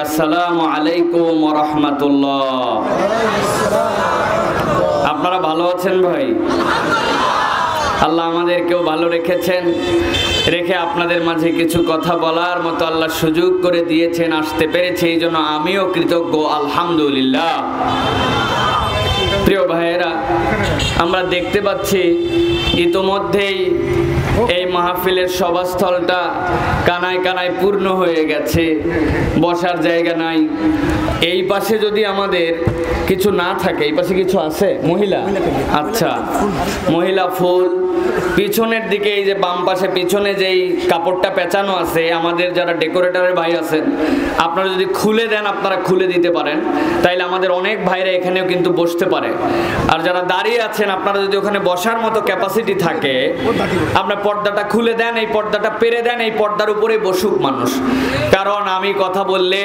আসসালামু আলাইকুম ওয়া রাহমাতুল্লাহ। আপনারা ভালো আছেন ভাই? আল্লাহ আমাদেরকেও ভালো রেখেছেন, রেখে আপনাদের মাঝে কিছু কথা বলার মতো আল্লাহ সুযোগ করে দিয়েছেন, আসতে পেরেছি, এই জন্য আমিও কৃতজ্ঞ আলহামদুলিল্লাহ। প্রিয় ভাইয়েরা, আমরা দেখতে পাচ্ছি ইতোমধ্যেই এই মাহফিলের সভাস্থলটা কানায় কানায় পূর্ণ হয়ে গেছে, বসার জায়গা নাই। এই পাশে যদি আমাদের কিছু না থাকে, এই পাশে কিছু আছে মহিলা, আচ্ছা মহিলা ফুল, পিছনের দিকে এই যে বাম পাশে পিছনে যেই কাপড়টা পেঁচানো আছে, আমাদের যারা ডেকোরেটরের ভাই আছেন আপনারা যদি খুলে দেন, আপনারা খুলে দিতে পারেন, তাইলে আমাদের অনেক ভাইরা এখানেও কিন্তু বসতে পারে। আর যারা দাঁড়িয়ে আছেন আপনারা যদি ওখানে বসার মতো ক্যাপাসিটি থাকে, আপনার পর্দাটা খুলে দেন, এই পর্দাটা পেরে দেন, এই পর্দার উপরে বসুক মানুষ। কারণ আমি কথা বললে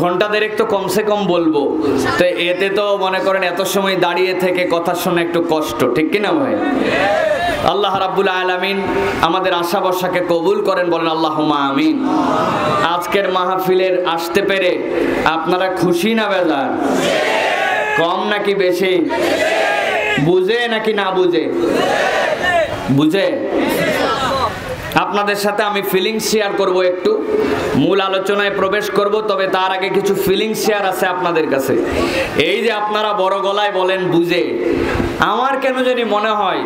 ঘন্টা দেড়েক তো কমসে কম বলবো, তো এতে তো মনে করেন এত সময় দাঁড়িয়ে থেকে কথা শোনা একটু কষ্ট, ঠিক কিনা ভাই? আল্লাহ রাব্বুল আলামিন আমাদের আশা ভরসাকে কবুল করেন, বলেন আল্লাহুম্মা আমিন। আজকের মাহফিলের আসতে পেরে আপনারা খুশি না বেজার? কম নাকি বেশি? বুঝে নাকি না বুঝে? বুঝে। আপনাদের সাথে আমি ফিলিংস শেয়ার করব, একটু মূল আলোচনায় প্রবেশ করব, তবে তার আগে কিছু ফিলিংস শেয়ার আছে আপনাদের কাছে। এই যে আপনারা বড় গলায় বলেন বুঝে, আমার কেন জানি মনে হয়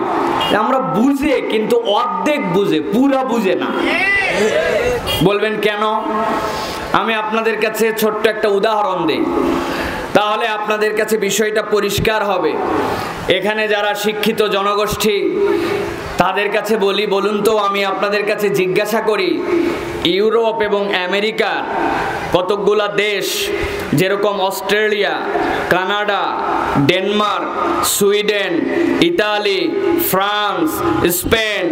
আমরা বুঝে কিন্তু অর্ধেক বুঝে, পুরা বুঝে না। বলবেন কেন? আমি আপনাদের কাছে ছোট্ট একটা উদাহরণ দেই, তাহলে আপনাদের কাছে বিষয়টা পরিষ্কার হবে। এখানে যারা শিক্ষিত জনগোষ্ঠী তাদের কাছে বলি, বলুন তো, আমি আপনাদের কাছে জিজ্ঞাসা করি, ইউরোপ এবং আমেরিকার কতকগুলা দেশ, যেরকম Australia, Canada, Denmark, Sweden, Italy, France, Spain,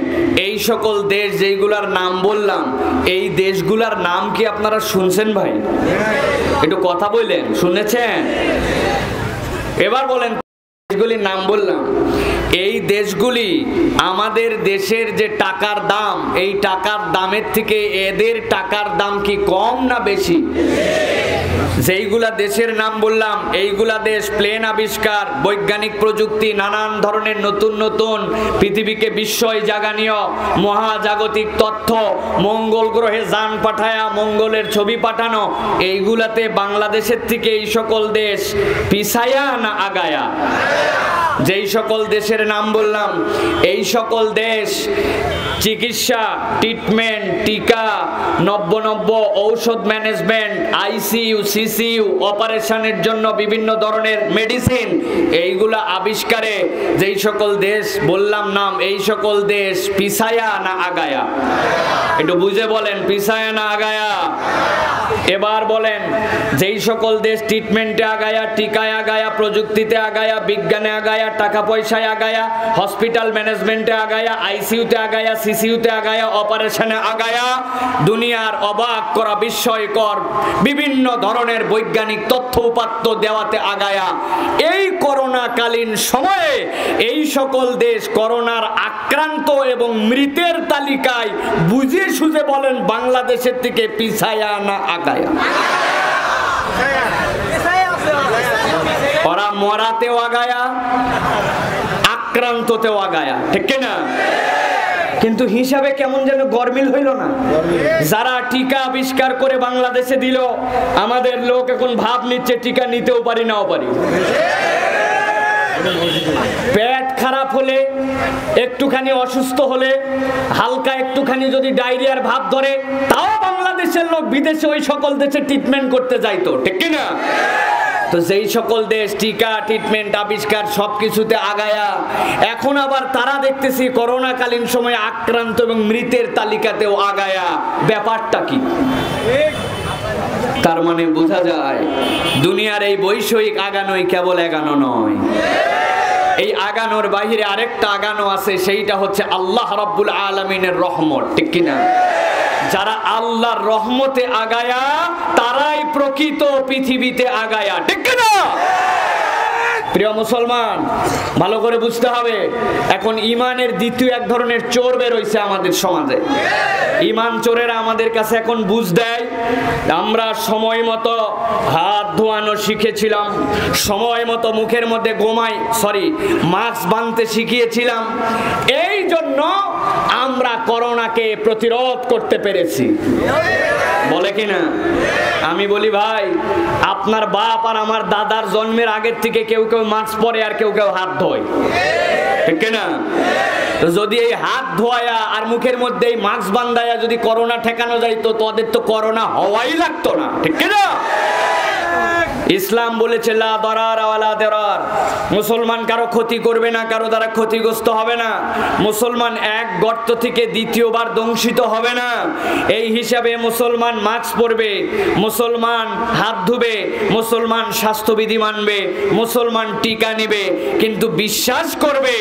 এই সকল দেশ যেইগুলার নাম বললাম, এই দেশগুলার নাম কি আপনারা শুনছেন ভাই? একটু কথা বললেন, শুনেছেন? এবার বলেন, দেশগুলির নাম বললাম, এই দেশগুলি আমাদের দেশের যে টাকার দাম, এই টাকার দামের থেকে এদের টাকার দাম কি কম না বেশি? যেইগুলা দেশের নাম বললাম, এইগুলা দেশ প্লেন আবিষ্কার, বৈজ্ঞানিক প্রযুক্তি, নানান ধরনের নতুন নতুন পৃথিবীকে বিস্ময় জাগানীয় মহাজাগতিক তথ্য, মঙ্গল গ্রহে যান পাঠায়া মঙ্গলের ছবি পাঠানো, এইগুলাতে বাংলাদেশের থেকে এই সকল দেশ পিছায়া না আগায়া? যেই সকল দেশের নাম বললাম, এই সকল দেশ চিকিৎসা, ট্রিটমেন্ট, টিকা, নব্য ঔষধ ম্যানেজমেন্ট, আইসিইউ, সিসিইউ, অপারেশনের জন্য বিভিন্ন ধরনের মেডিসিন, এইগুলা আবিষ্কারে যেই সকল দেশ বললাম নাম, এই সকল দেশ পিছায়া না আগায়া? একটু বুঝে বলেন, পিছায়া না আগায়া? এবার বলেন, যেই সকল দেশ ট্রিটমেন্টে আগায়া, টিকায় আগায়া, প্রযুক্তিতে আগায়া, বিজ্ঞানে আগায়া, টাকা পয়সায় আগায়া, হসপিটাল ম্যানেজমেন্টে আগায়া, আইসিইউতে আগায়া, সিসিইউতে আগায়া, অপারেশনে আগায়া, দুনিয়ার অবাক করা বিস্ময়কর বিভিন্ন ধরনের বৈজ্ঞানিক তথ্য উপাত্ত দেওয়াতে আগায়া, এই করোনাকালীন সময়ে এই সকল দেশ করোনার আক্রান্ত এবং মৃতের তালিকায় বুঝে সুঝে বলেন বাংলাদেশের থেকে পিছায়া না আগায়া? ওরা মরাতেও আগায়া, আক্রান্ততেও আগায়া, ঠিক না? কিন্তু হিসাবে কেমন যেন গরমিল হইল না? যারা টিকা আবিষ্কার করে বাংলাদেশে দিল, আমাদের লোক এখন ভাব নিচ্ছে টিকা নিতেও পারি নাও পারি। পেট খারাপ হলে, একটুখানি অসুস্থ হলে, হালকা একটুখানি যদি ডায়রিয়ার ভাব ধরে, তাও বাংলাদেশের লোক বিদেশে ওই সকল দেশে ট্রিটমেন্ট করতে যাইতো, ঠিক না? তো যেই সকল দেশ টিকা, ট্রিটমেন্ট আবিষ্কার সবকিছুতে আগায়া, এখন আবার তারা দেখতেছি করোনাকালীন সময়ে আক্রান্ত এবং মৃতের তালিকাতেও আগায়া। ব্যাপারটা কি? তার মানে বোঝা যায় দুনিয়ার এই বৈষয়িক আগানোই কেবল আগানো নয়, এই আগানোর বাহিরে আরেকটা আগানো আছে, সেইটা হচ্ছে আল্লাহ রাব্বুল আলামিনের রহমত, ঠিক কিনা? যারা আল্লাহর রহমতে আগায়া, তারাই প্রকৃত পৃথিবীতে আগায়া, ঠিক কিনা? প্রিয় মুসলমান, ভালো করে বুঝতে হবে, এখন ইমানের দ্বিতীয় এক ধরনের চোর বের হইছে আমাদের সমাজে। ইমান চোরেরা আমাদের কাছে এখন বুঝ দেয়, আমরা সময় মতো হাত ধোয়ানো শিখেছিলাম, সময় মতো মুখের মধ্যে মাস্ক বাঁধতে শিখিয়েছিলাম, এই জন্য আমরা করোনাকে প্রতিরোধ করতে পেরেছি, বলে কিনা? আমি বলি ভাই, আপনার বাপ আর আমার দাদার জন্মের আগের থেকে কেউ কেউ মাস্ক পরে আর কেউ কেউ হাত ধোয়, ঠিক না? যদি এই হাত ধোয়া আর মুখের মধ্যে এই মাস্ক বান্ধায়া যদি করোনা ঠেকানো যাইতো, তো ওদের তো করোনা হওয়াই লাগতো না, ঠিক না? ইসলাম বলেছে লা দারার ওয়ালা দিরার, মুসলমান কারো ক্ষতি করবে না, কারো দ্বারা ক্ষতিগ্রস্ত হবে না, মুসলমান এক গর্ত থেকে দ্বিতীয়বার দংশিত হবে না। এই হিসাবে মুসলমান মাস্ক পরবে, মুসলমান হাত ধুবে, মুসলমান স্বাস্থ্যবিধি মানবে, মুসলমান টিকা নেবে, কিন্তু বিশ্বাস করবে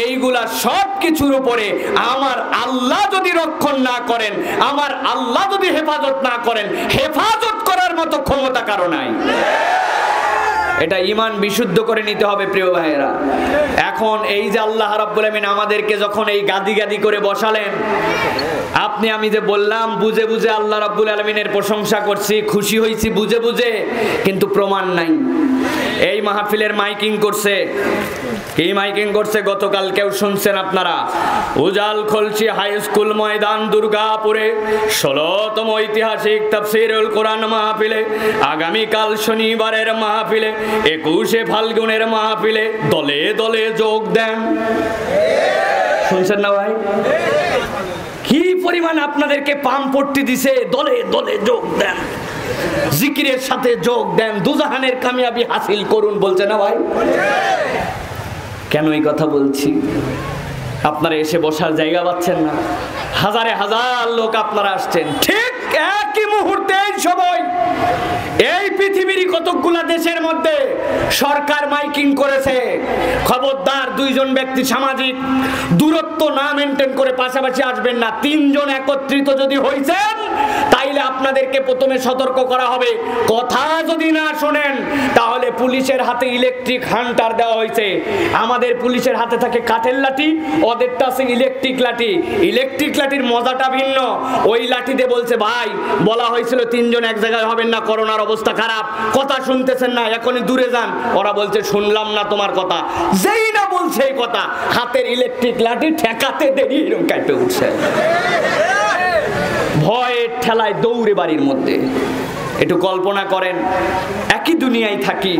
এইগুলা সব কিছুর উপরে আমার আল্লাহ যদি রক্ষণ না করেন, আমার আল্লাহ যদি হেফাজত না করেন, হেফাজত করার মতো ক্ষমতা কারো নাই। এটা ঈমান বিশুদ্ধ করে নিতে হবে প্রিয় ভাইয়েরা। এখন এই যে আল্লাহ রাব্বুল আমিন আমাদেরকে যখন এই গাদি গাদি করে বসালেন, আপনি আমি যে বললাম বুঝে বুঝে আল্লাহ রাব্বুল আলামিনের প্রশংসা করছি, খুশি হয়েছি বুঝে বুঝে, কিন্তু প্রমাণ নাই। এই মাহফিলের মাইকিং করছে, কি মাইকিং করছে গতকাল কেউ শুনছেন আপনারা? উজাল খলসি হাই স্কুল ময়দান দুর্গাপুরে ১৬তম ঐতিহাসিক তাফসীরুল কোরআন মাহফিলে, আগামীকাল শনিবারের মাহফিলে, ২১শে ফাল্গুনের মাহফিলে দলে দলে যোগ দেন। শুনছেন না ভাই? কি পরিমাণ আপনাদেরকে পামপট্টি দিছে, দলে দলে যোগ দেন, জিকিরের সাথে যোগ দেন, দুজাহানের কামিয়াবি হাসিল করুন, বলছে না ভাই? কেন এই কথা বলছি? আপনারা এসে বসার জায়গা পাচ্ছেন না, হাজারে হাজার লোক আপনারা আসছেন, ঠিক একই মুহূর্তে সবাই এই পৃথিবীর কতগুলা দেশের মধ্যে সরকার মাইকিং করেছে, খবরদার দুইজন ব্যক্তি সামাজিক দূরত্ব না মেনটেন করে পাশাপাশি আসবেন না। তিনজন একত্রিত যদি হইছেন তাইলে আপনাদেরকে প্রথমে সতর্ক করা হবে, কথা যদি না শোনেন তাহলে পুলিশের হাতে ইলেকট্রিক হান্টার দেওয়া হয়েছে। আমাদের পুলিশের হাতে থাকে কাঠের লাঠি, ওদেরটা আছে ইলেকট্রিক লাঠি। ইলেকট্রিক লাঠির মজাটা ভিন্ন। ওই লাঠি দিয়ে বলছে ভাই বলা হয়েছিল তিনজন এক জায়গায় হবেন না, করোনার অবস্থা খারাপ, কথা শুনতেছেন না, এখনই দূরে যান। ওরা বলছে শুনলাম না তোমার কথা, যেই না বলছে এই কথা, হাতের ইলেকট্রিক লাঠি ঠেকাতে দেরি এরকম কাটে উঠছে, ভয়ের ঠেলায় দৌড়ে বাড়ির মধ্যে। একটু কল্পনা করেন, একই দুনিয়ায় থাকি,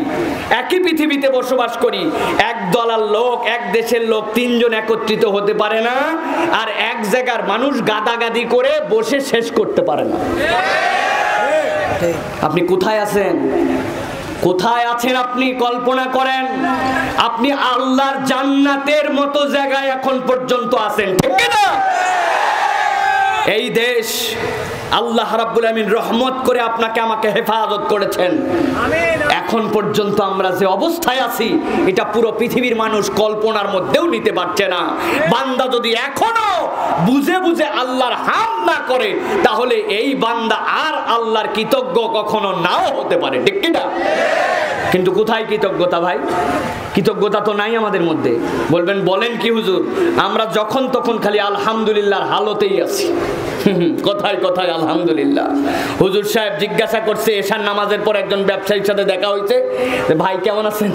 একই পৃথিবীতে বসবাস করি, এক দলার লোক, এক দেশের লোক তিনজন একত্রিত হতে পারে না, আর এক জায়গার মানুষ গাদাগাদি করে বসে শেষ করতে পারে না। আপনি কোথায় আছেন? কোথায় আছেন আপনি? কল্পনা করেন, আপনি আল্লাহর জান্নাতের মতো জায়গায় এখন পর্যন্ত আছেন, ঠিক না? এই দেশ আল্লাহ রাব্বুল আমিন রহমত করে আপনাকে আমাকে হেফাজত করেছেন। এখন পর্যন্ত আমরা যে অবস্থায় আছি এটা পুরো পৃথিবীর মানুষ কল্পনার মধ্যেও নিতে পারছে না। বান্দা যদি এখনো বুঝে বুঝে আল্লাহর হামদ না করে তাহলে এই বান্দা আর আল্লাহর কৃতজ্ঞ কখনো নাও হতে পারে, ঠিক কি না? কিন্তু কোথায় কৃতজ্ঞতা ভাই? কৃতজ্ঞতা তো নাই আমাদের মধ্যে। বলবেন বলেন কি হুজুর, আমরা যখন তখন খালি আলহামদুলিল্লাহর হালতেই আছি। কোথায় কোথায় আলহামদুলিল্লাহ। হুজুর সাহেব জিজ্ঞাসা করছে এশার নামাজের পর একজন ব্যবসায়ীর সাথে দেখা হয়েছে, ভাই কেমন আছেন,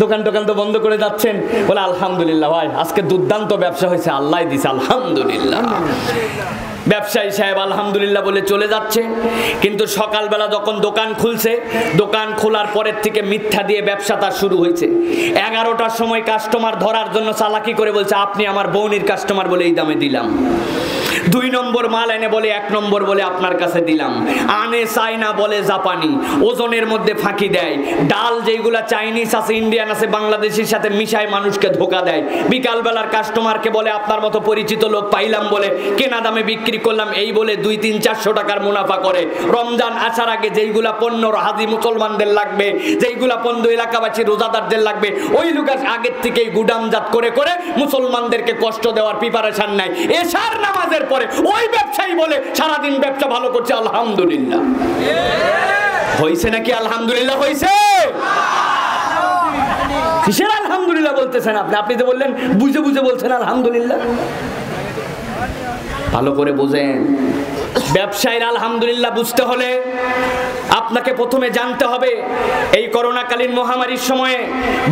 দোকান টোকান তো বন্ধ করে যাচ্ছেন? বলে আলহামদুলিল্লাহ ভাই, আজকে দুর্দান্ত ব্যবসা হয়েছে, আল্লাহ দিছে, আলহামদুলিল্লাহ। ব্যবসায়ী সাহেব আলহামদুলিল্লাহ বলে চলে যাচ্ছে, কিন্তু সকালবেলা যখন দোকান খুলছে, দোকান খোলার পরের থেকে মিথ্যা দিয়ে ব্যবসা তার শুরু হয়েছে। 11টার সময় কাস্টমার ধরার জন্য চালাকি করে বলছে আপনি আমার বউনির কাস্টমার বলে এই দামে দিলাম। 2 নম্বর মাল এনে বলে 1 নম্বর বলে আপনার কাছে দিলাম। আনে চায়না বলে জাপানি, ওজনের মধ্যে ফাঁকি দেয়। ডাল যেগুলা চাইনিজ আছে, ইন্ডিয়ান আছে, বাংলাদেশের সাথে মিশায় মানুষকে ধোকা দেয়। বিকালবেলার কাস্টমারকে বলে আপনার মতো পরিচিত লোক পাইলাম বলে কেনা দামে বিক্রি করলাম, এই বলে 200-400 টাকার মুনাফা করে। রমজান আসার আগে যেইগুলা পণ্য হাজি মুসলমানদের লাগবে, যেইগুলা পণ্য এলাকাবাসী রোজাদারদের লাগবে, ওই লোক আগের থেকেই গুদামজাত করে করে মুসলমানদেরকে কষ্ট দেওয়ার প্রিপারেশন নাই। এশার নামাজের পরে ওই ব্যবসায়ী বলে সারাদিন ব্যবসা ভালো করছে, আলহামদুলিল্লাহ। হয়েছে নাকি? আলহামদুলিল্লাহ হয়েছে। কিসের আলহামদুলিল্লাহ বলতেছেন আপনি? আপনি তো বললেন বুঝে বুঝে বলছেন আলহামদুলিল্লাহ। ভালো করে বুঝেন, ব্যবসায়ীর আলহামদুলিল্লাহ বুঝতে হলে আপনাকে প্রথমে জানতে হবে এই করোনাকালীন মহামারীর সময়ে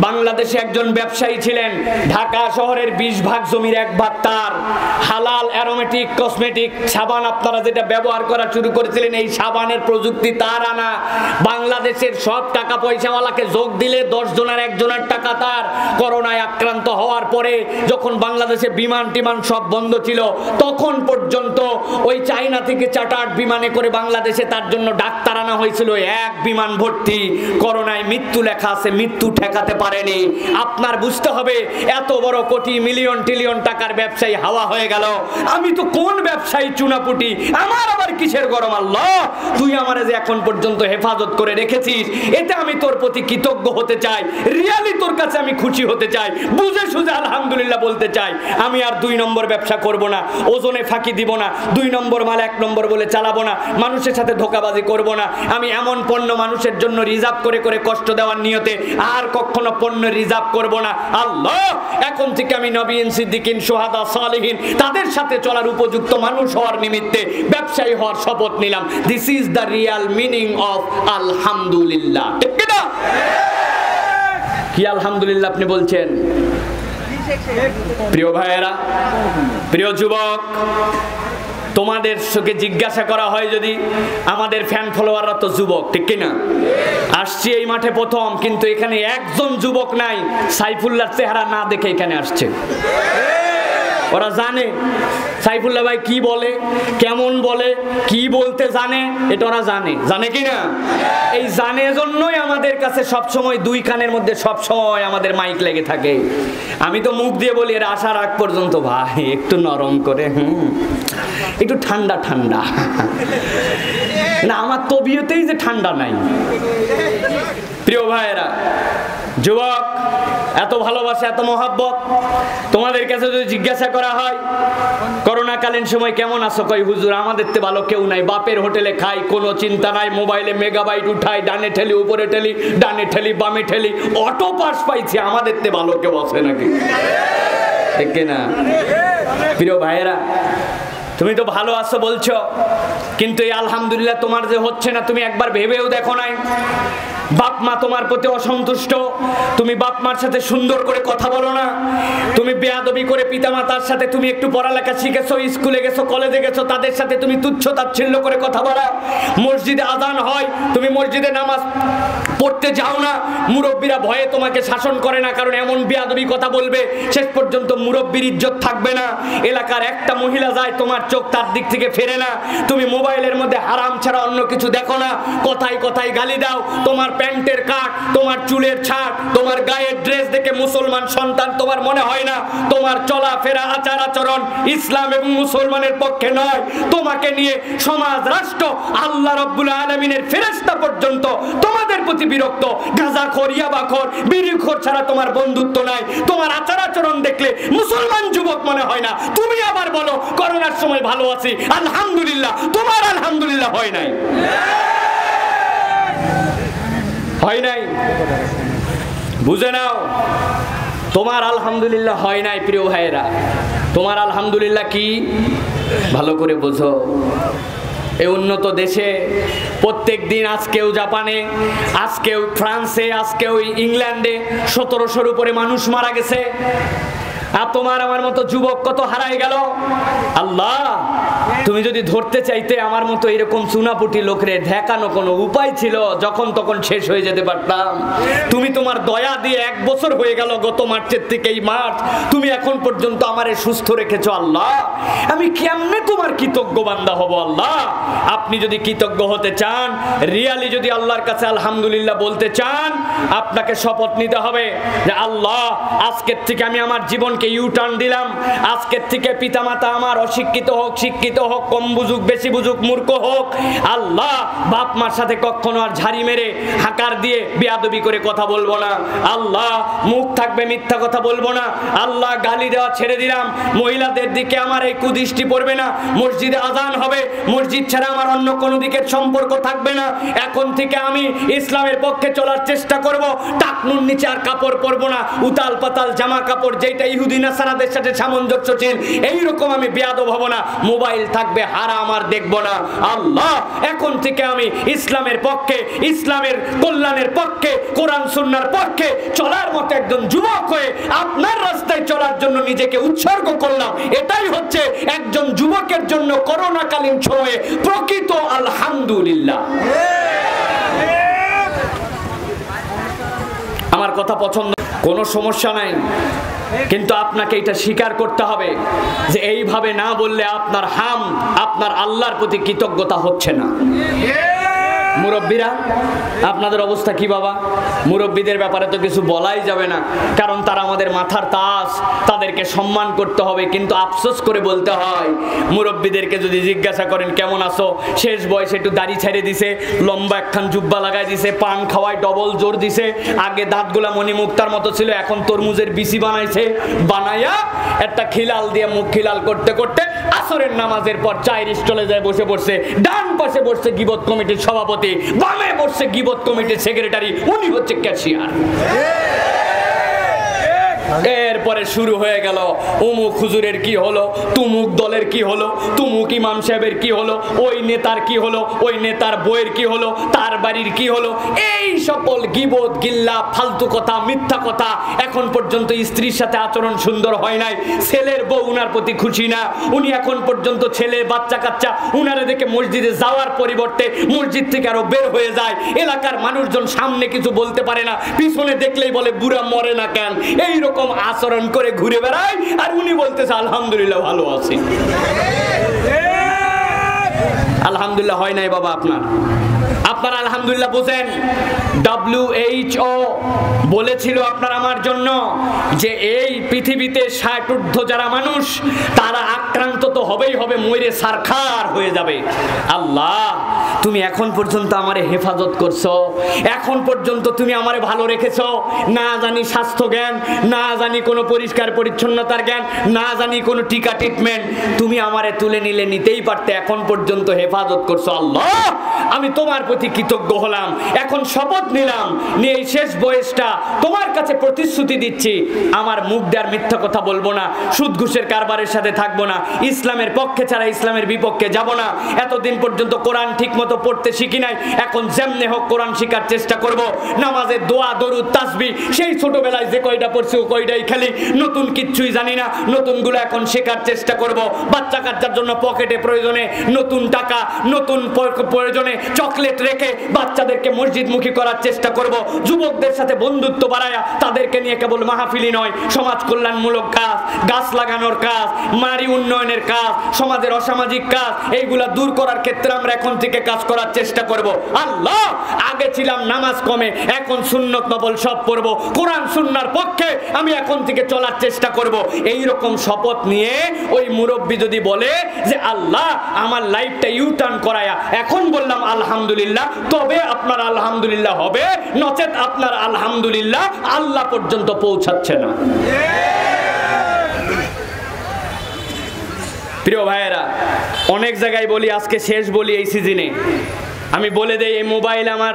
বাংলাদেশে একজন ব্যবসায়ী ছিলেন। ঢাকা শহরের 20 ভাগ জমির 1 ভাগ তার। হালাল অ্যারোমেটিক কসমেটিক সাবান আপনারা যেটা ব্যবহার করা শুরু করেছিলেন, এই সাবানের প্রযুক্তি তার আনা। বাংলাদেশের সব টাকা পয়সাওয়ালাকে যোগ দিলে 10 জনের 1 জনের টাকা তার। করোনায় আক্রান্ত হওয়ার পরে যখন বাংলাদেশে বিমান টিমান সব বন্ধ ছিল, তখন পর্যন্ত ওই চায়না থেকে চার্টার্ড বিমানে করে বাংলাদেশে তার জন্য ডাক্তার আনা হয়েছিল। 1 বিমান ভর্তি। করোনায় মৃত্যু লেখা আছে, মৃত্যু ঠেকাতে পারেনি। আপনার বুঝতে হবে এত বড় কোটি মিলিয়ন ট্রিলিয়ন টাকার ব্যবসায়ী হাওয়া হয়ে গেল। আমি তো কোন ব্যবসায়ী চুনাপুটি, আমার আবার কিসের গরম? আল্লাহ, তুই আমারে যে এখন পর্যন্ত হেফাজত করে রেখেছিস, এতে আমি তোর প্রতি কৃতজ্ঞ হতে চাই। রিয়ালি তোর কাছে আমি খুশি হতে চাই, বুঝে সুঝে আলহামদুলিল্লাহ বলতে চাই। আমি আর 2 নম্বর ব্যবসা করব না, ওজনে ফাঁকি দিব না, 2 নম্বর মাল 1 নম্বর বলে চালাবো না, মানুষের সাথে ধোঁকাবাজি করব না। আমি এমন পণ্য মানুষের জন্য রিজার্ভ করে করে কষ্ট দেওয়ার নিয়তে আর কখনো পণ্য রিজার্ভ করব না। আল্লাহ, এখন থেকে আমি নবীন, সিদ্দিকিন, শুহাদা, সালেহিন তাদের সাথে চলার উপযুক্ত মানুষ হওয়ার নিমিত্তে ব্যবসায়ী হওয়ার শপথ নিলাম। This is the Real meaning of আলহামদুলিল্লাহ। ঠিক না? কি আলহামদুলিল্লাহ আপনি বলছেন? প্রিয় ভাইয়েরা, প্রিয় যুবক, তোমাদের সঙ্গে জিজ্ঞাসা করা হয় যদি, আমাদের ফ্যান ফলোয়াররা তো যুবক, ঠিক কিনা? আসছি এই মাঠে প্রথম, কিন্তু এখানে একজন যুবক নাই সাইফুল্লাহর চেহারা না দেখে এখানে আসছে। ওরা জানে সাইফুল্লাহ ভাই কি বলে, কেমন বলে, কি বলতে জানে, এটা ওরা জানে। জানে কি না? এই জানে জন্যই আমাদের কাছে সবসময় 2 কানের মধ্যে সবসময় আমাদের মাইক লেগে থাকে। আমি তো মুখ দিয়ে বলি, এর আসার আগ পর্যন্ত ভাই একটু নরম করে, একটু ঠান্ডা ঠান্ডা না, আমার তবিয়তেই যে ঠান্ডা নাই। প্রিয় ভাইয়েরা, যুবক, এত ভালোবাসা, এত মহাব্বত, তোমাদের কাছে যদি জিজ্ঞাসা করা হয় করোনাকালীন সময় কেমন আছো, কই হুজুর আমাদের তে ভালো কেউ নাই, বাপের হোটেলে খাই, কোনো চিন্তা নাই, মোবাইলে মেগাবাইট উঠাই, ডানে ঠেলি উপরে ঠেলি, ডানে ঠেলি বামে ঠেলি, অটো পাস পাইছি, আমাদের তে ভালো কেউ আছে নাকি? ঠিক না? প্রিয় ভাইয়েরা, তুমি তো ভালো আছো বলছো, কিন্তু এই আলহামদুলিল্লাহ তোমার যে হচ্ছে না, তুমি একবার ভেবেও দেখো নাই? বাপ মা তোমার প্রতি অসন্তুষ্ট, তুমি বাপ মার সাথে সুন্দর করে কথা বলো না, তুমি বেয়াদবি করে পিতা মাতার সাথে, তুমি একটু পড়ালেখা শিখেছো, স্কুলে গেছো, কলেজে গেছো, তাদের সাথে তুমি তুচ্ছ তাচ্ছিল্য করে কথা বলা। মসজিদে আজান হয়, তুমি মসজিদে নামাজ পড়তে যাও না, মুরব্বীরা ভয়ে তোমাকে শাসন করে না, কারণ এমন বেয়াদবি কথা বলবে শেষ পর্যন্ত মুরব্বীর ইজ্জত থাকবে না। এলাকার একটা মহিলা যায়, তোমার চোখ তার দিক থেকে ফেরে না। তুমি মোবাইলের মধ্যে হারাম ছাড়া অন্য কিছু দেখো না, কথায় কথায় গালি দাও। তোমার প্যান্টের কাট, তোমার চুলের ছাট, তোমার গায়ের ড্রেস দেখে মুসলমান সন্তান তোমার মনে হয় না। তোমার চলাফেরা, আচার আচরণ ইসলাম এবং মুসলমানের পক্ষে নয়। তোমাকে নিয়ে সমাজ, রাষ্ট্র, আল্লাহ রাব্বুল আলামিনের ফেরেশতা পর্যন্ত তোমাদের প্রতি বিরক্ত। গাঁজাখোর, ইয়াবাখোর, বিড়িখোর ছাড়া তোমার বন্ধুত্ব নাই। তোমার আচার আচরণ দেখলে মুসলমান যুবক মনে হয় না। তুমি আবার বলো করোনার সময় ভালো আছি আলহামদুলিল্লাহ, তোমার আলহামদুলিল্লাহ হয় নাই, হয় নাই। বুঝে নাও, তোমার আলহামদুলিল্লাহ হয় নাই। প্রিয় ভাইয়েরা, তোমার আলহামদুলিল্লাহ কি ভালো করে বোঝো। এই উন্নত দেশে প্রত্যেক দিন, আজকেও জাপানে, আজকেও ফ্রান্সে, আজকেও ইংল্যান্ডে 1700-র উপরে মানুষ মারা গেছে। আর তোমার আমার মতো যুবক কত হারাই গেল। আল্লাহ, তুমি যদি ধরতে চাইতে আমার মতো এরকম চুনাপুটি লোকরে ঢেকানো কোনো উপায় ছিল, যখন তখন শেষ হয়ে যেতে পারতাম। তুমি তোমার দয়া দিয়ে 1 বছর হয়ে গেল, গত মার্চের থেকে এই মার্চ, তুমি এখন পর্যন্ত আমারে সুস্থ রেখেছো। আল্লাহ, আমি কেমনে তোমার কৃতজ্ঞ বান্দা হব? আল্লাহ, আপনি যদি কৃতজ্ঞ হতে চান, রিয়ালি যদি আল্লাহর কাছে আলহামদুলিল্লাহ বলতে চান, আপনাকে শপথ নিতে হবে যে আল্লাহ, আজকের থেকে আমি আমার জীবনকে ইউটার্ন দিলাম। আজকের থেকে পিতামাতা আমার অশিক্ষিত হোক, শিক্ষিত হোক, কম বুঝুক, বেশি বুঝুক, মূর্খ হোক, আল্লাহ বাপ মার সাথে কখনো আর ঝাড়ি মেরে হাকার দিয়ে বেয়াদবি করে কথা বলবো না। আল্লাহ মুখ থাকবে মিথ্যা কথা বলবো না। আল্লাহ গালি দেওয়া ছেড়ে দিলাম, মহিলাদের দিকে আমার এই কুদৃষ্টি পড়বে না। মসজিদে আজান হবে, মসজিদ ছাড়া আমার অন্য কোনো দিকের সম্পর্ক থাকবে না। এখন থেকে আমি ইসলামের পক্ষে চলার চেষ্টা করব। টাকনুর নিচে আর কাপড় পরবো না, উতাল পাতাল জামা কাপড় যেটা ইহুদি নাসারাদের সাথে সামঞ্জস্যশীল এইরকম আমি বেয়াদব হব না। মোবাইল থাকবে হারাম আর দেখবো না। আল্লাহ এখন থেকে আমি ইসলামের পক্ষে, ইসলামের কল্যাণের পক্ষে, কোরআন সুন্নাহর পক্ষে চলার মতো একজন যুবক হয়ে আপনার রাস্তায় চলার জন্য নিজেকে উৎসর্গ করলাম। এটাই হচ্ছে একজন যুবকের জন্য করোনাকালীন সময়ে প্রকৃত আলহামদুলিল্লাহ। আমার কথা পছন্দ, কোনো সমস্যা নাই, কিন্তু আপনাকে এটা স্বীকার করতে হবে যে এইভাবে না বললে আপনার আপনার আল্লাহর প্রতি কৃতজ্ঞতা হচ্ছে না। মুরব্বীরা আপনাদের অবস্থা কি বাবা? মুরব্বীদের ব্যাপারে তো কিছু বলাই যাবে না, কারণ তারা আমাদের মাথার তাজ, তাদেরকে সম্মান করতে হবে। কিন্তু আফসোস করে বলতে হয়, মুরব্বীদেরকে যদি জিজ্ঞাসা করেন কেমন আছো, শেষ বয়সে একটু দাড়ি ছেড়ে দিছে, লম্বা একখান জুব্বা লাগাই দিছে, পান খাওয়ায় ডবল জোর দিছে, আগে দাঁতগুলা মণিমুক্তার মতো ছিল, এখন তরমুজের বিসি বানাইছে, বানাইয়া একটা খিলাল দিয়ে মুখ খিলাল করতে করতে আসরের নামাজের পর চায়ের স্টলে যায় বসে পড়ছে। ডান পাশে বসছে গীবত কমিটির সভাপতি, বামে বসছে গীবত কমিটির সেক্রেটারি, উনি হচ্ছে ক্যাশিয়ার। এরপরে শুরু হয়ে গেল অমুক হুজুরের কি হলো, তুমুক দলের কি হলো, তুমুক ইমাম সাহেবের কি হলো, ওই নেতার কি হলো, ওই নেতার বইয়ের কি হলো, তার বাড়ির কি হলো, এই সকল গীবত গিল্লা ফালতু কথা, মিথ্যা কথা। এখন পর্যন্ত স্ত্রীর সাথে আচরণ সুন্দর হয় নাই, ছেলের বউ উনার প্রতি খুশি না, উনি এখন পর্যন্ত ছেলে বাচ্চা কাচ্চা উনারে দেখে মসজিদে যাওয়ার পরিবর্তে মসজিদ থেকে আরো বের হয়ে যায়। এলাকার মানুষজন সামনে কিছু বলতে পারে না, পিছনে দেখলেই বলে বুড়া মরে না কেন, এইরকম আচরণ করে ঘুরে বেড়ায়, আর উনি বলতেছে আলহামদুলিল্লাহ ভালো আছি। আলহামদুলিল্লাহ হয় নাই বাবা আপনার। আপনারা আলহামদুলিল্লাহ বোঝেন, WHO বলেছিল আপনার আমার জন্য যে এই পৃথিবীতে 60 ঊর্ধ্ব যারা মানুষ তারা আক্রান্ত তো হবেই হবে, মরে সারখার হয়ে যাবে। আল্লাহ তুমি এখন পর্যন্ত আমারে হেফাজত করছো, এখন পর্যন্ত তুমি আমারে ভালো রেখেছো, না জানি স্বাস্থ্য জ্ঞান, না জানি কোনো পরিষ্কার পরিচ্ছন্নতার জ্ঞান, না জানি কোনো টিকা ট্রিটমেন্ট, তুমি আমারে তুলে নিলে নিতেই পারতে, এখন পর্যন্ত হেফাজত করছো। আল্লাহ আমি তোমার প্রতি কৃতজ্ঞ হলাম। এখন শপথ নিলাম, নিয়ে এই শেষ বয়সটা তোমার কাছে প্রতিশ্রুতি দিচ্ছি, আমার মুখ দেওয়ার মিথ্যা কথা বলবো না, সুদ ঘুষের কারবারের সাথে থাকবো না, ইসলামের পক্ষে ছাড়া ইসলামের বিপক্ষে যাব না। এতদিন পর্যন্ত কোরআন ঠিক মতো পড়তে শিখি নাই, এখন যেমনে হোক কোরআন শেখার চেষ্টা করব। নামাজের দোয়া দরুদ তাসবিহ সেই ছোটবেলায় যে কয়টা পড়ছি ও কয়টাই খালি, নতুন কিচ্ছুই জানি না, নতুনগুলো এখন শেখার চেষ্টা করব। বাচ্চা কাচ্চার জন্য পকেটে প্রয়োজনে নতুন টাকা, নতুন প্রয়োজনে চকলেট রেখে বাচ্চাদেরকে মসজিদমুখী করার চেষ্টা করব। যুবকদের সাথে বন্ধুত্ব বাড়ায়া তাদেরকে নিয়ে কেবল মাহফিলি নয়, সমাজ কল্যাণমূলক কাজ, গাছ লাগানোর কাজ, নারী উন্নয়নের কাজ, সমাজের অসামাজিক কাজ, এইগুলা দূর করার ক্ষেত্রে আমরা এখন থেকে কাজ করার চেষ্টা করব। আল্লাহ আগে ছিলাম নামাজ কমে, এখন সুন্নত নফল সব পড়ব, কোরআন সুন্নাহর পক্ষে আমি এখন থেকে চলার চেষ্টা করব। এই রকম শপথ নিয়ে ওই মুরব্বী যদি বলে যে আল্লাহ আমার লাইফটা ইউটার্ন করায়া এখন বললাম আলহামদুলিল্লাহ, তবে আপনার আলহামদুলিল্লাহ হবে, নচেত আপনার আলহামদুলিল্লাহ আল্লাহ পর্যন্ত পৌঁছাচ্ছে না। প্রিয় ভাইয়েরা, অনেক জায়গায় বলি, আজকে শেষ বলি এই সিজনে, আমি বলে দেই এই মোবাইল আমার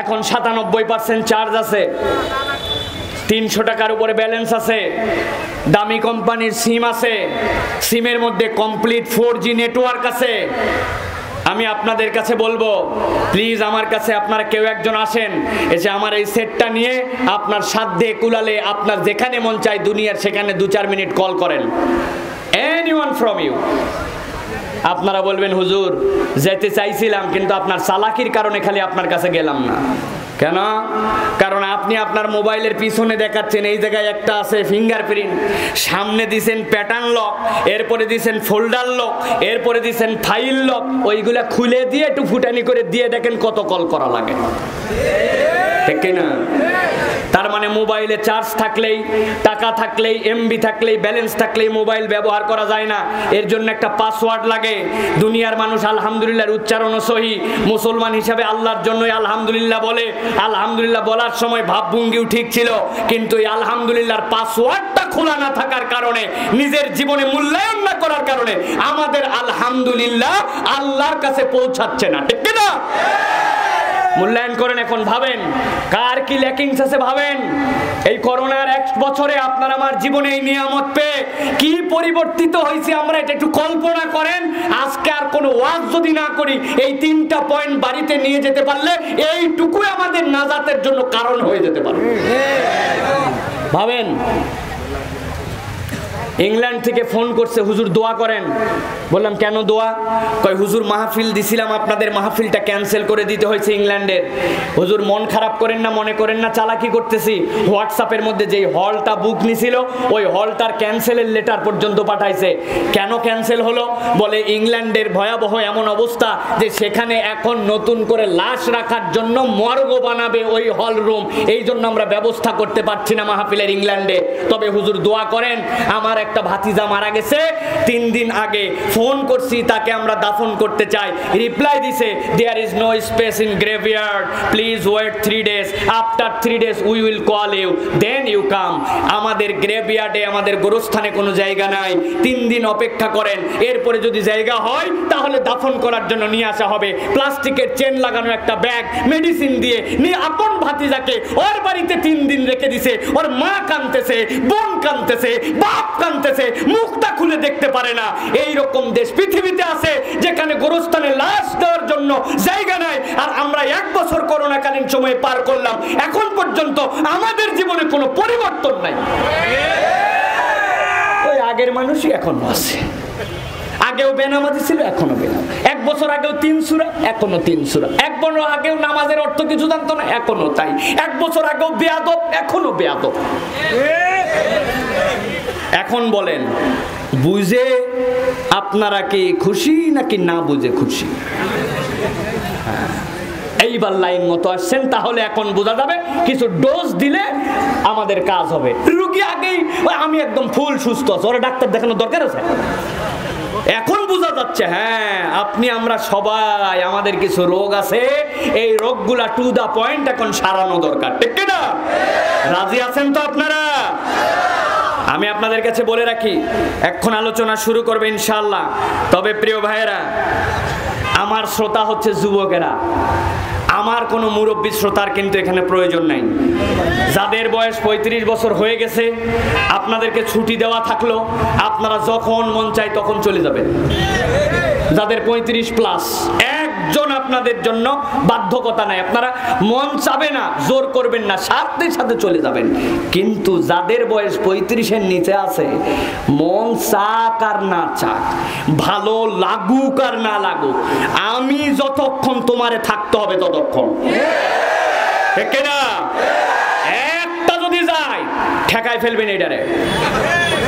এখন 97% চার্জ আছে, 300 টাকার উপরে ব্যালেন্স আছে, দামি কোম্পানির সিম আছে, সিমের মধ্যে কমপ্লিট 4G নেটওয়ার্ক আছে। আমি আপনাদের কাছে বলবো, প্লিজ আমার কাছে আপনারা কেউ একজন আসেন, এসে আমার এই সেটটা নিয়ে আপনার সাধ্যে কুলালে আপনার যেখানে মন চায় দুনিয়ার সেখানে 2-4 মিনিট কল করেন, এনিওয়ান ফ্রম ইউ। আপনারা বলবেন হুজুর যেতে চাইছিলাম কিন্তু আপনার চালাকির কারণে খালি আপনার কাছে গেলাম না। কেন? কারণ আপনি আপনার মোবাইলের পিছনে দেখাচ্ছেন এই জায়গায় একটা আছে ফিঙ্গারপ্রিন্ট, সামনে দিছেন প্যাটার্ন লক, এরপরে দিছেন ফোল্ডার লক, এরপরে দিছেন ফাইল লক। ওইগুলা খুলে দিয়ে একটু ফুটানি করে দিয়ে দেখেন কত কল করা লাগে, ঠিক কিনা? তার মানে মোবাইলে চার্জ থাকলেই, টাকা থাকলেই, এমবি থাকলেই, ব্যালেন্স থাকলেই মোবাইল ব্যবহার করা যায় না। এর জন্য একটা পাসওয়ার্ড লাগে। দুনিয়ার মানুষ আলহামদুলিল্লাহর উচ্চারণও সহি, মুসলমান হিসাবে আল্লাহর জন্যই আলহামদুলিল্লাহ বলে। আলহামদুলিল্লাহ বলার সময় ভাবভঙ্গিও ঠিক ছিল, কিন্তু এই আলহামদুলিল্লাহর পাসওয়ার্ডটা খোলা না থাকার কারণে, নিজের জীবনে মূল্যায়ন না করার কারণে আমাদের আলহামদুলিল্লাহ আল্লাহর কাছে পৌঁছাচ্ছে না, ঠিক না? মূল্যায়ন করেন। এখন ভাবেন কার কি ল্যাকিংস আছে, ভাবেন এই করোনার 1 বছরে আপনার আমার জীবনে এই নিয়ামত পেয়ে কি পরিবর্তিত হয়েছে আমরা এটা একটু কল্পনা করেন। আজকে আর কোনো ওয়াজ যদি না করি, এই 3টা পয়েন্ট বাড়িতে নিয়ে যেতে পারলে এইটুকুই আমাদের নাজাতের জন্য কারণ হয়ে যেতে পারে। ভাবেন, ইংল্যান্ড থেকে ফোন করছে, হুজুর দোয়া করেন। বললাম কেন দোয়া? কয় হুজুর মাহফিল দিছিলাম, আপনাদের মাহফিলটা ক্যান্সেল করে দিতে হয়েছে ইংল্যান্ডের। হুজুর মন খারাপ করেন না, মনে করেন না চালাকি করতেছি। হোয়াটসঅ্যাপের মধ্যে যেই হলটা বুক নিছিল ওই হলটার ক্যান্সেলের লেটার পর্যন্ত পাঠাইছে। কেন ক্যান্সেল হলো? বলে ইংল্যান্ডের ভয়াবহ এমন অবস্থা যে সেখানে এখন নতুন করে লাশ রাখার জন্য মর্গ বানাবে ওই হল রুম, এই জন্য আমরা ব্যবস্থা করতে পারছি না মাহফিলের ইংল্যান্ডে। তবে হুজুর দোয়া করেন, আমার একটা ভাতিজা মারা গেছে 3 দিন আগে, ফোন করছি তাকে আমরা দাফন করতে চাই। রিপ্লাই দিছে, there is no space in graveyard, please wait 3 days, after 3 days we will call you, then you come. আমাদের গ্রেভইয়ার্ডে, আমাদের গোরস্থানে কোনো জায়গা নাই, 3 দিন অপেক্ষা করেন, এরপরে যদি জায়গা হয় তাহলে দাফন করার জন্য নিয়ে আসা হবে। প্লাস্টিকের চেন লাগানো একটা ব্যাগ মেডিসিন দিয়ে নিয়ে আপন ভাতিজাকে ওর বাড়িতে 3 দিন রেখে দিছে। ওর মা কাঁদতেছে, বোন কাঁদতেছে, বাপ কাঁদতেছে, মুখটা খুলে দেখতে পারে না। এই রকম দেশ পৃথিবীতে আছে যেখানে গোরস্থানে লাশ দেওয়ার জন্য জায়গা নাই। আর আমরা 1 বছর করোনাকালীন সময় পার করলাম, এখন পর্যন্ত আমাদের জীবনে কোনো পরিবর্তন নাই। ওই আগের মানুষই এখন আছে। আগেও বেনামাজি ছিল, এখনো বেনামাজি। 1 বছর আগেও 3 সূরা, এখনো 3 সূরা। 1 বছর আগেও নামাজের অর্থ কিছু জানতো না, এখনো তাই। 1 বছর আগেও বেয়াদব, এখনো বেয়াদব। এখন বলেন, বুঝে আপনারা কি খুশি নাকি না বুঝে খুশি? এইবার লাইন মতো আসছেন, তাহলে এখন বোঝা যাবে কিছু ডোজ দিলে আমাদের কাজ হবে। রোগী আগেই আমি একদম ফুল সুস্থ আছি, ওরা ডাক্তার দেখানোর দরকার আছে? এখন বোঝা যাচ্ছে হ্যাঁ আপনি আমরা সবাই আমাদের কিছু রোগ আছে, এই রোগগুলা টু দা পয়েন্ট এখন সারানো দরকার, ঠিক না? রাজি আছেন তো আপনারা? আমি আপনাদের কাছে বলে রাখি, এখন আলোচনা শুরু করবে ইনশাআল্লাহ। তবে প্রিয় ভাইয়েরা, আমার শ্রোতা হচ্ছে যুবকেরা। আমার কোনো মুরব্বী শ্রোতার কিন্তু এখানে প্রয়োজন নাই। যাদের বয়স 35 বছর হয়ে গেছে, আপনাদেরকে ছুটি দেওয়া থাকলো, আপনারা যখন মন চায় তখন চলে যাবেন। যাদের 35+, একজন আপনাদের জন্য বাধ্যকতা নাই, আপনারা মন চাবে না, জোর করবেন না, সাথে সাথে চলে যাবেন। কিন্তু যাদের বয়স 35-এর নিচে আছে, মন চাক আর না চাক, ভালো লাগুক আর না লাগুক, আমি যতক্ষণ তোমারে থাকতে হবে ততক্ষণ, ঠিক না? একটা যদি যায় ঠেকায় ফেলবেন এটারে,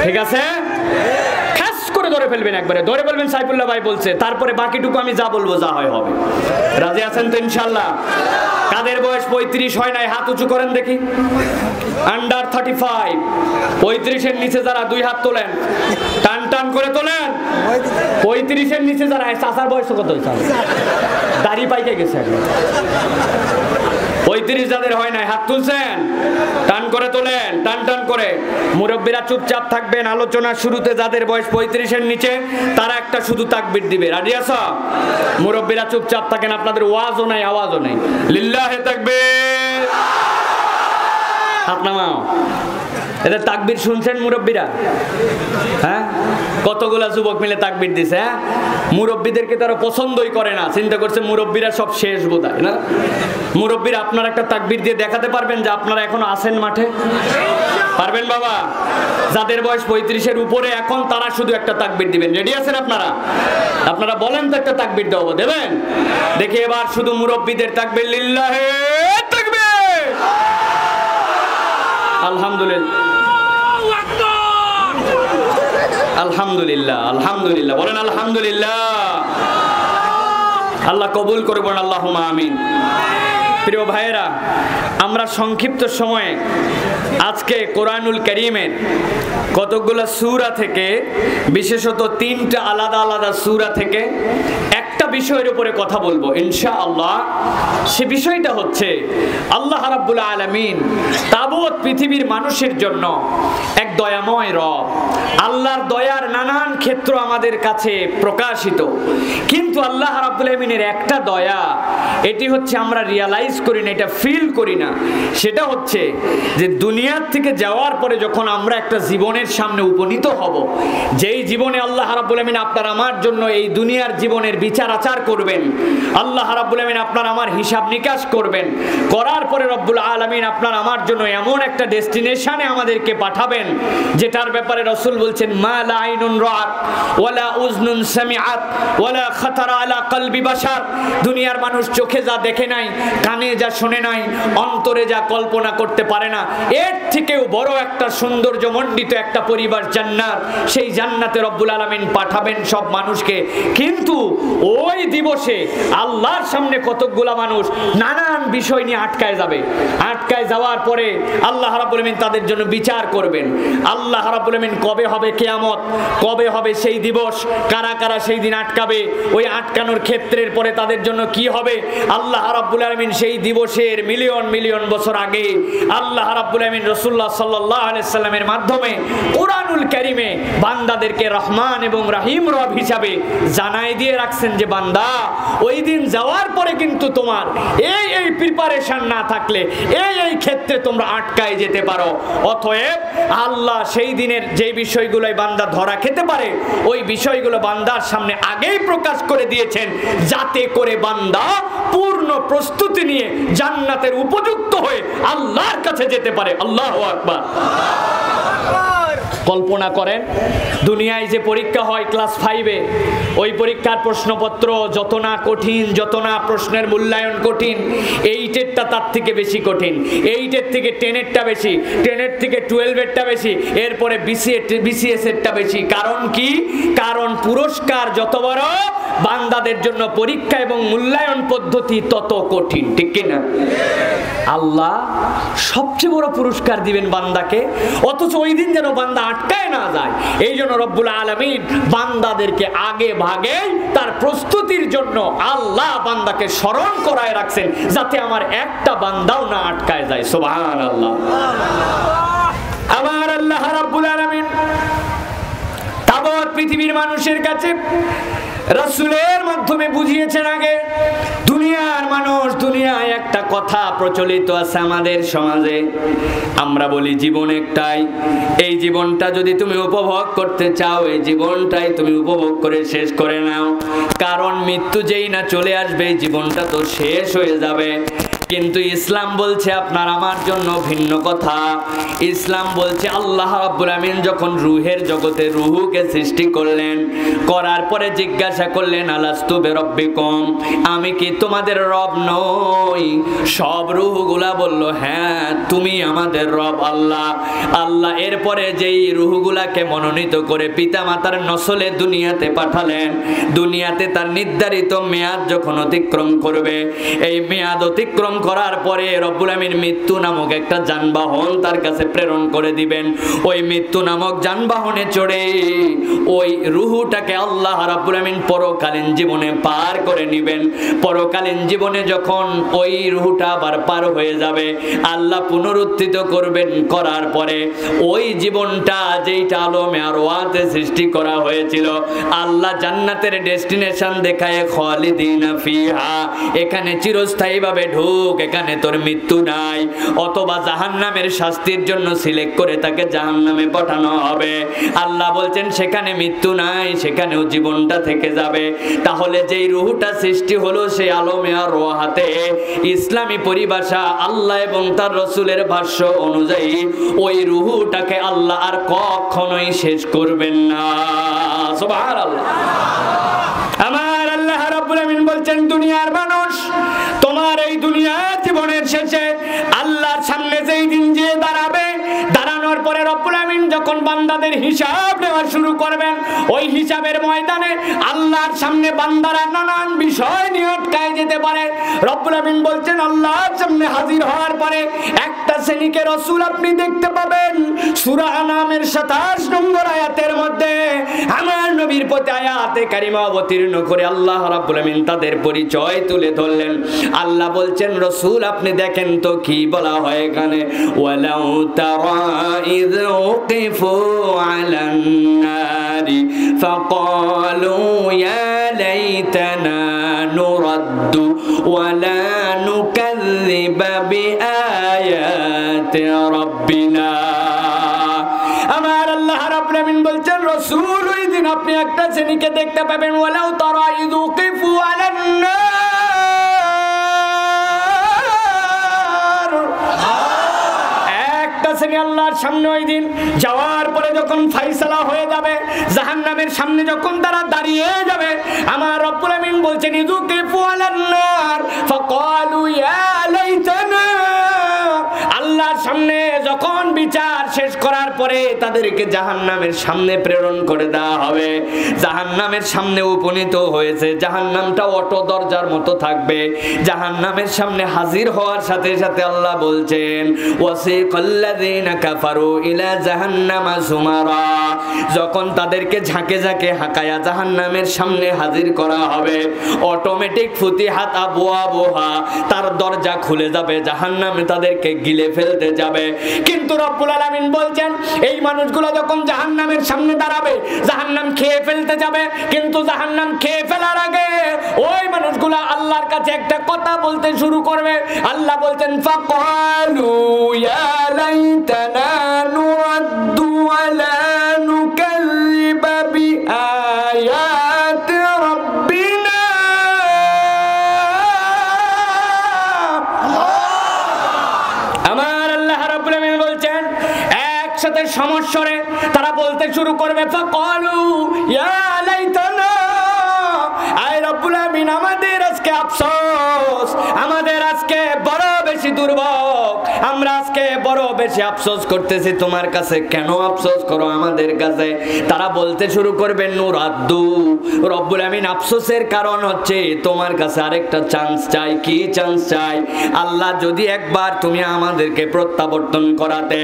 ঠিক আছে? করে ধরে ফেলবেন, একবারে ধরে ফেলবেন। সাইফুল্লাহ ভাই বলছে, তারপরে বাকিটুকু আমি যা বলবো যা হয় হবে। রাজি আছেন তো ইনশাআল্লাহ? কাদের বয়স 35 হয় নাই হাত উঁচু করেন দেখি। আন্ডার 35, 35-এর নিচে যারা 2 হাত তোলেন, টান টান করে তোলেন। 35-এর নিচে যারা, চাচার বয়স কত হয়েছে? দাড়ি পাইকে গেছে। 35 যাদের হয় নাই হাত তুলছেন, টান করে তোলেন, টান টান করে। মুরব্বীরা চুপচাপ থাকবেন। আলোচনা শুরুতে যাদের বয়স 35-এর নিচে তারা একটা শুধু তাকবীর দিবে। রাজি আছো? মুরব্বীরা চুপচাপ থাকেন, আপনাদের ওয়াজও নাই, আওয়াজও নাই। লিল্লাহে তাকবীর। হাত নামাও। এদের তাকবীর শুনছেন মুরব্বীরা? হ্যাঁ, কতগুলা যুবক মিলে তাকবীর দিছে। হ্যাঁ, মুরব্বীদেরকে তারা পছন্দই করে না, চিন্তা করছে মুরব্বীরা সব শেষ বোধহয় না। মুরব্বীরা আপনারা একটা তাকবীর দিয়ে দেখাতে পারবেন যে আপনারা এখনো আছেন মাঠে? পারবেন বাবা? যাদের বয়স 35-এর উপরে এখন, তারা শুধু একটা তাকবীর দিবেন। রেডি আছেন আপনারা? আপনারা বলেন তো একটা তাকবীর দেবো, দেবেন? দেখি এবার শুধু মুরব্বীদের তাকবীর। লিল্লাহে তাকবীর। আলহামদুলিল্লাহ, আলহামদুলিল্লাহ, আলহামদুলিল্লাহ, বলেন আলহামদুলিল্লাহ। আল্লাহ কবুল করবেন, আল্লাহুম্মা আমিন। প্রিয় ভাইয়েরা, আমরা সংক্ষিপ্ত সময়ে আজকে কোরআনুল কারীমের কতগুলো সূরা থেকে, বিশেষত 3টা আলাদা আলাদা সূরা থেকে একটা বিষয়ের উপরে কথা বলবো ইনশাআল্লাহ। সে বিষয়টা হচ্ছে আল্লাহ রাব্বুল আলামিন তাবৎ পৃথিবীর মানুষের জন্য এক দয়াময় রব। আল্লাহর দয়ার নানান ক্ষেত্র আমাদের কাছে প্রকাশিত, কিন্তু আল্লাহ রাব্বুল আলামিনের একটা দয়া, এটি হচ্ছে আমরা রিয়ালাইজ করি না, এটা ফিল করি না। সেটা হচ্ছে যে দুনিয়ার থেকে যাওয়ার পরে যখন আমরা একটা জীবনের সামনে উপনীত হব, যেই জীবনে আল্লাহ রাব্বুল আলামিন আপনার আমার জন্য এই দুনিয়ার জীবনের বিচার আচার করবেন, আল্লাহ রাব্বুল আলামিন আপনার আমার হিসাব নিকাশ করবেন, করার পরে রব্বুল আলামিন আপনার আমার জন্য এমন একটা ডেস্টিনেশনে আমাদেরকে পাঠাবেন যেটার ব্যাপারে রাসূল বলছেন মা লা আইনুন রাআত ওয়ালা উযনুন সামিআত ওয়ালা খাতারা আলা কলবি বাশার। দুনিয়ার মানুষ চোখে যা দেখে নাই, কানে যা শুনে নাই, অন্তরে যা কল্পনা করতে পারে না, এর থেকেও বড় একটা সৌন্দর্যমণ্ডিত একটা পরিবার জান্নাত। সেই জান্নাতে রব্বুল আলামিন পাঠাবেন সব মানুষকে, কিন্তু ওই দিবসে আল্লাহর সামনে কতগুলা মানুষ নানান বিষয় নিয়ে আটকায় যাবে। আটকায় যাওয়ার পরে আল্লাহ রাব্বুল আলামিন তাদের জন্য বিচার করবেন। আল্লাহ রাব্বুল আলামিন কবে হবে কিয়ামত, কবে হবে সেই দিবস, কারা কারা সেই দিন আটকাবে, ওই আটকানোর ক্ষেত্রের পরে তাদের জন্য কি হবে, আল্লাহ রাব্বুল আলামিন সেই দিবসের মিলিয়ন মিলিয়ন বছর আগে আল্লাহ রাব্বুল আলামিন রাসূলুল্লাহ সাল্লাল্লাহু আলাইহি সাল্লামের মাধ্যমে কোরআনুল কারীমে বান্দাদেরকে রহমান এবং রহিম রব হিসাবে জানাই দিয়ে রাখছেন যে বান্দা, ওই দিন যাওয়ার পরে কিন্তু তোমার এই প্রিপারেশন না থাকলে এই ক্ষেত্রে তোমরা আটকায় যেতে পারো। অতএব আল্লাহ সেই দিনের যে বিষয়গুলোই বান্দা ধরা খেতে পারে, ওই বিষয়গুলো বান্দার সামনে আগেই প্রকাশ করে দিয়েছেন, যাতে করে বান্দা পূর্ণ প্রস্তুতি নিয়ে জান্নাতের উপযুক্ত হয়ে আল্লাহর কাছে যেতে পারে। আল্লাহু আকবার। কল্পনা করেন, দুনিয়ায় যে পরীক্ষা হয় ক্লাস 5-এ, ওই পরীক্ষার প্রশ্নপত্র যত না কঠিন, যত না প্রশ্নের মূল্যায়ন কঠিন, 8-এরটা তার থেকে বেশি কঠিন, 8-এর থেকে 10-এরটা বেশি, 10-এর থেকে 12-এরটা বেশি, এরপরে BCS-এরটা বেশি। কারণ কি? কারণ পুরস্কার যত বড়, বান্দাদের জন্য পরীক্ষা এবং মূল্যায়ন পদ্ধতি তত কঠিন, ঠিক কিনা? আল্লাহ সবচেয়ে বড় পুরস্কার দিবেন বান্দাকে, অথচ ওই দিন যেন বান্দা আটকায় না যায়, এই জন্য রব্বুল আলামিন বান্দাদেরকে আগে ভাগে তার প্রস্তুতির জন্য আল্লাহ বান্দাকে স্মরণ করায় রাখছেন, যাতে আমার একটা বান্দাও না আটকায় যায়। সুবহানাল্লাহ। আমার আল্লাহ রাব্বুল আলামিন তাবৎ পৃথিবীর মানুষের কাছে রাসূলের মাধ্যমে বুঝিয়েছেন আগে। দুনিয়ার মানুষ, দুনিয়ায় একটা কথা প্রচলিত আছে আমাদের সমাজে, আমরা বলি জীবন একটাই, এই জীবনটা যদি তুমি উপভোগ করতে চাও, এই জীবনটাই তুমি উপভোগ করে শেষ করে নাও, কারণ মৃত্যু যেই না চলে আসবে এই জীবনটা তো শেষ হয়ে যাবে। কিন্তু ইসলাম বলছে আপনার আমার জন্য ভিন্ন কথা। ইসলাম বলছে আল্লাহ রাব্বুল আমিন যখন রূহের জগতে রূহকে সৃষ্টি করলেন, করার পরে জিজ্ঞাসা করলেন আলাস্তু বিরাব্বিকুম, আমি কি তোমাদের রব নই? সব রূহগুলা বলল হ্যাঁ তুমি আমাদের রব আল্লাহ। আল্লাহ এরপরে যেই রূহগুলাকে মনোনীত করে পিতামাতার নসলে দুনিয়াতে পাঠালেন, দুনিয়াতে তার নির্ধারিত মেয়াদ যখন অতিক্রম করবে, এই মেয়াদ অতিক্রম করার পরে রব্বুল আমিন মৃত্যু নামক একটা যানবাহন তার কাছে প্রেরণ করে দিবেন। ওই মৃত্যু নামক যানবাহনে চড়ে ওই রূহটাকে আল্লাহ রাব্বুল আমিন পরকালীন জীবনে পার করে নেবেন। পরকালীন জীবনে যখন ওই রূহটা আবার পার হয়ে যাবে, আল্লাহ পুনরুত্থিত করবেন, করার পরে ওই জীবনটা যেইটা আলমে আরওয়াতে সৃষ্টি করা হয়েছিল, আল্লাহ জান্নাতের ডেস্টিনেশন দেখায় খালিদিনা ফিহা, এখানে চিরস্থায়ীভাবে ঢুক, এখানে তোর মৃত্যু নাই। অথবা জাহান্নামের শাস্তির জন্য সিলেক্ট করে তাকে জাহান্নামে পাঠানো হবে। আল্লাহ বলছেন সেখানে মৃত্যু নাই, সেখানেও জীবনটা থেকে যাবে। তাহলে যেই রূহটা সৃষ্টি হলো সেই আলমে আর রোহাতে ইসলামী পরিভাষা আল্লাহ এবং তার রাসূলের ভাষ্য অনুযায়ী ওই রূহটাকে আল্লাহ আর কখনোই শেষ করবেন না। সুবহানাল্লাহ। আমার আল্লাহ রাব্বুল আমিন বলছেন দুনিয়ার মানুষ, তোমার এই দুনিয়ার জীবনের শেষে আল্লাহর সামনে যেই দিন যে হিসাব নেওয়া শুরু করবেন। ওই হিসাবের ময়দানে আল্লাহর সামনে বান্দারা নানান বিষয় নিয়ে আটকায় যেতে পারে। রব্বুল আমিন বলছেন আল্লাহর সামনে হাজির হওয়ার পরে একটা শ্রেণীকে রাসূল আপনি দেখতে পাবেন সূরা আনামের 27 নম্বর আয়াতের মধ্যে আমার নবীর প্রতি আয়াতে কারিমা অবতীর্ণ করে আল্লাহ রাব্বুল আমিন তাদের পরিচয় তুলে ধরলেন। আল্লাহ বলছেন রাসূল আপনি দেখেন তো কি বলা হয় এখানে, ওয়ালাউ তারা ইয উকিফু আলান নারি ফাকালু ইয়া লাইতানা নুরাদ্দু ওয়ালা নুকাযযিবা বিআয়াতি রাব্বিনা। আমার আল্লাহ রাব্বুল আমিন বলছেন রাসূল ওই দিন আপনি একটা শ্রেণীকে দেখতে পাবেন ওয়ালাউ তারা ইয উকিফু আলান নার, একটা শ্রেণী আল্লাহর সামনে ওই দিন যাওয়ার পরে যখন ফায়সালা হয়ে যাবে, জাহান্নামের সামনে যখন তারা দাঁড়িয়ে যাবে, আমার রব্বুল আমিন বলছেন ইয উকিফু আলান নার ফাকালু ইয়া লাইতানা, আল্লাহর সামনে যখন বিচার শেষ করার পরে তাদেরকে জাহান্নামের সামনে প্রেরণ করে দেওয়া হবে। জাহান্নামের সামনে উপনীত হয়েছে, জাহান্নামটা অটো দরজার মতো থাকবে। জাহান্নামের সামনে হাজির হওয়ার সাথে সাথে আল্লাহ বলছেন ওয়াসিকাল্লাযীনা কাফারু ইলা জাহান্নামা যুমারা, যখন তাদেরকে ঝাঁকে ঝাঁকে হাঁকায়া জাহান্নামের সামনে হাজির করা হবে অটোমেটিক ফুতিহাত আবওয়াবুহা, তার দরজা খুলে যাবে, জাহান্নামে তাদেরকে গিলে ফেলতে যাবে। কিন্তু রব্বুল আলামিন বলছেন এই মানুষগুলো যখন জাহান্নামের সামনে দাঁড়াবে জাহান্নাম খেয়ে ফেলতে যাবে, কিন্তু জাহান্নাম খেয়ে ফেলার আগে ওই মানুষগুলো আল্লাহর কাছে একটা কথা বলতে শুরু করবে। আল্লাহ বলছেন ফাকালু ইয়া লাইতানা নুরাদ্দু ওয়ালা নুকাযযিবা বিআয়াতি রাব্বিনা। আমার আল্লাহ রাব্বুল আমিন বলছেন একসাথে সমস্বরে তারা বলতে শুরু করবে ফাকালু ইয়া লাইতানা, আয় রব্বুল আমিন আমাদের আজকে আফসোস, আমাদের আজকে বড় বেশি দুর্ভোগ, আমরা আজকে বড় বেশি আফসোস করতেছি তোমার কাছে। কেন আফসোস করো আমাদের কাছে? তারা বলতে শুরু করবে নুরাদ্দু, রব্বুল আমিন আফসোসের কারণ হচ্ছে তোমার কাছে আরেকটা চান্স চাই। কি চান্স চাই? আল্লাহ যদি একবার তুমি আমাদেরকে প্রত্যাবর্তন করাতে,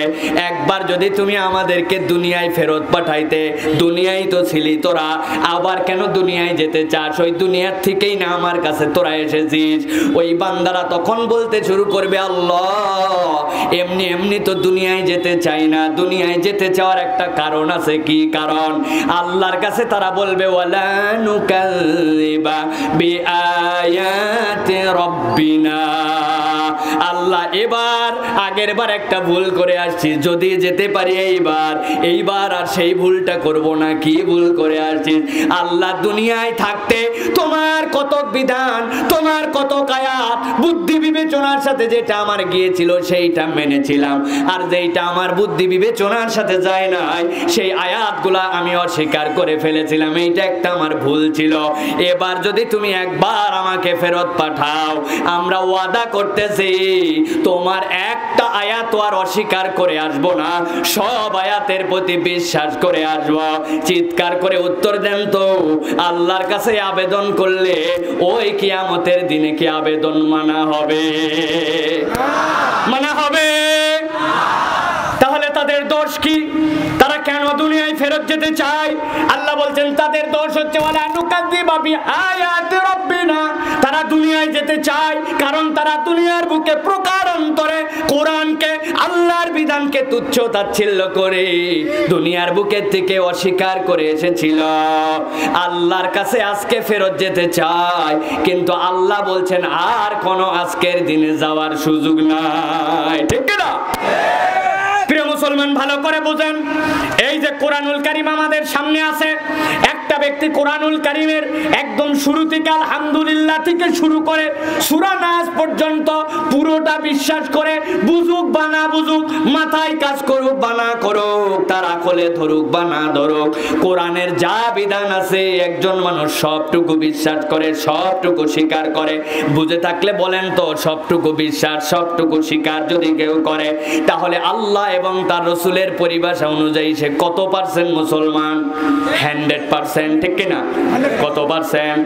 একবার যদি তুমি আমাদেরকে দুনিয়ায় ফেরত পাঠাইতে, দুনিয়ায় তো ছিলি তোরা, আবার কেন দুনিয়ায় যেতে চাস? ওই দুনিয়ার থেকেই না আমার কাছে তোরা এসেছিস। ওই বান্দারা তখন বলতে শুরু করবে আল্লাহ এমনি এমনি তো দুনিয়ায় যেতে চাই না, দুনিয়ায় যেতে চাওয়ার একটা কারণ আছে। কি কারণ? আল্লাহর কাছে তারা বলবে ওয়ালা নুকাযযিবা বিআয়াতি রাব্বিনা, আল্লাহ এবার আগের বার একটা ভুল করে আসছি, যদি যেতে পারি এইবার আর সেই ভুলটা করব না। কি ভুল করে আসছিস? আল্লাহ দুনিয়ায় থাকতে তোমার কত বিধান, তোমার কত আয়াত বুদ্ধি বিবেচনার সাথে যেটা আমার গিয়েছিল সেইটা মেনেছিলাম, আর যেটা আমার বুদ্ধি বিবেচনার সাথে যায় নাই সেই আয়াতগুলা আমি অস্বীকার করে ফেলেছিলাম, এইটা একটা আমার ভুল ছিল। এবার যদি তুমি একবার আমাকে ফেরত পাঠাও, আমরা ওয়াদা করতেছি তোমার একটা আয়াত আর অস্বীকার করে আসবো না, সব আয়াতের প্রতি বিশ্বাস করে আসবো। চিৎকার করে উত্তর দেন তো আল্লাহর কাছে আবেদন করলে ওই কিয়ামতের দিনে কি আবেদন মানা হবে? মানা হবে? তাহলে তাদের দোষ কি? তারা কেন দুনিয়ায় ফেরত যেতে চায়? আল্লাহ বলছেন তাদের দোষ হচ্ছে ওয়ালা নুকাযযিবা বিআয়াতি রাব্বিনা, তারা দুনিয়ায় যেতে চায় কারণ তারা দুনিয়ার বুকে প্রকারান্তরে কোরআনকে, আল্লাহর বিধানকে তুচ্ছ তাচ্ছিল্য করে দুনিয়ার বুকের থেকে অস্বীকার করে এসেছিল। আল্লাহর কাছে আজকে ফেরত যেতে চায়, কিন্তু আল্লাহ বলছেন আর কোনো আজকের দিনে যাওয়ার সুযোগ নাই। ঠিক না? প্রিয় মুসলমান ভালো করে বুঝেন, এই যে কোরআনুল কারীম আমাদের সামনে আছে, একটা ব্যক্তি কোরআনুল কারীমের একদম শুরু থেকে আলহামদুলিল্লাহ থেকে শুরু করে সূরা নাস পর্যন্ত পুরোটা বিশ্বাস করে, বুঝুক বা না বুঝুক, মাথায় কাজ করুক বা না করুক, তার আকলে ধরুক বা না ধরুক, কোরআনের যা বিধান আছে একজন মানুষ সবটুকু বিশ্বাস করে, সবটুকু স্বীকার করে। বুঝে থাকলে বলেন তো, সবটুকু বিশ্বাস সবটুকু স্বীকার যদি কেউ করে, তাহলে আল্লাহ এবং তার রাসূলের পরিভাষা অনুযায়ী সে কত পার্সেন্ট মুসলমান? 100%, ঠিক কিনা? কত পার্সেন্ট?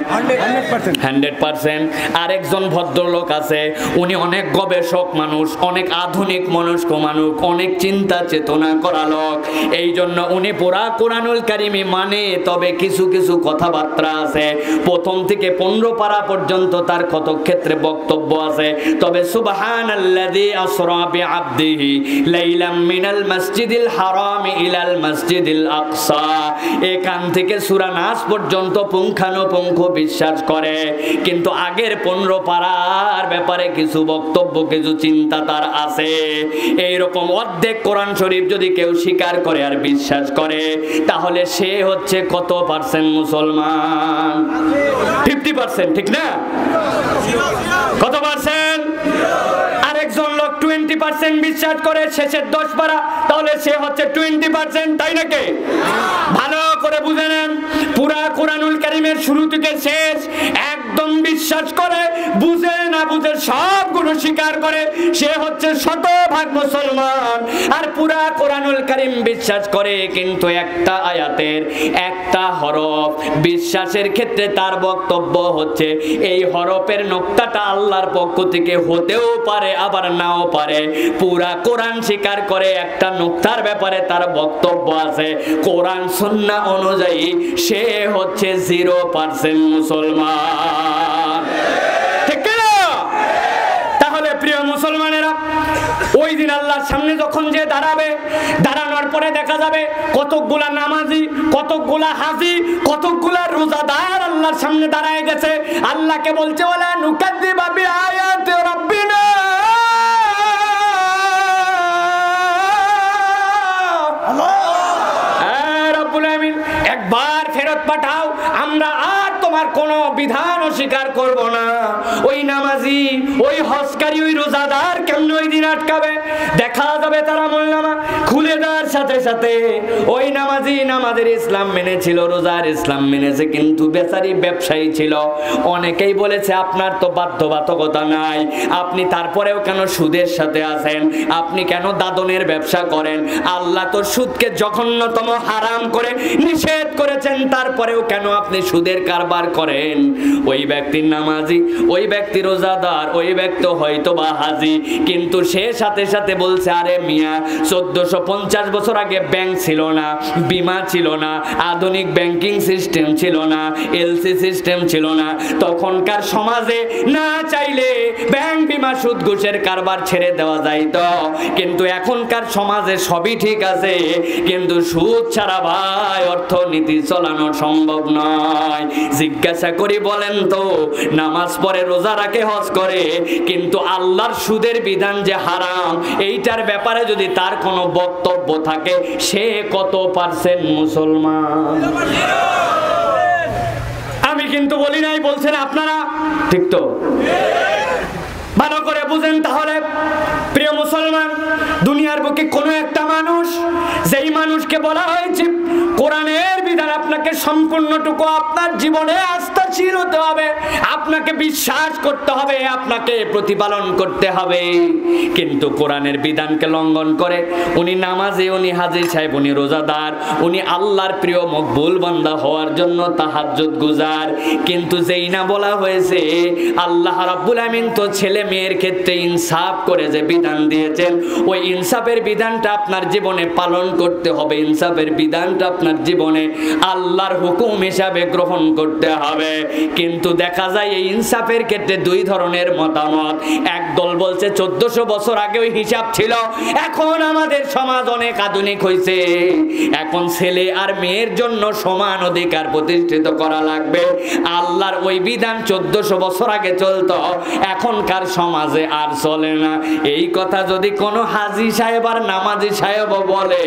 100%। আরেকজন ভদ্রলোক আছে, উনি অনেক গবেষক মানুষ, অনেক আধুনিক মনস্ক মানুষ, অনেক চিন্তা চেতনা করা লোক, এই জন্য উনি পুরা কোরআনুল কারীমই মানে, তবে কিছু কিছু কথাবার্তা আছে, প্রথম থেকে 15 পারা পর্যন্ত তার কত ক্ষেত্রে বক্তব্য আছে। তবে সুবহানাল্লাযী আসরা বিআবদিহি লাইলাম মিনাল মাসজিদিল হারাম ইলাল মাসজিদিল আকসা, এখান থেকে সূরা নাস পর্যন্ত পুঙ্খানুপুঙ্খ বিশ্বাস করে, কিন্তু আগের 15 পারার ব্যাপারে কিছু বক্তব্য, কিছু চিন্তা তার আছে। এইরকম অর্ধেক কোরআন শরীফ যদি কেউ স্বীকার করে আর বিশ্বাস করে, তাহলে সে হচ্ছে কত পার্সেন্ট মুসলমান? 50%, ঠিক না? কত পার্সেন্ট? আরেকজন লোক 20% বিশ্বাস করে শেষের 10 পারা, তাহলে সে হচ্ছে 20%, তাই নাকি? ভালো করে বুঝে নেন, পুরা কোরআনুল কারীমের শুরু থেকে শেষ একদম বিশ্বাস করে, বুঝে না বুঝে সবগুলো স্বীকার করে, সে হচ্ছে 100% মুসলমান। আর পুরা কোরআনুল কারীম বিশ্বাস করে, কিন্তু একটা আয়াতের একটা হরফ বিশ্বাসের ক্ষেত্রে তার বক্তব্য হচ্ছে এই হরফের নোক্তাটা আল্লাহর পক্ষ থেকে হতেও পারে আবার নাও পারে। পুরা কোরআন স্বীকার করে, একটা নোক্তার ব্যাপারে তার বক্তব্য আছে, কোরআন সুন্নাহ অনুযায়ী সে হচ্ছে 0% মুসলমান, ঠিক না? তাহলে প্রিয় মুসলমানেরা, ওই দিন আল্লাহর সামনে যখন যে দাঁড়াবে, দাঁড়ানোর পরে দেখা যাবে কতকগুলা নামাজি, কতকগুলা হাজি, কতকগুলা রোজাদার আল্লাহর সামনে দাঁড়ায় গেছে। আল্লাহকে বলছে, ওয়ালা নুকাযযিবা বিআয়াতি রাব্বিনা, রব্বুল আমিন একবার ফেরত পাঠাও, আমরা আর তোমার কোন বিধান অস্বীকার করব না। ওই নামাজি, ওই হজকারী, ওই রোজাদার কেমন ওই দিন আটকাবে? দেখা যাবে তারা আমলনামা খুলে দেওয়ার সাথে সাথে ওই নামাজি নামাজের ইসলাম মেনেছিল, রোজার ইসলাম মেনেছে, কিন্তু বেচারি ব্যবসায়ী ছিল। অনেকেই বলেছে, আপনার তো বাধ্যবাধকতা নাই, আপনি তারপরেও কেন সুদের সাথে আছেন? আপনি কেন দাদনের ব্যবসা করেন? আল্লাহ তো সুদকে জঘন্যতম হারাম করে নিষেধ করেছেন, তারপরেও কেন আপনি সুদের কারবার করেন? ওই ব্যক্তি নামাজি, ওই ব্যক্তি রোজাদার, ওই ব্যক্তি হয়তো বা হাজি, কিন্তু সে সাথে সাথে বলছে, আরে মিয়া, 1450 বছর আগে ব্যাংক ছিল না, বীমা ছিল না, আধুনিক ব্যাংকিং সিস্টেম ছিল না, এলসি সিস্টেম ছিল না, তখনকার সমাজে না চাইলে ব্যাংক, বীমা, সুদ ঘুষের কারবার ছেড়ে দেওয়া যাইত, কিন্তু এখনকার সমাজে সবই ঠিক আছে, কিন্তু সুদ ছাড়া ভাই অর্থনীতি চালানো সম্ভব নয়। জিজ্ঞাসা করি, বলেন তো, নামাজ পড়ে, রোজা রাখে, হজ করে, কিন্তু আল্লাহর সুদের বিধান যে হারাম, এইটার ব্যাপারে যদি তার কোনো বক্তব্য থাকে, সে কত পার্সেন্ট মুসলমান? আমি কিন্তু বলি নাই, বলছেন আপনারা, ঠিক তো? ভালো করে বুঝেন তাহলে প্রিয় মুসলমান, দুনিয়ার বুকে কোনো একটা মানুষ, যেই মানুষকে বলা হয়েছে কোরআনের বিধান আপনাকে সম্পূর্ণটুকু আপনার জীবনে আস্থাশীল হতে হবে, আপনাকে বিশ্বাস করতে হবে, আপনাকে প্রতিপালন করতে হবে, কিন্তু কোরআনের বিধানকে লঙ্ঘন করে উনি নামাজি, উনি হাজী সাহেব, উনি রোজাদার, উনি আল্লাহর প্রিয় মকবুল বান্দা হওয়ার জন্য তাহাজ্জুদ গুজার, কিন্তু যেই না বলা হয়েছে আল্লাহ রাব্বুল আমিন তো ছেলে মেয়ের ক্ষেত্রে ইনসাফ করে যে বিধান দিয়েছেন, ওই ইনসাফের বিধানটা আপনার জীবনে পালন করতে হবে, ইনসাফের বিধানটা আপনার জীবনে আল্লাহর হুকুম হিসাবে গ্রহণ করতে হবে। কিন্তু দেখা যায় এই ইনসাফের ক্ষেত্রে দুই ধরনের মতামত। একদল বলছে 1400 বছর আগে ওই হিসাব ছিল, এখন আমাদের সমাজ অনেক আধুনিক হয়েছে, এখন ছেলে আর মেয়ের জন্য সমান অধিকার প্রতিষ্ঠিত করা লাগবে। আল্লাহর ওই বিধান 1400 বছর আগে চলতো, এখনকার সমাজে আর চলে না। এই কথা যদি কোনো হাজী সাহেব আর নামাজি সাহেব বলে,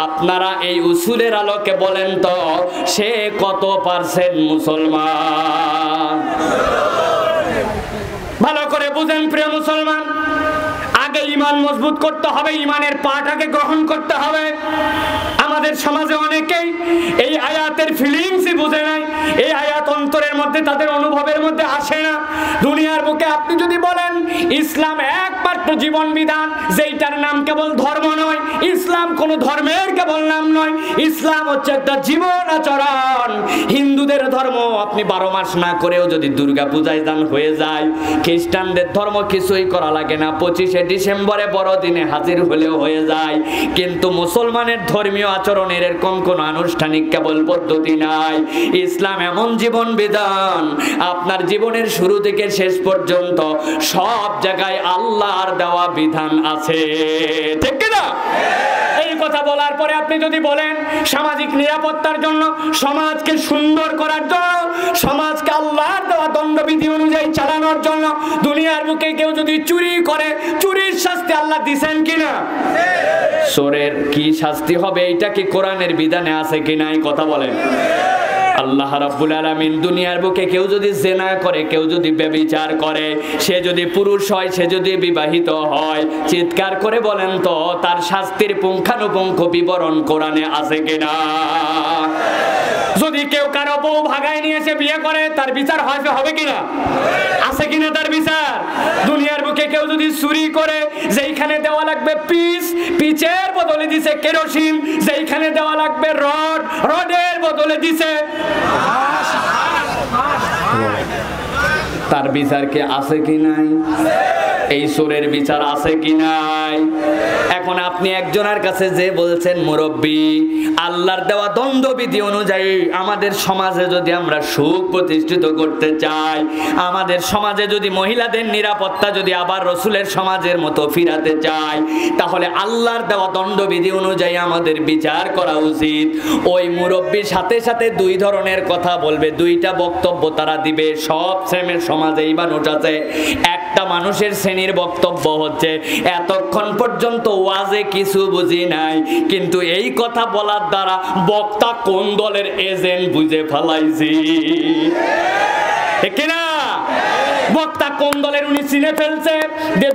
আপনারা এই উসুলের আলোকে বলেন তো সে কত পার্সেন্ট মুসলমান? ভালো করে বুঝেন প্রিয় মুসলমান, আগে ঈমান মজবুত করতে হবে, ঈমানের পাঠটাকে গ্রহণ করতে হবে। আমাদের সমাজে অনেকেই এই আয়াতের ফিলিংসই বুঝে নাই, এই আয়াত অন্তরের মধ্যে তাদের অনুভবের মধ্যে আসে না। দুনিয়ার বুকে আপনি যদি বলেন ইসলাম একমাত্র জীবন বিধান, যেইটার নাম কেবল ধর্ম নয়, ইসলাম কোনো ধর্মের কেবল নাম নয়, ইসলাম হচ্ছে একটা জীবন আচরণ। হিন্দুদের ধর্ম আপনি 12 মাস না করেও যদি দুর্গা পূজায় দান হয়ে যায়, খ্রিস্টানদের ধর্ম কিছুই করা লাগে না, 25শে ডিসেম্বরে বড়দিনে হাজির হলেও হয়ে যায়। কিন্তু মুসলমানের ধর্মীয় আচরণের এরকম কোন আনুষ্ঠানিক কেবল পদ্ধতি নাই। ইসলাম এমন জীবন বিধান, আপনার জীবনের শুরু থেকে শেষ পর্যন্ত সব জায়গায় আল্লাহর দেওয়া বিধান আছে, ঠিক কিনা? এই কথা বলার পরে আপনি যদি বলেন সামাজিক নিরাপত্তার জন্য, সমাজকে সুন্দর করার জন্য, সমাজকে আল্লাহর দেওয়া দণ্ডবিধি অনুযায়ী চালানোর জন্য দুনিয়ার বুকে কেউ যদি চুরি করে, চুরির শাস্তি আল্লাহ দিবেন কিনা? চোরের কি শাস্তি হবে এটা কি কোরআনের বিধানে আছে কিনা? এই কথা বলেন। আল্লাহ রাব্বুল আলামিন দুনিয়ার বুকে কেউ যদি জিনা করে, কেউ যদি ব্যভিচার করে, সে যদি পুরুষ হয়, সে যদি বিবাহিত হয়, চিৎকার করে বলেন তো তার শাস্তির পুঙ্খানুপুঙ্খ বিবরণ কোরআনে আছে কিনা? যদি কেউ কারো বউ ভাগায় নিয়ে এসে বিয়ে করে, তার বিচার হবে কিনা? আছে কিনা তার বিচার? দুনিয়ার বুকে কেউ যদি চুরি করে, যেইখানে দেওয়া লাগবে পিচ, পিচের বদলে দিছে কেরোসিন, যেইখানে দেওয়া লাগবে রড, রডের বদলে দিছে, তার বিচার কি আছে কি নাই? এই চোরের বিচার আছে কি নাই? এখন আপনি একজনের কাছে যে বলছেন মুরব্বী, আল্লাহর দেওয়া দণ্ডবিধি অনুযায়ী আমাদের সমাজে যদি আমরা সুখ প্রতিষ্ঠিত করতে চাই, আমাদের সমাজে যদি মহিলাদের নিরাপত্তা যদি আবার রসুলের সমাজের মতো ফিরাতে চাই, তাহলে আল্লাহর দেওয়া দণ্ডবিধি অনুযায়ী আমাদের বিচার করা উচিত। ওই মুরব্বীর সাথে সাথে দুই ধরনের কথা বলবে, দুইটা বক্তব্য তারা দিবে। সব শ্রেণীর সমাজেই মানুষ আছে। একটা মানুষের শ্রেণীর বক্তব্য হচ্ছে এতক্ষণ পর্যন্ত ওয়াজে কিছু বুঝি নাই, কিন্তু এই কথা বলার দ্বারা বক্তা কোন দলের এজেন্ট বুঝে ফেলাইছি, ঠিক না? বক্তা কোন দলের উনি চিনে ফেলছে,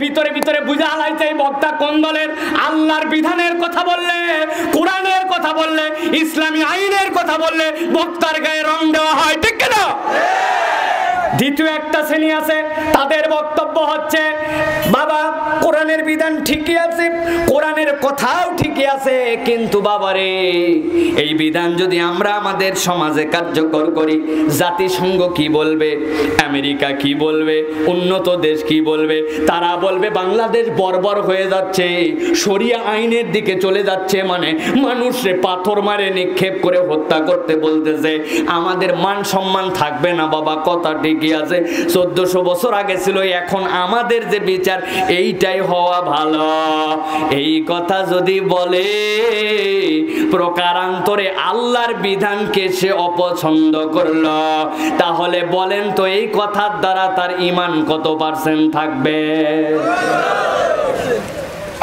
ভিতরে ভিতরে বুঝা হালাইছে এই বক্তা কোন দলের। আল্লাহর বিধানের কথা বললে, কোরআনের কথা বললে, ইসলামী আইনের কথা বললে বক্তার গায়ে রং দেওয়া হয়, ঠিক না? দ্বিতীয় একটা শ্রেণী আছে, তাদের বক্তব্য হচ্ছে বাবা কোরআনের বিধান ঠিকই আছে, কোরআনের কথাও ঠিকই আছে, কিন্তু বাবারে এই বিধান যদি আমরা আমাদের সমাজে কার্যকর করি, জাতিসংঘ কি বলবে, আমেরিকা কি বলবে, উন্নত দেশ কি বলবে? তারা বলবে বাংলাদেশ বর্বর হয়ে যাচ্ছে, শরিয়া আইনের দিকে চলে যাচ্ছে, মানে মানুষে পাথর মারে নিক্ষেপ করে হত্যা করতে বলতেছে, আমাদের মান সম্মান থাকবে না। বাবা কথা ঠিকই আছে, 1400 বছর আগে ছিল, এখন আমাদের যে বিচার এইটাই হওয়া ভালো। এই কথা যদি বলে প্রকারান্তরে আল্লাহর বিধানকে সে অপছন্দ করলো, তাহলে বলেন তো এই কথার দ্বারা তার ঈমান কত পার্সেন্ট থাকবে?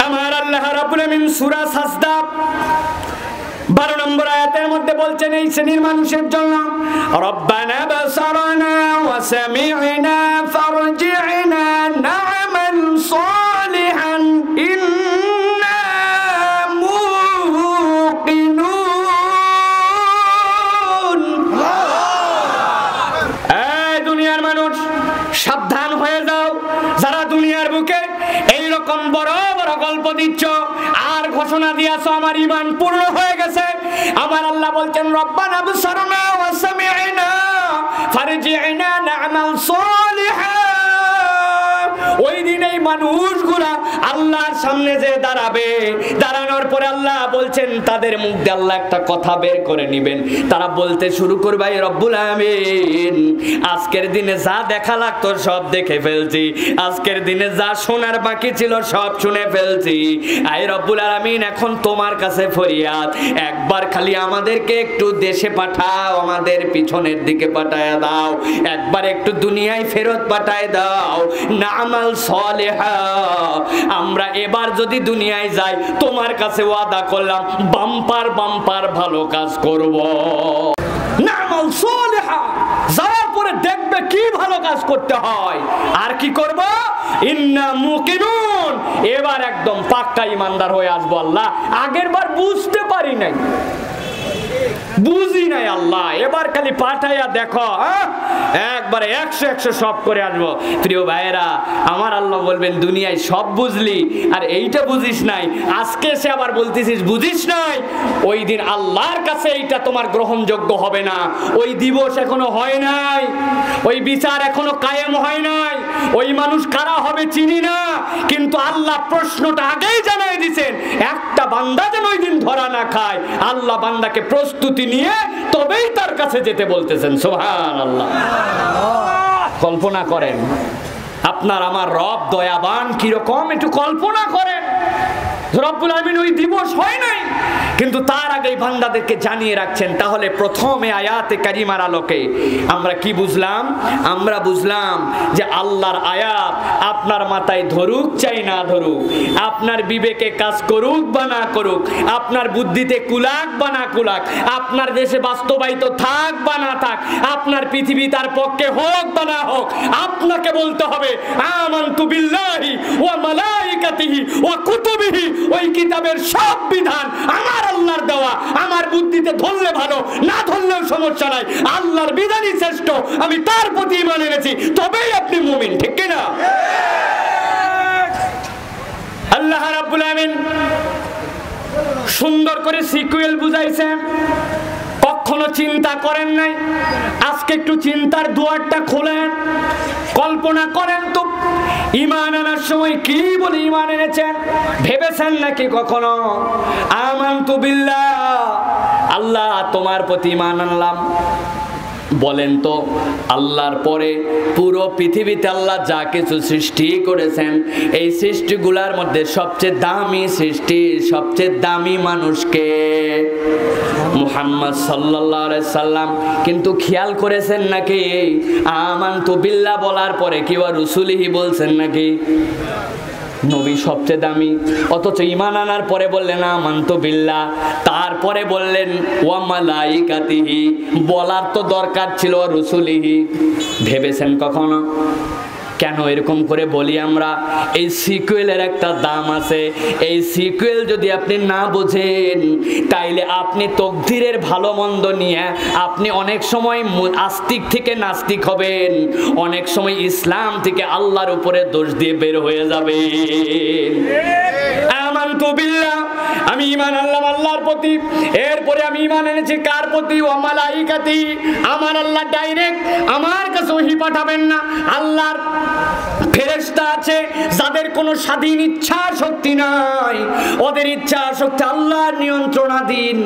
আমার আল্লাহ রাব্বুল আমিন সূরা সাজদা 12 নম্বর আয়াতের মধ্যে বলছেন এই শ্রেণীর মানুষের জন্য, রব্বানা বাসারনা ওয়া সামি'না ফারজি'না না'মাল সালিহান ইন্না মুকিনুন। এই দুনিয়ার মানুষ সাবধান হয়ে যাও, যারা দুনিয়ার বুকে এই রকম বড় বড় গল্প দিচ্ছ আর ঘোষণা দিয়েছো আমার ঈমান পূর্ণ হয়ে গেছে, আমার আল্লাহ বলছেন রব্বানা আবসারনা ওয়া সামি'না ফারজি'না না'মাল সালিহান ওই দিন এই মানুষগুলা আল্লাহর সামনে যে দাঁড়াবে, দাঁড়ানোর পরে আল্লাহ বলছেন তাদের মুখ দিয়ে আল্লাহ একটা কথা বের করে নিবেন। তারা বলতে শুরু করবে, হে রব্বুল আমিন, আজকের দিনে যা দেখা লাগতো সব দেখে ফেলছি, আজকের দিনে যা শোনার বাকি ছিল সব শুনে ফেলছি। হে রব্বুল আমিন, এখন তোমার কাছে ফরিয়াদ, একবার খালি আমাদেরকে একটু দেশে পাঠাও, আমাদের পিছনের দিকে পাঠায় দাও, একবার একটু দুনিয়ায় ফেরত পাঠায় দাও। নামাল সালেহা, আমরা এবার যদি দুনিয়ায় যাই তোমার কাছে ওয়াদা করলাম বাম্পার বাম্পার ভালো কাজ করব। নামাল সালেহা, যাওয়ার পরে দেখবে কি ভালো কাজ করতে হয়। আর কি করব? ইন্না মুকিনুন, এবার একদম পাক্কা ইমানদার হয়ে আসবো। আল্লাহ আগের বার বুঝতে পারি নাই, বুঝি নাই আল্লাহ, এবার খালি পাঠাইয়া দেখো, একবারে 100 সব করে আসবো। প্রিয় ভাইয়েরা আমার, আল্লাহ বলবেন দুনিয়ায় সব বুঝলি আর এইটা বুঝিস নাই, আজকে এসে আবার বলতেছিস বুঝিস নাই। ওই দিন আল্লাহর কাছে এইটা তোমার গ্রহণযোগ্য হবে না। ওই দিবস এখনো হয় নাই, ওই বিচার এখনো কায়েম হয় নাই, ওই মানুষ কারা হবে চিনি না, কিন্তু আল্লাহ প্রশ্নটা আগেই জানাই দিয়েছেন, একটা বান্দা যেন ওই দিন ধরা না খায়। আল্লাহ বান্দাকে প্রস্তুতি নিয়ে তবেই তার কাছে যেতে বলতেছেন। সুবহানাল্লাহ। কল্পনা করেন আপনার আমার রব দয়াবান কিরকম, একটু কল্পনা করেন। রব্বুল আমিন ওই দিবস হয় নাই, কিন্তু তার আগেই বান্দাদেরকে জানিয়ে রাখছেন। তাহলে প্রথমে আয়াতে কারিমার আলোকে আমরা কি বুঝলাম? আমরা বুঝলাম যে আল্লাহর আয়াত আপনার মাথায় ধরুক চাই না ধরুক, আপনার বিবেকে কাজ করুক বা না করুক, আপনার বুদ্ধিতে কুলাক বা না কুলাক, আপনার দেশে বাস্তবায়িত থাক বা না থাক, আপনার পৃথিবী তার পক্ষে হোক বা না হোক, আপনাকে বলতে হবে আমানতু বিল্লাহি ওয়া মালাইকাতিহি ওয়া কুতুবিহি, ওই কিতাবের সব বিধান আমার আল্লাহর দেওয়া, আমার বুদ্ধিতে ধরলে ভালো, না ধরলেও সমস্যা নাই, আল্লাহর বিধানই শ্রেষ্ঠ, আমি তার প্রতি ঈমান এনেছি, তবেই আপনি মুমিন। ঠিক কি না? আল্লাহ রাব্বুল আমিন সুন্দর করে সিকুয়েল বুঝাইছেন, কখনো চিন্তা করেন নাই। আজকে একটু চিন্তার দুয়ারটা খোলেন, কল্পনা করেন তো ঈমান আনার সময় কি বলে ঈমান এনেছেন? ভেবেছেন নাকি কখনো আমানতু বিল্লাহ, আল্লাহ তোমার প্রতি ঈমান আনলাম? বলেন তো আল্লাহর পরে পুরো পৃথিবীতে আল্লাহ যা কিছু সৃষ্টি করেছেন, এই সৃষ্টিগুলোর মধ্যে সবচেয়ে দামি সৃষ্টি, সবচেয়ে দামি মানুষকে মুহাম্মদ সাল্লাল্লাহু আলাইহি সাল্লাম। কিন্তু খেয়াল করেছেন নাকি আমানতু বিল্লাহ বলার পরে কি ওয়া রুসুলিহি বলছেন নাকি? নবী সবচেয়ে দামি, অথচ ঈমান আনার পরে বললেন আমানতু বিল্লাহ, তারপরে বললেন ওয়া মালাইকাতিহি, বলার তো দরকার ছিল রুসুলিহি। ভেবেছেন কখনো কেন এরকম করে বলি আমরা? এই সিকুয়েলের একটা দাম আছে। এই সিকুয়েল যদি আপনি না বোঝেন তাইলে আপনি তকদিরের ভালো মন্দ নিয়ে আপনি অনেক সময় আস্তিক থেকে নাস্তিক হবেন, অনেক সময় ইসলাম থেকে আল্লাহর উপরে দোষ দিয়ে বের হয়ে যাবেন। আমানতু বিল্লাহ, আমি ঈমান আনলাম আল্লাহর প্রতি, এরপরে আমি ঈমান এনেছি কার প্রতি? ওয়া মালাইকাতি, আমার আল্লাহ ডাইরেক্ট আমার কাছে ওহী পাঠাবেন না, আল্লাহর ফেরেশতা আছে যাদের কোনো স্বাধীন ইচ্ছা শক্তি নাই, ওদের ইচ্ছা শক্তি আল্লাহর নিয়ন্ত্রণাধীন।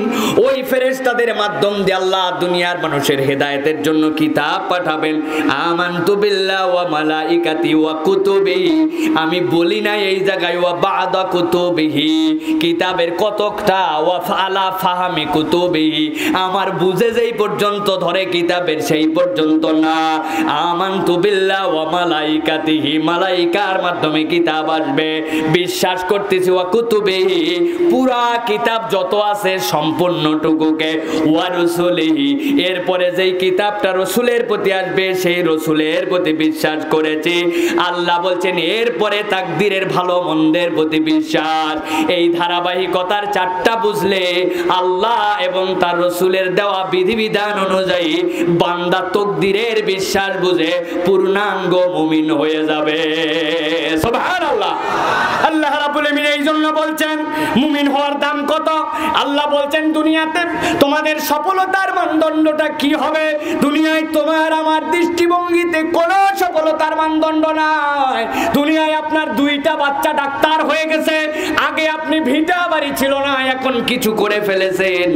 ওই ফেরেশতাদের মাধ্যম দিয়ে আল্লাহ দুনিয়ার মানুষের হেদায়েতের জন্য কিতাব পাঠাবেন। আমানতু বিল্লাহ ওয়া মালাইকাতি ওয়া কুতুবিহি, আমি বলি না এই জায়গায় ওয়া বাদা কুতুবিহি, কিতাবের কতকটা ওয়া ফালা ফাহামি কুতুবিহি, আমার বুঝে যেই পর্যন্ত ধরে কিতাবের সেই পর্যন্ত না। আমানতু বিল্লাহ ওয়া মালাইকাতিহি, মালাইকার মাধ্যমে কিতাব আসবে, বিশ্বাস করতেছি। ওয়া কুতুবিহি, পুরা কিতাব যত আছে সম্পূর্ণটুকুকে। ওয়া রসুলিহি, এরপরে যেই কিতাবটা রসুলের প্রতি আসবে সেই রসুলের প্রতি বিশ্বাস করেছি। আল্লাহ বলছেন এরপরে তাকদীরের ভালো মন্দের প্রতি বিশ্বাস। এই ধারাবাহিকতার চারটা বুঝলে আল্লাহ এবং তার রসুলের দেওয়া বিধিবিধান অনুযায়ী বান্দা তাকদীরের বিশ্বাস বুঝে পূর্ণাঙ্গ মুমিন হয়ে যাবে। সুবহানাল্লাহ। আল্লাহ রাব্বুল আমিন এই জন্য বলছেন মুমিন হওয়ার দাম কত। আল্লাহ বলছেন দুনিয়াতে তোমাদের সফলতার মানদণ্ডটা কি হবে। দুনিয়ায় তোমার আমার দৃষ্টিভঙ্গিতে কোনো সফলতার মানদণ্ড নাই। দুনিয়ায় আপনার দুইটা বাচ্চা ডাক্তার হয়ে গেছে, আগে আপনি ভিটা বাড়ি ছিল না, এখন কিছু করে ফেলেছেন।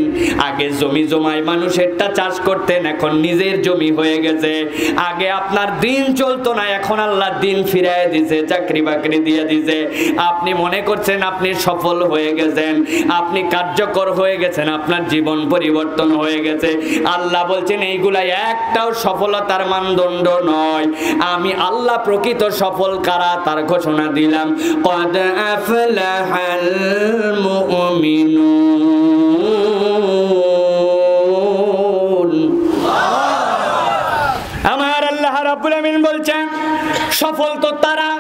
আগে জমি জমায় মানুষেরটা চাষ করতেন, এখন নিজের জমি হয়ে গেছে। আগে আপনার দিন চলতো না, এখন আল্লাহ দিন ফিরায় দিছে, চাকরি বাকরি দিয়ে দিছে। আপনি মনে করছেন আপনি সফল হয়ে গেছেন, আপনি কার্যকর হয়ে গেছেন, আপনার জীবন পরিবর্তন হয়ে গেছে। আল্লাহ বলছেন এইগুলা একটাও সফলতার মানদণ্ড নয়। আমি আল্লাহ প্রকৃত সফল কারা তার ঘোষণা দিলাম, قد أفلح المؤمنون। আমার আল্লাহ রাব্বুল আমিন বলছেন সফল তো তারা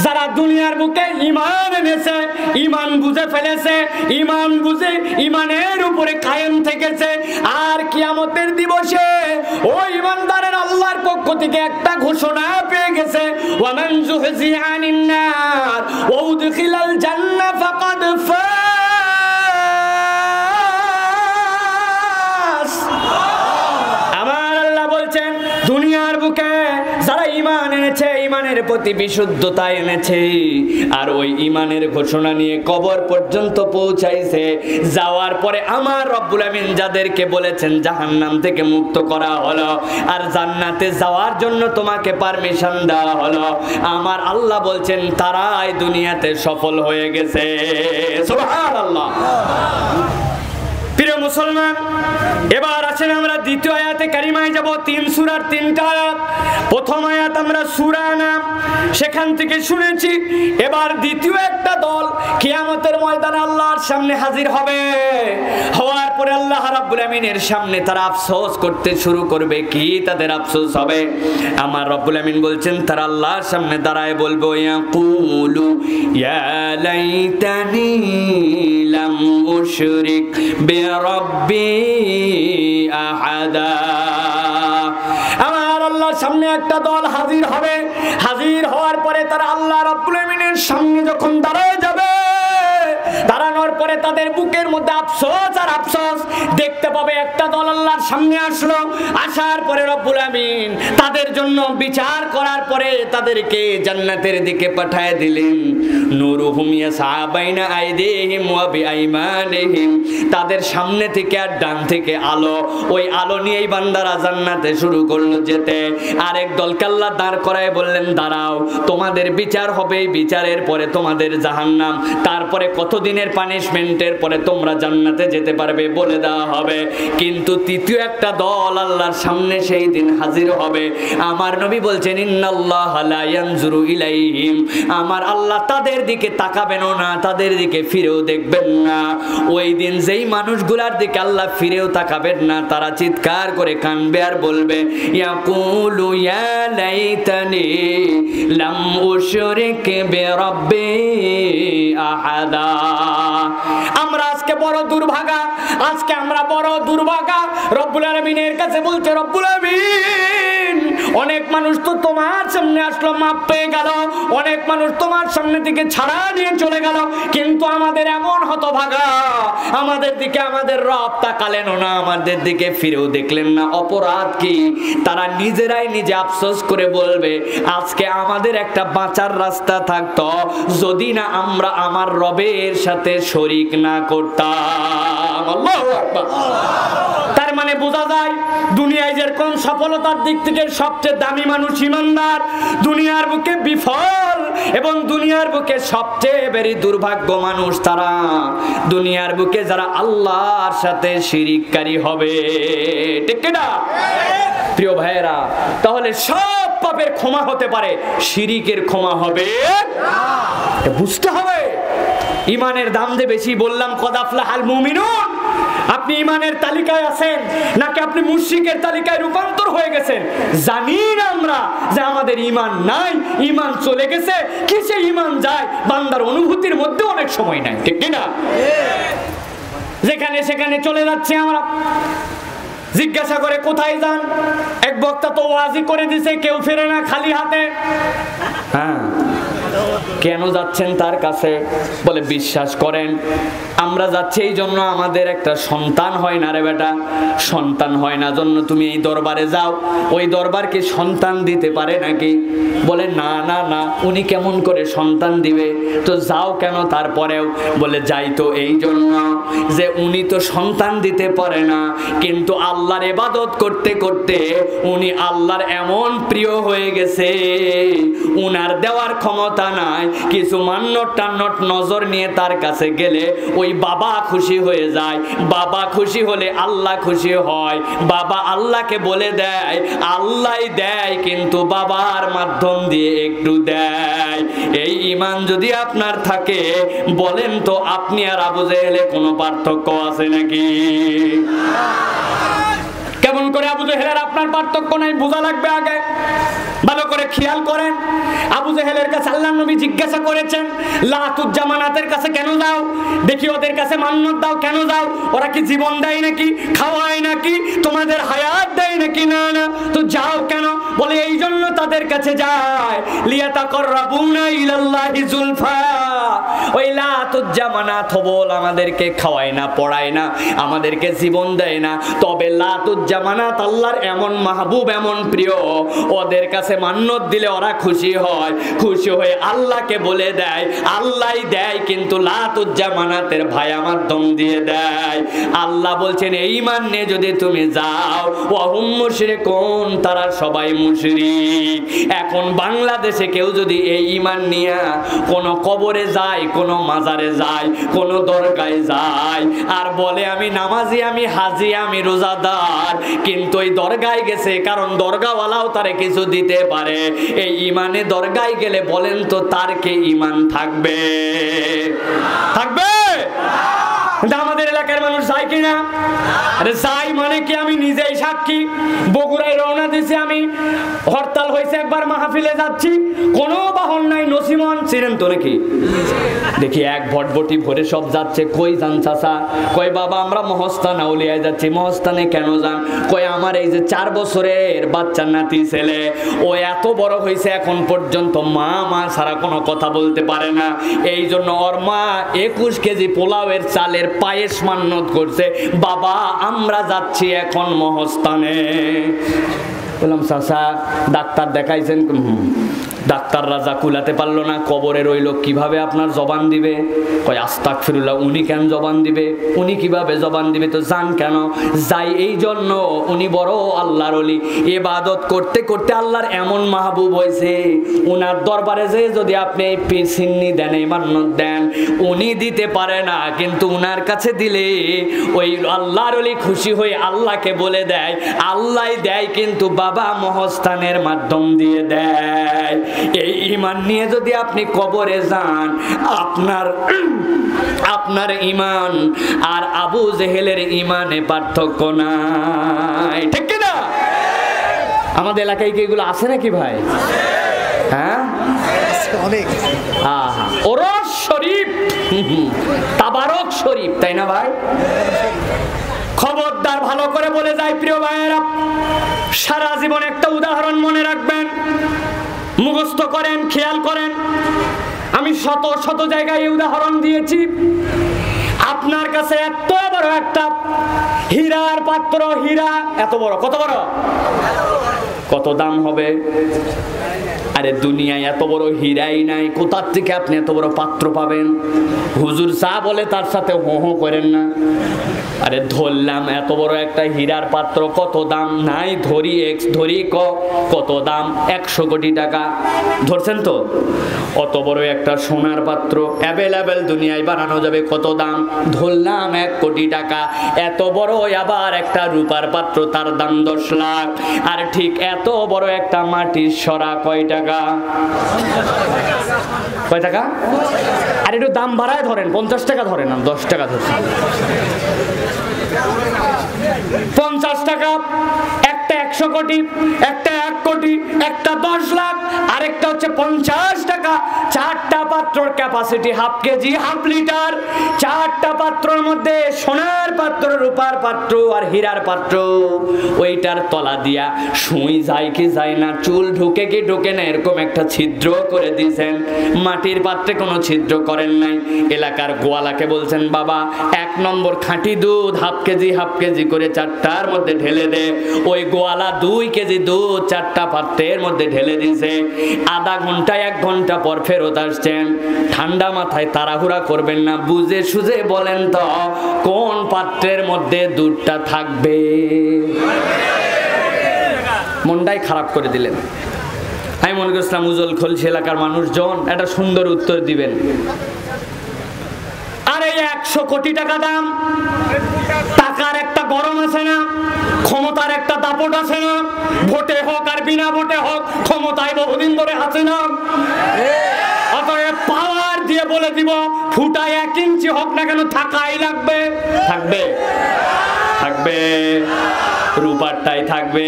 যারা দুনিয়ার বুকে ঈমান এনেছে, ঈমান বুঝে ফেলেছে, ঈমান বুঝে ঈমানের উপরে কায়েম থেকেছে। আর কিয়ামতের দিবসে ওই ঈমানদারের আল্লাহর পক্ষ থেকে একটা ঘোষণা পেয়ে গেছে, ওয়া মান যুহজিহা আনিন নার ওয়া উদখিলাল জান্নাহ ফাকাদ ফাজ। আমার আল্লাহ বলছেন দুনিয়ার বুকে যারা ঈমান এনেছে, ঈমানের প্রতি বিশুদ্ধতা এনেছে, আর ওই ঈমানের ঘোষণা নিয়ে কবর পর্যন্ত পৌঁছাইছে, যাওয়ার পরে আমার রব্বুল আমিন যাদেরকে বলেছেন জাহান্নাম থেকে মুক্ত করা হলো আর জান্নাতে যাওয়ার জন্য তোমাকে পারমিশন দেওয়া হলো, আমার আল্লাহ বলছেন তারাই দুনিয়াতে সফল হয়ে গেছে। সুবহানাল্লাহ। প্রিয় মুসলমান, এবার আসেন আমরা দ্বিতীয় আয়াতে কারিমায় যাব। 3 সূরার 3টা আয়াত। প্রথম আয়াত আমরা সূরা নাম সেখান থেকে শুনেছি। এবার দ্বিতীয় একটা দল কিয়ামতের ময়দানে আল্লাহর সামনে হাজির হবে। হওয়ার পরে আল্লাহ রাব্বুল আমিনের সামনে তারা আফসোস করতে শুরু করবে। কি তাদের আফসোস হবে? আমার রব্বুল আমিন বলছেন তারা আল্লাহর সামনে দাঁড়ায় বলবে, ইয়াকুলু ইয়া লাইতানি লাম উশরিক বিরাব্বি আহাদা। আমার আল্লাহর সামনে একটা দল হাজির হবে। হাজির হওয়ার পরে তারা আল্লাহ রাব্বুল আমিনের সামনে যখন দাঁড়ায় যাবে, দাঁড়ানোর পরে তাদের বুকের মধ্যে আফসোস আর আফসোস। দেখতে পাবে একটা দল আল্লাহর সামনে আসলো, আসার পরে রব্বুল আমিন তাদের জন্য বিচার করার পরে তাদেরকে জান্নাতের দিকে পাঠায় দিলেন। নূরুহুম ইয়াসআ বাইনা আইদিহিম ওয়া বিআইমানিহিম। তাদের সামনে থেকে আর ডান থেকে আলো, ওই আলো নিয়েই বান্দারা জান্নাতে শুরু করলো যেতে। আরেক দলকে আল্লাহ দাঁড় করায় বললেন দাঁড়াও, তোমাদের বিচার হবে, বিচারের পরে তোমাদের জাহান্নাম, তারপরে কতদিনের পানিশমেন্টের পরে তোমরা জান্নাতে যেতে পারবে বলে দেওয়া হবে। কিন্তু তৃতীয় একটা দল আল্লাহর সামনে সেই দিন হাজির হবে। আমার নবী বলছেন ইন্নাল্লাহা লা ইয়ানজুরু ইলাইহিম। আমার আল্লাহ তাদের দিকে তাকাবেনও না, তাদের দিকে ফিরেও দেখবেন না। ওই দিন যেই মানুষগুলার দিকে আল্লাহ ফিরেও তাকাবেন না, তারা চিৎকার করে কাঁদবে আর বলবে, ইয়াকুলু ইয়া লাইতানি লাম উশরিক বিরাব্বি আহাদা। আমরা আজকে বড় দুর্ভাগা, আজকে আমরা বড় দুর্ভাগা। রব্বুল আলামিনের কাছে বলছে, রব্বুল আলামিন অনেক মানুষ তো তোমার সামনে আসলো, মাপ পেয়ে গেল, অনেক মানুষ তোমার সামনে থেকে ছাড়া দিয়ে চলে গেল, কিন্তু আমাদের এমন হতভাগা, আমাদের দিকে আমাদের রব তাকালেন না, আমাদের দিকে ফিরেও দেখলেন না। অপরাধ কি? তারা নিজেরাই নিজে আফসোস করে বলবে, আজকে আমাদের একটা বাঁচার রাস্তা থাকতো যদি না আমরা আমার রবের সাথে শরীক না করতাম। আল্লাহু আকবার। তার মানে বোঝা যায় দুনিয়ায় যেরকম সফলতার দিক থেকে সবচেয়ে দামি মানুষ ঈমানদার, দুনিয়ার বুকে বিফল এবং দুনিয়ার বুকে সবচেয়ে বেশি দুর্ভাগ্য মানুষ তারা দুনিয়ার বুকে যারা আল্লাহর সাথে শিরিককারী হবে। ঠিক কি না প্রিয় ভাইয়েরা? তাহলে সব পাপের ক্ষমা হতে পারে, শিরিকের ক্ষমা হবে না। বুঝতে হবে ঈমানের দাম যে বেশি। বললাম কদ আফলাহাল মুমিনুন। আপনি ঈমানের তালিকায় আছেন নাকি আপনি মুশরিকের তালিকায় রূপান্তর হয়ে গেছেন? জানি না আমরা যে আমাদের ঈমান নাই, ঈমান চলে গেছে। কিসে ঈমান যায়? বান্দার অনুভূতির মধ্যে অনেক সময় নাই। ঠিক কি না? যেখানে সেখানে চলে যাচ্ছে আমরা। জিজ্ঞাসা করে কোথায় যান? এক বক্তা তো ওয়াজি করে দিছে, কেউ ফেরে না খালি হাতে। হ্যাঁ, কেন যাচ্ছেন তার কাছে? বলে বিশ্বাস করেন আমরা যাচ্ছি এই জন্য আমাদের একটা সন্তান হয় না রে বেটা, সন্তান হয় না জন্য তুমি এই দরবারে যাও। ওই দরবার কি সন্তান দিতে পারে নাকি? বলে না না না, উনি কেমন করে সন্তান দিবে? তো যাও কেন তারপরেও? বলে যাই তো এই জন্য যে উনি তো সন্তান দিতে পারে না, কিন্তু আল্লাহর ইবাদত করতে করতে উনি আল্লাহর এমন প্রিয় হয়ে গেছে, উনার দেওয়ার ক্ষমতা নাই। কিছু মান্যট টান্নট নজর নিয়ে তার কাছে গেলে ওই বাবা খুশি হয়ে যায়। বাবা খুশি হলে আল্লাহ খুশি হয়। বাবা আল্লাহকে বলে দেয়, আল্লাহই দেয়, কিন্তু বাবার মাধ্যম দিয়ে একটু দেয়। এই ঈমান যদি আপনার থাকে, বলেন তো আপনি আর আবু জেহেলে কোনো পার্থক্য আছে নাকি? কেমন করে আবু জেহেলের আপনার পার্থক্য নাই বোঝা লাগবে আগে। ভালো করে খেয়াল করেন, আবু জেহেলের কাছে আল্লাহর নবী জিজ্ঞাসা করেছেন, লাতুজ্জামানাতের কাছে কেন যাও? দেখি ওদের কাছে মান্নত দাও, কেন যাও? ওরা কি জীবন দেয় নাকি, খাওয়ায় নাকি, তোমাদের হায়াত দেয় নাকি? না না, তো যাও কেন? বলে এই জন্য তাদের কাছে যায়, লিয়াতাকাররাবুনা ইলাল্লাহি যুলফা। ওই লাতুজ্জামানাত বল আমাদেরকে খাওয়ায় না, পড়ায় না, আমাদেরকে জীবন দেয় না, তবে লাতুজ্জামানাত আল্লাহর এমন মাহবুব, এমন প্রিয়, ওদের কাছে মান্নত দিলে ওরা খুশি হয়। খুশি হয়ে আল্লাহকে বলে দেয়, আল্লাহই দেয়, কিন্তু লাতুজ্জামানাতের ভায়া মাধ্যম দিয়ে দেয়। আল্লাহ বলছেন এই ঈমান নিয়ে যদি তুমি যাও, ওয়াহুম মুশরিকুন, তারা সবাই মুশরিক। এখন বাংলাদেশে কেউ যদি এই ঈমান নিয়ে কোন কবরে যায়, কোন মাজারে যায়, কোন দরগায় যায়, আর বলে আমি নামাজি, আমি হাজি, আমি রোজাদার, কিন্তু ওই দরগায় গেছে কারণ দরগাওয়ালাও তারে কিছু দিতে পারে, এই ঈমানে দরগায় গেলে বলেন তো তার কে ঈমান থাকবে? থাকবে? আমাদের এলাকার মানুষ যায় কিনা? আরে যাই মানে কি, আমি নিজেই সাক্ষী। বগুড়ায় রওনা দিছি আমি, হরতাল হয়েছে, একবার মাহফিলে যাচ্ছি, কোনো বাহন নাই, নসিমন ছিলেন তো নাকি? দেখি এক ভটভটি ভরে সব যাচ্ছে। কই যান চাচা? কই বাবা আমরা মহস্থান আউলিয়ায় যাচ্ছি। মহস্থানে কেন যান? কই আমার এই যে 4 বছরের বাচ্চা নাতি ছেলে, ও এত বড় হয়েছে এখন পর্যন্ত মা মা ছাড়া কোনো কথা বলতে পারে না, এই জন্য ওর মা 21 কেজি পোলাওয়ের চালের পায়েস মান্নত করছে। বাবা আমরা যাচ্ছি এখন মহস্থানে। বললাম চাচা ডাক্তার দেখাইছেন? ডাক্তাররা যা কুলাতে পারলো না, কবরে রইল, কিভাবে আপনার জবান দিবে? কয় আস্তাগফিরুল্লাহ। উনি কেন জবান দিবে? উনি কিভাবে জবান দিবে? তো যান কেন? যাই এই জন্য উনি বড় আল্লাহর ওলি, ইবাদত করতে করতে আল্লাহর এমন মাহবুব হয়েছে, উনার দরবারে যে যদি আপনি এই পিছিন্নি দেন, এই মান্নত দেন, উনি দিতে পারে না, কিন্তু উনার কাছে দিলে ওই আল্লাহর ওলি খুশি হয়ে আল্লাহকে বলে দেয়, আল্লাহই দেয়, কিন্তু বাবা মহস্থানের মাধ্যম দিয়ে দেয়। এই ঈমান নিয়ে যদি আপনি কবরে যান, আপনার ঈমান আর আবু জেহেলের ঈমানে পার্থক্য নাই, ঠিক কি না? আমাদের এলাকায় কি এগুলো আছে নাকি ভাই? হ্যাঁ অনেক। ওরস শরীফ, তাবারক শরীফ, তাই না ভাই? খবরদার ভালো করে বলে যায় প্রিয় ভাইয়েরা, সারা জীবন একটা উদাহরণ মনে রাখবেন, মুখস্থ করেন, খেয়াল করেন। আমি শত শত জায়গায় উদাহরণ দিয়েছি। আপনার কাছে এত বড় একটা হীরার পাত্র, হীরা এত বড়, কত বড়, কত দাম হবে? আরে দুনিয়ায় এত বড় হীরাই নাই, কোথার থেকে আপনি এত বড় পাত্র পাবেন? হুজুর যা বলে তার সাথে হো হো করেন না। আরে ধরলাম এত বড় একটা হীরার পাত্র, কত দাম? নাই ধরি এক্স, ধরি কত দাম? 100 কোটি টাকা। ধরছেন তো? অত বড় একটা সোনার পাত্র অ্যাভেলেবেল দুনিয়ায় বানানো যাবে, কত দাম? ধরলাম 1 কোটি টাকা। এত বড় আবার একটা রূপার পাত্র, তার দাম 10 লাখ। আর ঠিক এত বড় একটা মাটির সরা কয় টাকা? কয় টাকা? আর একটু দাম বাড়ায় ধরেন, 50 টাকা ধরেন, 10 টাকা ধরছেন। 50 টাকা একটা, 100 কোটি একটা, 1 কোটি একটা, 10 লাখ, আরেকটা হচ্ছে 50 টাকা টাকা। 4টা পাত্রর capacity half KG, half litre. 4টা পাত্রের মধ্যে সোনার পাত্র, রূপার পাত্র আর হীরার পাত্র। ওইটার তলা দিয়া সুই যায় কি যায় না, চুল ঢুকে কি ঢুকে না, এরকম একটা ছিদ্র করে দিয়েছেন। মাটির পাত্রে কোনো ছিদ্র করেন নাই। এলাকার গোয়ালাকে বলছেন, বাবা 1 নম্বর খাঁটি দুধ হাফ কেজি করে 4টার মধ্যে ঢেলে দে। ওই গোয়ালা 2 কেজি দুধ 4টা পাত্রের মধ্যে ঢেলে দিয়েছে। আধা ঘন্টা 1 ঘন্টা পর ফেরত আসছেন। ঠান্ডা মাথায় তাড়াহুড়া করবেন না, বুঝে সুঝে বলেন তো কোন পাত্রের মধ্যে দুধটা থাকবে। মনটাই খারাপ করে দিলেন। আমি মনে করছিলাম উজল খলসি এলাকার মানুষজন একটা সুন্দর উত্তর দিবেন। আরে 100 কোটি টাকা দাম, টাকার একটা গরম আছে না, ক্ষমতার একটা দাপট আছে না, ভোটে হোক আর বিনা ভোটে হোক ক্ষমতায় বহুদিন ধরে আছে না। অতএব পাওয়ার দিয়ে বলে দিব, ফুটায় 1 ইঞ্চি হোক না কেন থাকাই লাগবে। থাকবে থাকবে, রূপারটাই থাকবে,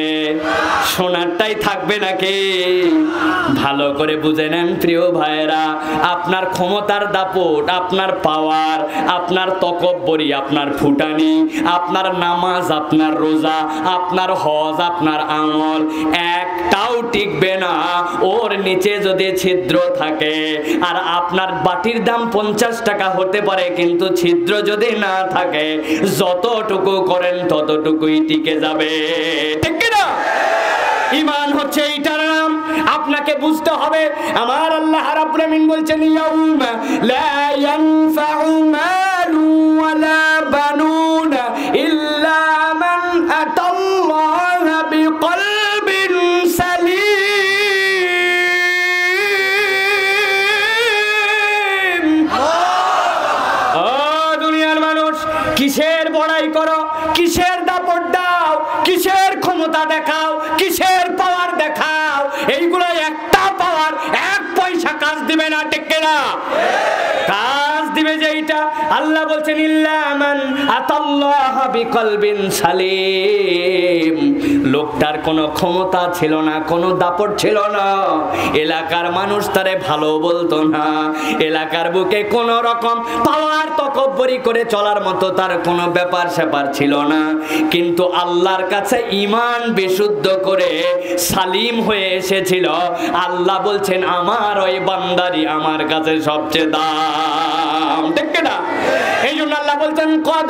সোনারটাই থাকবে নাকি? ভালো করে বুঝে নেন প্রিয় ভাইয়েরা, আপনার ক্ষমতার দাপট, আপনার পাওয়ার, আপনার তকব্বরি, আপনার ফুটানি, আপনার নামাজ, আপনার রোজা, আপনার হজ, আপনার আমল একটাও টিকবে না ওর নিচে যদি ছিদ্র থাকে। আর আপনার বাটির দাম 50 টাকা হতে পারে, কিন্তু ছিদ্র যদি না থাকে যতটুকু করেন ততটুকুই টিকে যাবে। ঠিক কি না? ঈমান হচ্ছে এইটার নাম। আপনাকে বুঝতে হবে। আমার আল্লাহ রাব্বুল আমিন বলছেন, ইয়াউমা লা ইয়ানফাউ মালু ওয়ালা বানুন ইল্লা মান আতাল্লাহা বিকলবিন সালিম। ও দুনিয়ার মানুষ, কিসের বড়াই করো, কিসের দাপট দাও, কিসের ক্ষমতা দেখাও, কিসের পাওয়ার দেখাও, এইগুলো একটা পাওয়ার 1 পয়সা কাজ দিবে না। ঠিক না? কাজ দিবে যেইটা আল্লাহ বলছেন, ইল্লা মান আতাল্লাহা বিকলবিন সালিম। লোকটার কোনো ক্ষমতা ছিল না, কোনো দাপট ছিল না, এলাকার মানুষ তারে ভালো বলতো না, এলাকার বুকে কোন রকম পাওয়ার তকব্বরি করে চলার মতো তার কোনো ব্যাপার স্যাপার ছিল না। কিন্তু আল্লাহর কাছে ঈমান বিশুদ্ধ করে সালিম হয়ে এসেছিল। আল্লাহ বলছেন, আমার ওই বান্দারি আমার কাছে সবচেয়ে দাম। ঠিক না? এই জন্য আল্লাহ বলছেন, কদ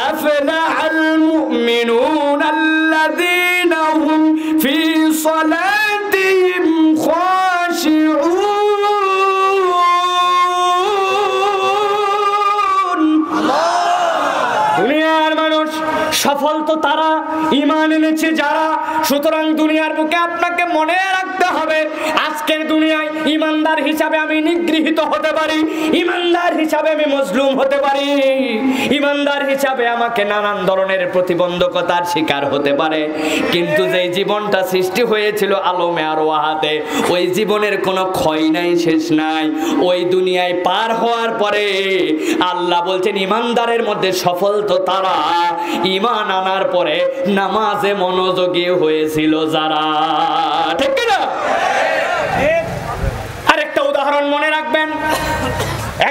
আফলাহাল মুমিনুন আল্লাযীনা হুম ফি সালাতিহিম খাশিউন। দুনিয়ার মানুষ সফল তো তারা, ঈমান এনেছে যারা। সুতরাং দুনিয়ার বুকে আপনাকে মনে রাখতে হবে, আজকের দুনিয়ায় ঈমানদার হিসাবে আমি নিগৃহীত হতে পারি, ঈমানদার হিসাবে আমি মজলুম হতে পারি, ঈমানদার হিসাবে আমাকে নানান ধরনের প্রতিবন্ধকতার শিকার হতে পারে। কিন্তু যেই জীবনটা সৃষ্টি হয়েছিল আলমে আর ওয়াহাতে, ওই জীবনের কোনো ক্ষয় নাই, শেষ নাই। ওই দুনিয়ায় পার হওয়ার পরে আল্লাহ বলছেন, ঈমানদারের মধ্যে সফল তো তারা, ঈমান আনার পরে নামাজে মনোযোগী হয়েছিল যারা। ঠিক না? আরেকটা উদাহরণ মনে রাখবেন,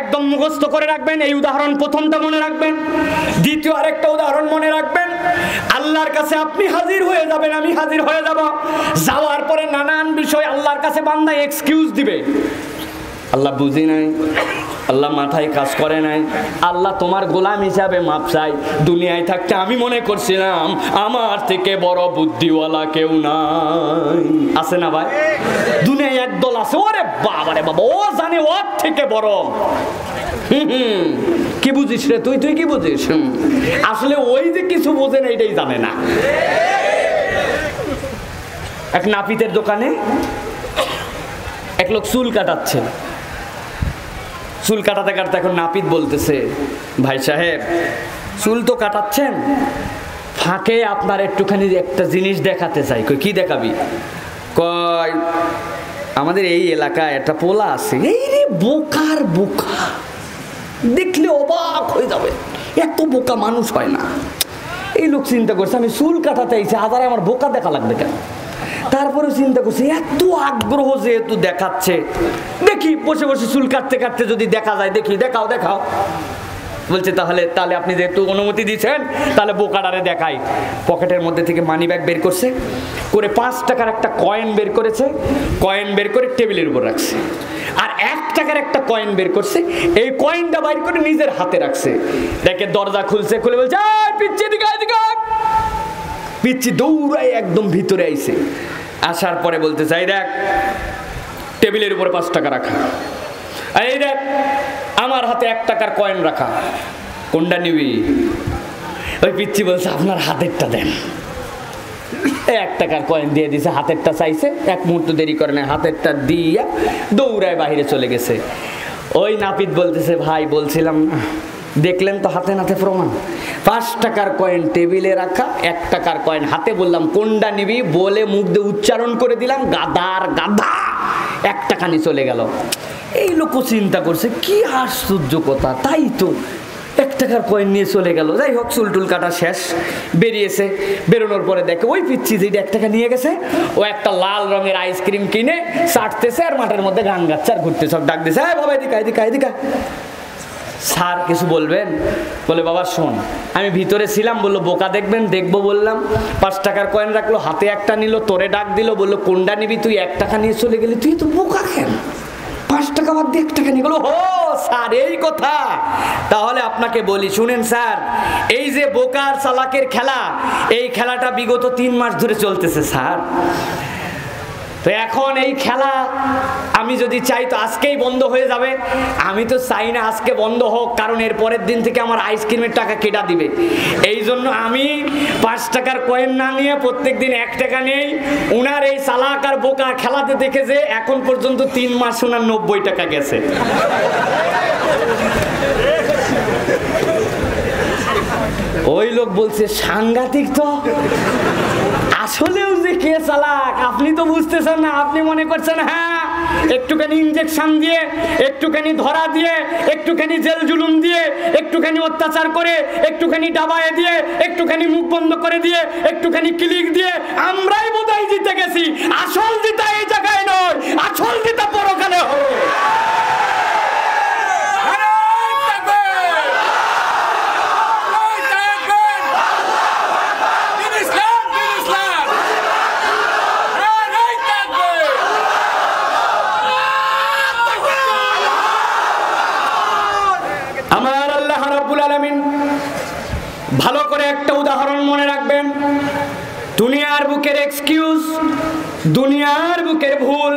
একদম মুখস্থ করে রাখবেন। এই উদাহরণ প্রথমটা মনে রাখবেন। দ্বিতীয় আরেকটা উদাহরণ মনে রাখবেন। আল্লাহর কাছে আপনি হাজির হয়ে যাবেন, আমি হাজির হয়ে যাব। যাওয়ার পরে নানান বিষয় আল্লাহর কাছে বান্দা এক্সকিউজ দিবে। আল্লাহ বুঝি নাই, আল্লাহ মাথায় কাজ করে নাই, আল্লাহ তোমার গোলাম হিসাবে মাপ চাই। দুনিয়ায় থাকতে আমি মনে করছিলাম আমার থেকে বড় বুদ্ধিওয়ালা কেউ নাই। আছে না ভাই? দুনিয়ায় একদল আছে, ওরে বাবা রে বাবা, ও জানে ওর থেকে বড়। কি বুঝিস রে তুই? তুই কি বুঝিস? আসলে ওই যে কিছু বোঝে না, এটাই জানে না। এক নাপিতের দোকানে এক লোক চুল কাটাচ্ছে। চুল কাটাতে কাটাতে এখন নাপিত বলতেছে, ভাই সাহেব চুল তো কাটাচ্ছেন, ফাঁকে আপনার একটুখানি একটা জিনিস দেখাতে চাই। কই, কি দেখাবি? কয়, আমাদের এই এলাকায় একটা পোলা আছে, এই রে বোকার বোকা, দেখলে অবাক হয়ে যাবে, এত বোকা মানুষ হয় না। এই লোক চিন্তা করছে, আমি চুল কাটাতে আইছি, আদারে আমার বোকা দেখা লাগবে কেন? তারপরে চিন্তা করছে এত আগ্রহ যেহেতু দেখাচ্ছে, দেখি বসে বসে চুল কাটতে কাটতে যদি দেখা যায়, দেখি, দেখাও দেখাও। বলছে তাহলে আপনি যেহেতু অনুমতি দিচ্ছেন তাহলে বোকাডারে দেখাই। পকেটের মধ্যে থেকে মানি ব্যাগ বের করছে, করে 5 টাকার একটা কয়েন বের করেছে, কয়েন বের করে টেবিলের উপর রাখছে। আর 1 টাকার একটা কয়েন বের করছে, এই কয়েনটা বাইর করে নিজের হাতে রাখছে। দেখে দরজা খুলছে, খুলে বলছে পিচ্ছি এদিকে এদিকে। পিচ্ছি দৌড়ায় একদম ভিতরে আইছে। আসার পরে বলতে চাই দেখ টেবিলের উপরে 5 টাকা রাখা, আর এই দেখ আমার হাতে 1 টাকার কয়েন রাখা, কোনটা নিবি? ওই পিচ্ছি বলছে আপনার হাতেরটা দেন। 1 টাকার কয়েন দিয়ে দিছে, হাতেরটা চাইছে, 1 মুহূর্ত দেরি করে না, হাতেরটা দিয়া দৌড়ায় বাহিরে চলে গেছে। ওই নাপিত বলতেছে ভাই বলছিলাম না, দেখলেন তো হাতে নাতে প্রমাণ। 5 টাকার কয়েন টেবিলে রাখা, 1 টাকার কয়েন হাতে, বললাম কোনটা নিবি বলে মুখ দিয়ে উচ্চারণ করে দিলাম, গাদার গাদা 1 টাকা নিয়ে চলে গেল। এই লোক চিন্তা করছে কি আশ্চর্য কথা, তাই তো 1 টাকার কয়েন নিয়ে চলে গেল। যাই হোক চুলটুল কাটা শেষ, বেরিয়েছে। বেরোনোর পরে দেখে ওই পিচ্ছি যেটা 1 টাকা নিয়ে গেছে, ও একটা লাল রঙের আইসক্রিম কিনে চাটতেছে আর মাঠের মধ্যে গান গাচ্ছে আর ঘুরতে। সব ডাক দিছে, হ্যাঁ বাবা এদিকে এদিকে এদিকে। স্যার কিছু বলবেন? বলে বাবা শোন, আমি ভিতরে ছিলাম, বললো বোকা দেখবেন, দেখবো বললাম। 5 টাকার কয়েন রাখলো, হাতে একটা নিল, তোরে ডাক দিল, বললো কোনটা নিবি? তুই 1 টাকা নিয়ে চলে গেলি, তুই তো বোকা কেন? 5 টাকা বাদ দিয়ে 1 টাকা নিয়ে গেল। ও স্যার এই কথা, তাহলে আপনাকে বলি শুনেন স্যার, এই যে বোকার চালাকের খেলা, এই খেলাটা বিগত 3 মাস ধরে চলতেছে স্যার। তো এখন এই খেলা আমি যদি চাই তো আজকেই বন্ধ হয়ে যাবে। আমি তো চাই না আজকে বন্ধ হোক, কারণ এর পরের দিন থেকে আমার আইসক্রিমের টাকা কেটে দিবে। এই জন্য আমি 5 টাকার কয়েন না নিয়ে প্রত্যেক দিন 1 টাকা নেই। উনার এই চালাক আর বোকা খেলাতে দেখে যে এখন পর্যন্ত 3 মাস উনার 90 টাকা গেছে। ওই লোক বলছে সাংঘাতিক তো, আসলেও যে কে চালাক আপনি তো বুঝতেছেন না। আপনি মনে করছেন হ্যাঁ একটুখানি ইনজেকশন দিয়ে, একটুখানি ধরা দিয়ে, একটুখানি জেল জুলুম দিয়ে, একটুখানি অত্যাচার করে, একটুখানি ডাবায় দিয়ে, একটুখানি মুখ বন্ধ করে দিয়ে, একটুখানি ক্লিক দিয়ে আমরাই বোধহয় জিতে গেছি। আসল জিতা এই জায়গায় নয়, আসল জিতা পরকালে হবে। ভালো করে একটা উদাহরণ মনে রাখবেন, দুনিয়ার বুকের এক্সকিউজ, দুনিয়ার বুকের ভুল,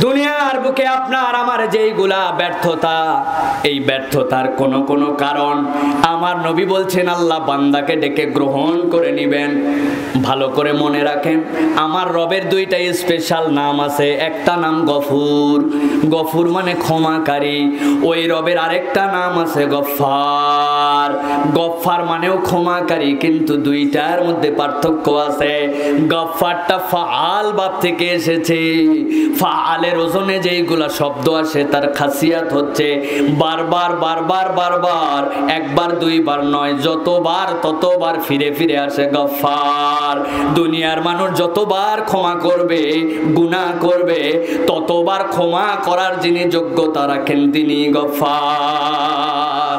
দুনিয়ার বুকে আপনার আমার যেইগুলা ব্যর্থতা, এই ব্যর্থতার কোন কারণ আমার নবী বলছেন আল্লাহ বান্দাকে ডেকে গ্রহণ করে নিবেন। ভালো করে মনে রাখেন, আমার রবের 2টা স্পেশাল নাম আছে। একটা নাম গফুর, গফুর মানে ক্ষমাকারী। ওই রবের আরেকটা নাম আছে গফফার, গফফার মানেও ক্ষমাকারী, কিন্তু 2টার মধ্যে পার্থক্য আছে। গফফারটা ফাআল বাদ থেকে এসেছে। ফাআলের ওজনে যেইগুলা শব্দ আসে তার খাসিয়াত হচ্ছে বারবার বারবার বারবার, একবার দুইবার নয়, যতবার ততবার ফিরে ফিরে আসে গফফার। দুনিয়ার মানুষ যতবার ক্ষমা করবে, গুনাহ করবে, ততবার ক্ষমা করার যিনি যোগ্যতা রাখেন তিনি গফফার।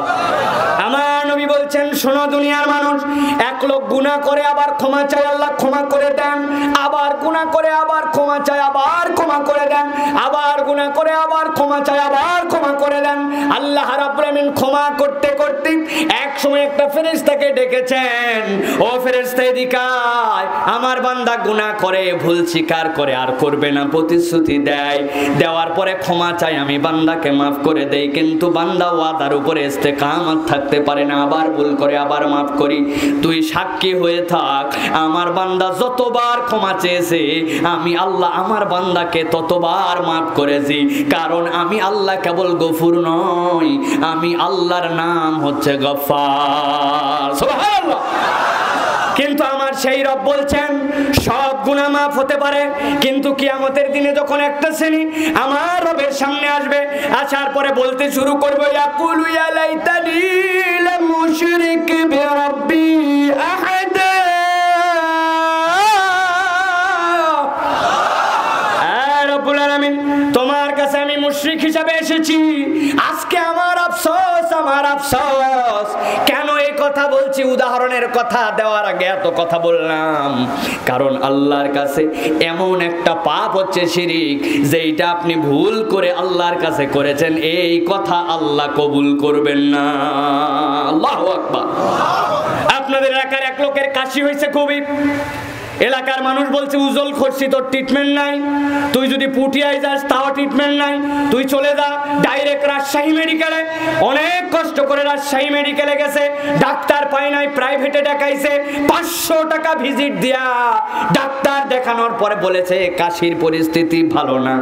আমার নবী বলছেন শোনো দুনিয়ার মানুষ, এক লোক গুনাহ করে আবার ক্ষমা চায়, আল্লাহ ক্ষমা করে দেন। আবার গুনাহ করে আবার ক্ষমা চায়, আবার ক্ষমা করে দেন। আবার গুনাহ করে আবার ক্ষমা চায়, আবার ক্ষমা করে দেন। আল্লাহ রাব্বুল আমিন ক্ষমা করতে করতে এক সময় একটা ফেরেশতাকে ডেকেছেন, ও ফেরেশতা এদিকে আয়, আমার বান্দা গুনাহ করে, ভুল স্বীকার করে, আর করবে না প্রতিশ্রুতি দেয়, দেওয়ার পরে ক্ষমা চায়, আমি বান্দাকে মাফ করে দেই, কিন্তু বান্দা ওয়াদার উপরে ইস্তেকামত থাকতে পারে না, আবার ভুল করে আবার মাফ করি। তুই সাক্ষী হয়ে থাক, আমার বান্দা যতবার ক্ষমা চেয়েছে আমি আল্লাহ আমার বান্দাকে ততবার মাফ করেছি, কারণ আমি আল্লাহ কেবল গফুর নই, আমি আল্লাহর নাম হচ্ছে গফফার। সুবহানাল্লাহ। কিন্তু আমার সেই রব বলছেন সব গুনাহ মাফ হতে পারে, কিন্তু কিয়ামতের দিনে যখন একটা শ্রেণী আমার রবের সামনে আসবে, আসার পরে বলতে শুরু করবে ইয়াকুলু ইয়া লাইতানি লাম মুশরিক বিরাব্বি আহাদা। আফসোস। কেন এই কথা বলছি? উদাহরণের কথা দেওয়ার আগে এত কথা বললাম কারণ আল্লাহর কাছে এমন একটা পাপ হচ্ছে শিরিক, যেটা আপনি ভুল করে আল্লাহর কাছে করেছেন, এই কথা আল্লাহ কবুল করবেন না। আল্লাহু আকবার। আপনাদের এলাকার এক লোকের কাশি হয়েছে খুবই, এলাকার মানুষ বলছে উজল খরচি, তোর ট্রিটমেন্ট নাই, তুই যদি পুটিয়ায় যাস তাও ট্রিটমেন্ট নাই, তুই চলে যা ডাইরেক্ট রাজশাহী মেডিকেলে। অনেক কষ্ট করে রাজশাহী মেডিকেলে গেছে, ডাক্তার পায় নাই, প্রাইভেটে দেখাইছে, 500 টাকা ভিজিট দিয়া ডাক্তার দেখানোর পরে বলেছে কাশির পরিস্থিতি ভালো না,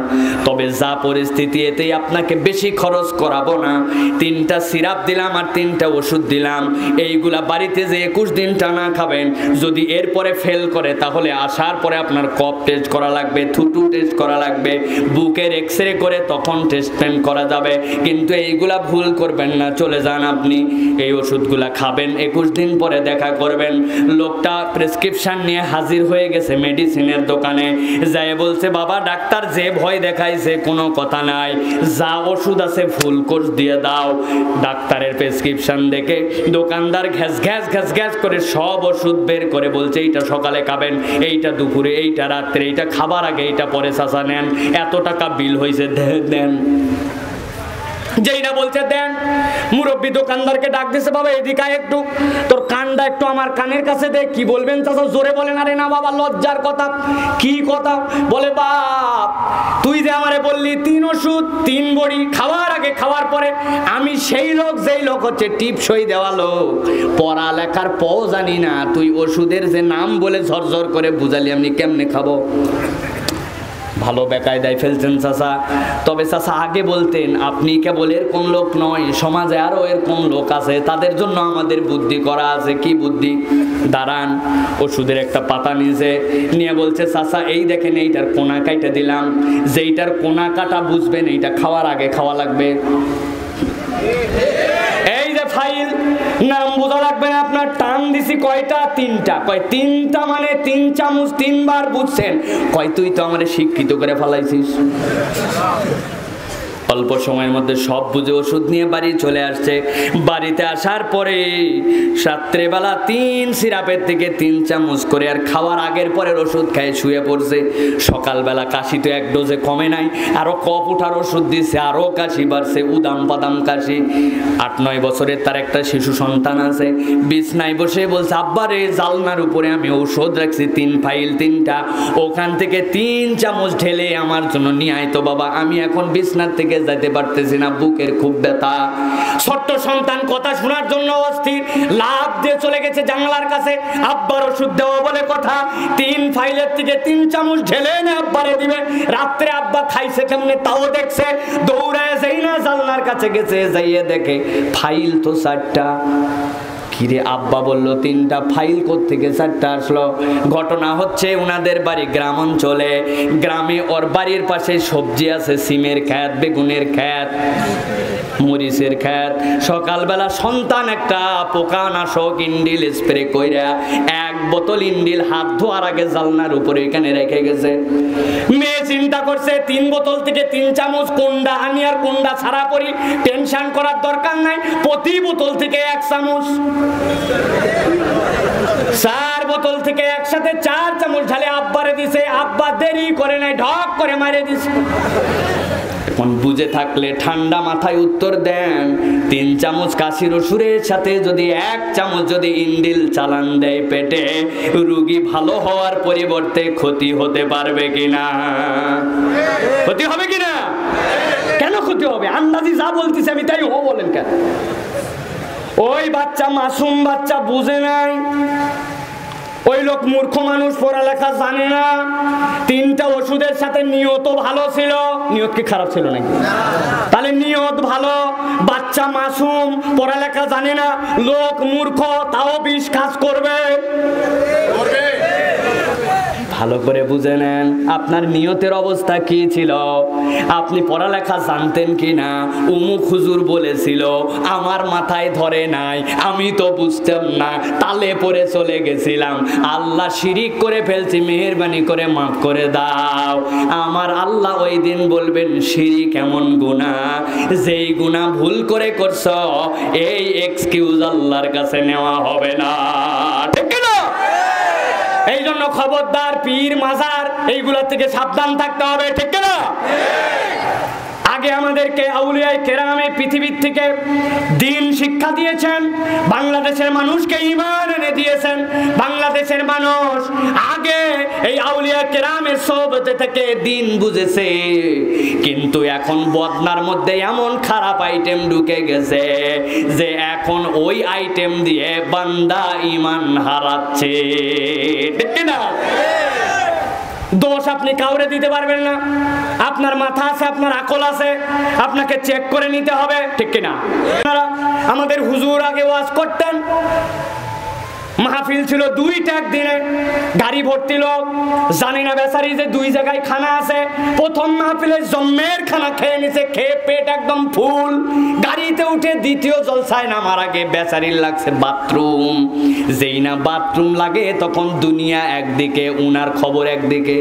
তবে যা পরিস্থিতি এতেই আপনাকে বেশি খরচ করাবো না, 3টা সিরাপ দিলাম আর 3টা ওষুধ দিলাম, এইগুলা বাড়িতে যে 21 দিন টানা খাবেন, যদি এরপরে ফেল করে তাহলে আসার পরে আপনার কফ টেস্ট করা লাগবে, থুতু টেস্ট করা লাগবে, বুকের এক্সরে করে তখন ট্রিটমেন্ট করা যাবে, কিন্তু এইগুলা ভুল করবেন না, চলে যান আপনি, এই ওষুধগুলা খাবেন, 21 দিন পরে দেখা করবেন। লোকটা প্রেসক্রিপশন নিয়ে হাজির হয়ে গেছে মেডিসিনের দোকানে, যায় বলছে বাবা ডাক্তার যে ভয় দেখাইছে কোনো কথা নাই, যা ওষুধ আছে ফুল কোর্স দিয়ে দাও। ডাক্তারের প্রেসক্রিপশন দেখে দোকানদার ঘ্যাস ঘ্যাস ঘ্যাস ঘ্যাস করে সব ওষুধ বের করে বলছে এইটা সকালে খাবেন, এইটা দুপুরে, এইটা রাত্রে, এইটা খাবার আগে, এইটা পরে চাচা নেন, এত টাকা বিল হয়েছে দেন। যেই না বলছে দেন, মুরব্বী দোকানদারকে ডাক দিছে, বাবা এদিকে আয় একটু, তোর কানটা একটু আমার কানের কাছে দে। কি বলবেন চাচা? জোরে বলেন। আরে না বাবা, লজ্জার কথা। কি কথা? বলে বাপ তুই যে আমারে বললি 3 ওষুধ 3 বড়ি, খাওয়ার আগে খাওয়ার পরে, আমি সেই লোক যেই লোক হচ্ছে টিপসই দেওয়া লোক, পড়ালেখার পও জানি না, তুই ওষুধের যে নাম বলে ঝরঝর করে বুঝালি, আমি কেমনে খাবো? ভালো বেকায়দায় ফেলছেন চাচা। তবে চাচা আগে বলতেন আপনি কেবল এরকম লোক নয়, সমাজে আরো এরকম লোক আছে, তাদের জন্য আমাদের বুদ্ধি করা আছে। কি বুদ্ধি? দাঁড়ান, ওষুধের একটা পাতা নিয়ে বলছে চাচা এই দেখেন এইটার কোনা কাইটা দিলাম, যেইটার কোনা কাটা বুঝবেন এইটা খাওয়ার আগে খাওয়া লাগবে। এই যে ফাইল, নাম বোঝা লাগবে না আপনার, টান দিছি কয়টা? 3টা। কয় 3টা মানে 3 চামচ 3 বার বুঝছেন? কয় তুই তো আমারে শিক্ষিত করে ফেলাইছিস। অল্প সময়ের মধ্যে সব বুঝে ওষুধ নিয়ে বাড়ি চলে আসছে। বাড়িতে আসার পরে রাত্রেবেলা 3 সিরাপের থেকে 3 চামচ করে আর খাওয়ার আগের পরের ওষুধ খায় শুয়ে পড়ছে। সকালবেলা কাশি তো 1 ডোজে কমে নাই, আরো কফ উঠার ওষুধ দিচ্ছে, আরো কাশি বাড়ছে, উদাম পাদাম কাশি। 8-9 বছরের তার একটা শিশু সন্তান আছে, বিছনায় বসে বলছে আব্বা রে, জালনার উপরে আমি ঔষধ রাখছি 3 ফাইল 3টা, ওখান থেকে 3 চামচ ঢেলে আমার জন্য নিয়ে আয় তো বাবা, আমি এখন বিছনার থেকে যাইতে পারতেছি না, বুকের খুব ব্যথা। ছোট্ট সন্তান কথা শোনার জন্য অস্থির, লাভ দিয়ে চলে গেছে জানলার কাছে, আব্বার ওষুধ দেওয়া বলে কথা, 3 ফাইলের থেকে 3 চামচ ঢেলে এনে আব্বারে দিবে। রাত্রে আব্বা খাইছে কেমনে তাও দেখছে, দৌড়ায় যাই না জানলার কাছে গেছে, যাইয়ে দেখে ফাইল তো 4টা। কিরে আব্বা বলল 3টা, ফাইল কোত্থেকে 4টা আসলো? ঘটনা হচ্ছে উনাদের বাড়ি গ্রাম অঞ্চলে, গ্রামে ওর বাড়ির পাশে সবজি আছে, সিমের ক্ষেত, বেগুনের ক্ষেত, মরিচের ক্ষেত। সকালবেলা সন্তান একটা পোকানাশক ইন্ডিল স্প্রে কইরা 1 বোতল ইন্ডিল হাত ধোয়ার আগে জালনার উপরে এখানে রেখে গেছে। মেয়ে চিন্তা করছে 3 বোতল থেকে 3 চামচ কোনটা আনি আর কোনটা ছাড়া করি, টেনশন করার দরকার নাই, প্রতি বোতল থেকে 1 চামচ, 4 বোতল থেকে একসাথে 4 চামচ ঢালে আব্বারে দিছে। আব্বা দেরি করে নাই, ঢক করে মারে দিছে। এখন বুঝে থাকলে ঠান্ডা মাথায় উত্তর দেন, 3 চামচ কাশির ওষুধের সাথে যদি 1 চামচ যদি ইন্ডিল চালান দেয় পেটে, রোগী ভালো হওয়ার পরিবর্তে ক্ষতি হতে পারবে কিনা? ক্ষতি হবে কিনা? কেন ক্ষতি হবে? আন্দাজি যা বলতেছি আমি তাই হো বলেন কেন? ওই বাচ্চা মাসুম বাচ্চা বুঝে নাই, ওই লোক মূর্খ মানুষ, পড়ালেখা জানে না। 3টা ওষুধের সাথে নিয়ত ভালো ছিল, নিয়ত কি খারাপ ছিল নাকি? তাহলে নিয়ত ভালো, বাচ্চা মাসুম, পড়ালেখা জানে না, লোক মূর্খ, তাও বিষ কাজ করবে। ভালো করে বুঝে নেন আপনার নিয়তের অবস্থা কি ছিল, আপনি পড়ালেখা জানতেন কি না, উমুক হুজুর বলেছিল আমার মাথায় ধরে নাই, আমি তো বুঝতাম না, তালে পড়ে চলে গেছিলাম, আল্লাহ শিরিক করে ফেলছি, মেহেরবানি করে মাফ করে দাও। আমার আল্লাহ ওই দিন বলবেন শিরিক এমন গুনাহ, যেই গুনাহ ভুল করে করছো এই এক্সকিউজ আল্লাহর কাছে নেওয়া হবে না, ঠিক না? এই জন্য খবরদার পীর মাজার এইগুলা থেকে সাবধান থাকতে হবে, ঠিক না? আগে আমাদেরকে আউলিয়ায়ে কেরামে পৃথিবীর থেকে দিন শিক্ষা দিয়েছেন, বাংলাদেশের মানুষকে ঈমান এনে দিয়েছেন। বাংলাদেশের মানুষ আগে এই আউলিয়ায়ে কেরামের সোহবতে থেকে দিন বুঝেছে, কিন্তু এখন বদনার মধ্যে এমন খারাপ আইটেম ঢুকে গেছে যে এখন ওই আইটেম দিয়ে বান্দা ঈমান হারাচ্ছে, ঠিক না? দোষ আপনি কাউরে দিতে পারবেন না, আপনার মাথা আছে, আপনার আকল আছে, আপনাকে চেক করে নিতে হবে, ঠিক কিনা? আমাদের হুজুর আগে ওয়াজ করতেন, মাহফিল ছিল দুইটা একদিনে, গাড়ি ভর্তি লোক, জানি না বেচারি যে দুই জায়গায় খানা আছে, প্রথম মাহফিলে জম্মের খানা খেয়ে নিছে, খেয়ে পেট একদম ফুল, গাড়িতে উঠে দ্বিতীয় জলসায় নামার আগে বেচারির লাগছে বাথরুম, যেই না বাথরুম লাগে তখন দুনিয়া একদিকে, উনার খবর একদিকে।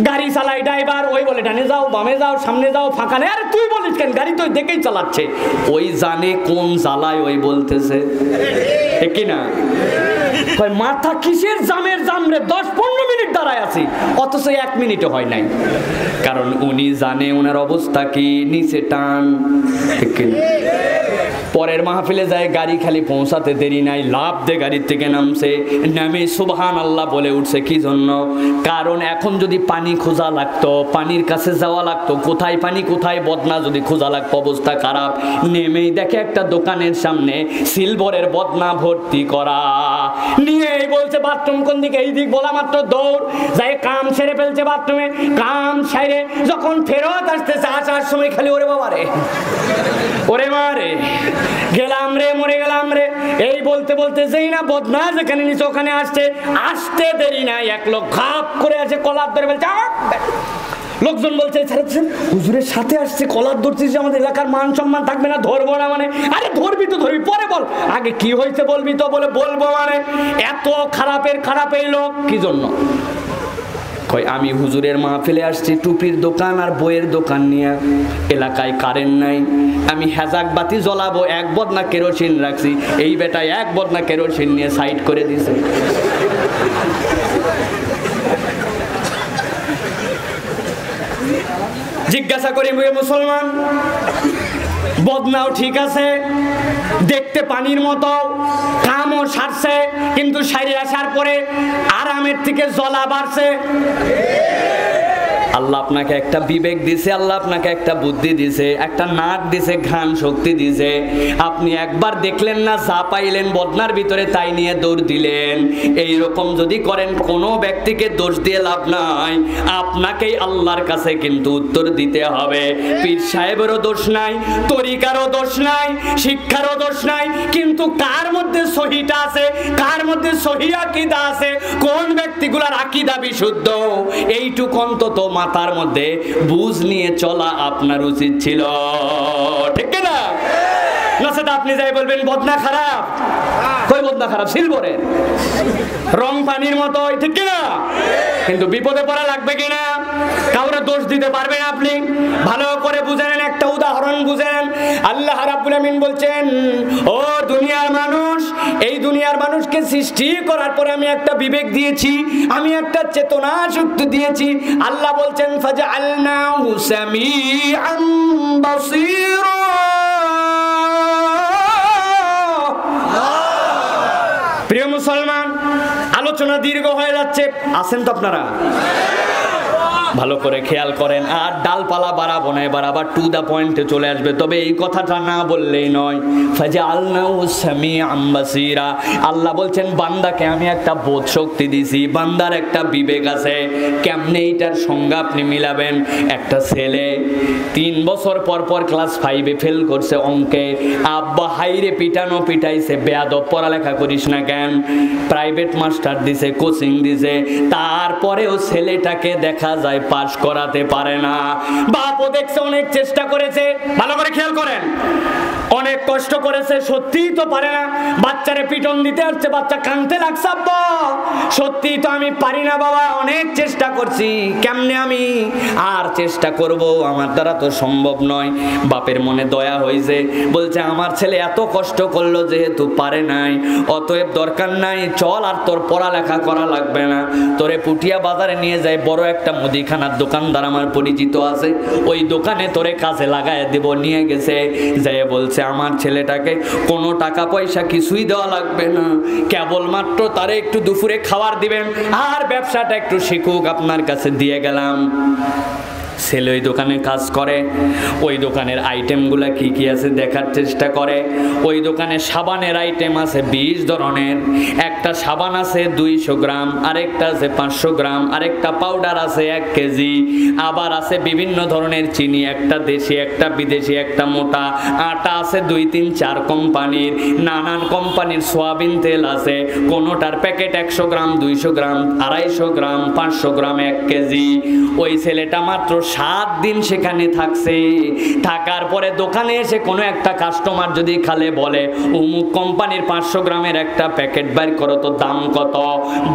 গাড়ি চালাই ড্রাইভার, ওই বলে ডানে যাও, বামে যাও, সামনে যাও, ফাঁকা নেই, আরে তুই বলিস কেন, গাড়ি তো দেখেই চালাচ্ছে, ওই জানে কোন জ্বালায় ওই বলতেছে, ঠিক না? মাথা কিসের জামের জাম রে, 10-15 মিনিট দাঁড়ায় আছি, অথচ 1 মিনিটও হয় নাই, কারণ উনি জানে ওনার অবস্থা কি, নিচে টান, ঠিক না? পরের মাহফিলে যায়, গাড়ি খালি পৌঁছাতে দেরি নাই, লাফ দিয়ে গাড়ির থেকে নামছে, নামে সুবহানাল্লাহ বলে উঠছে। কি জন্য? কারণ এখন যদি পানি খোঁজা লাগতো, পানির কাছে যাওয়া লাগতো, কোথায় পানি কোথায় বদনা যদি খোঁজা লাগতো, অবস্থা খারাপ। নেমেই দেখে একটা দোকানের সামনে সিলভারের বদনা ভর্তি করা, নিয়ে বলছে বাথরুম কোন দিকে, এই দিক বলা মাত্র দৌড় যায়, কাম সেরে ফেলছে বাথরুমে, কাম সেরে যখন ফেরত আসতেছে, আসার সময় খালি ওরে বাবা রে, ওরে মা রে, গেলাম রে, মরে গেলাম রে, এই বলতে বলতে যেই না বদনা যেখানে নিচে ওখানে আসতে দেরি নাই, এক লোক ঘাপ করে আছে, কলার ধরে বলছে, লোকজন বলছে হুজুরের সাথে আসছে, কলার ধরছিস, আমাদের এলাকার মান সম্মান থাকবে না, ধরবো না মানে, আরে ধরবি তো ধরবি, পরে বল, আগে কি হয়েছে বলবি তো, বলে বলবো মানে, এত খারাপের খারাপ এই লোক। কি জন্য? আমি হুজুরের মাহফিলে আসছি টুপির দোকান আর বইয়ের দোকান নিয়ে, এলাকায় কারেন্ট নাই, আমি হেজাক বাতি জ্বলাবো, 1 বদনা কেরোসিন রাখছি, এই বেটায় 1 বদনা কেরোসিন নিয়ে সাইড করে দিছে। জিজ্ঞাসা করি মুসলমান, বদনাও ঠিক আছে, দেখতে পানির মতো, কামও সারছে, কিন্তু সাইরে আসার পরে আরামের থেকে জ্বলা বাড়ছে। আল্লাহ আপনাকে একটা বিবেক দিছে, আল্লাহ আপনাকে একটা বুদ্ধি দিছে, একটা নাক দিছে, ঘ্রাণ শক্তি দিছে, আপনি একবার দেখলেন না, যা পাইলেন বদনার ভিতরে তাই নিয়ে দৌড় দিলেন। এই রকম যদি করেন, কোনো ব্যক্তিকে দোষ দিয়ে লাভ নাই, আপনাকেই আল্লাহর কাছে কিন্তু উত্তর দিতে হবে। পীর সাহেবেরও দোষ নাই, তরিকারও দোষ নাই, শিক্ষারও দোষ নাই, কিন্তু কার মধ্যে সহিটা আছে, কার মধ্যে সহি আকীদা আছে, কোন ব্যক্তিগুলার আকীদা বিশুদ্ধ, এইটুকু অন্তত মাথার মধ্যে বুঝ নিয়ে চলা আপনার উচিত ছিল, ঠিক না? নচেত আপনি যাই বলবেন বদনা খারাপ, কই বদনা খারাপ, সিলভারের রং পানির মতো, ঠিক না? কিন্তু বিপদে পড়া লাগবে কিনা, কাউরে দোষ দিতে পারবেন আপনি? ভালো করে বুঝেন, একটা উদাহরণ বুঝেন। আল্লাহ রাব্বুল আমিন বলছেন, ও দুনিয়ার মানুষ, এই দুনিয়ার মানুষকে সৃষ্টি করার পরে আমি একটা বিবেক দিয়েছি, আমি একটা চেতনা শক্তি দিয়েছি। আল্লাহ বলছেন, ফাজআলনাহু সামিআন বাসীরা। প্রিয় মুসলমান, আলোচনা দীর্ঘ হয়ে যাচ্ছে, আছেন তো আপনারা? ভালো করে খেয়াল করেন। আর ডালপালা বাড়াবো না, এবার আবার টু দা পয়েন্টে চলে আসবে। তবে এই কথাটা না বললেই নয়, ফাজআলনাহু সামিআম বাসীরা। আল্লাহ বলছেন বান্দাকে আমি একটা বোধ শক্তি দিছি, বান্দার একটা বিবেক আছে। কেমনে এইটার সংজ্ঞা আপনি মিলাবেন? একটা ছেলে 3 বছর পর পর ক্লাস 5-এ ফেল করছে অঙ্কে, আব্বা হাইরে পিটানো পিটাইছে, বেয়াদব পড়ালেখা করিস না কেন, প্রাইভেট মাস্টার দিছে, কোচিং দিছে, তারপরেও ছেলেটাকে দেখা যায় পাস করাতে পারে না। বাপও দেখছে অনেক চেষ্টা করেছে, ভালো করে খেয়াল করেন, অনেক কষ্ট করেছে, সত্যিই তো পারে না। বাচ্চারে পিটন দিতে আসছে, বাচ্চা কাঁদতে লাগছে, আব্বা সত্যিই তো আমি পারি না বাবা, অনেক চেষ্টা করছি, কেমনে আমি আর চেষ্টা করব, আমার দ্বারা তো সম্ভব নয়। বাপের মনে দয়া হয়েছে, বলছে আমার ছেলে এত কষ্ট করলো যেহেতু পারে নাই, অতএব দরকার নাই, চল আর তোর পড়ালেখা করা লাগবে না, তোরে পুটিয়া বাজারে নিয়ে যায়, বড় একটা মুদিখানার দোকানদার আমার পরিচিত আছে, ওই দোকানে তোরে কাজে লাগায় দেব। নিয়ে গেছে, যায় বলছে আমার ছেলেটাকে কোনো টাকা পয়সা কিছুই দেওয়া লাগবে না, কেবলমাত্র তারে একটু দুপুরে খাবার দিবেন আর ব্যবসাটা একটু শিখুক, আপনার কাছে দিয়ে গেলাম। ছেলে ওই দোকানে কাজ করে, ওই দোকানের আইটেমগুলো কি কি আছে দেখার চেষ্টা করে। ওই দোকানে সাবানের আইটেম আছে 20 ধরনের, একটা সাবান আছে 200 গ্রাম, আরেকটা আছে 500 গ্রাম, আরেকটা পাউডার আছে 1 কেজি, আবার আছে বিভিন্ন ধরনের চিনি, একটা দেশি একটা বিদেশি, একটা মোটা আটা আছে 2-3-4 কোম্পানির, নানান কোম্পানির সয়াবিন তেল আছে, কোনোটার প্যাকেট 100 গ্রাম, 200 গ্রাম, 250 গ্রাম, 500 গ্রাম, 1 কেজি। ওই ছেলেটা মাত্র 7 দিন সেখানে থাকছে। থাকার পরে দোকানে এসে কোনো একটা কাস্টমার যদি খালে বলে অমুক কোম্পানির 500 গ্রামের একটা প্যাকেট বাইর করো তো, দাম কত,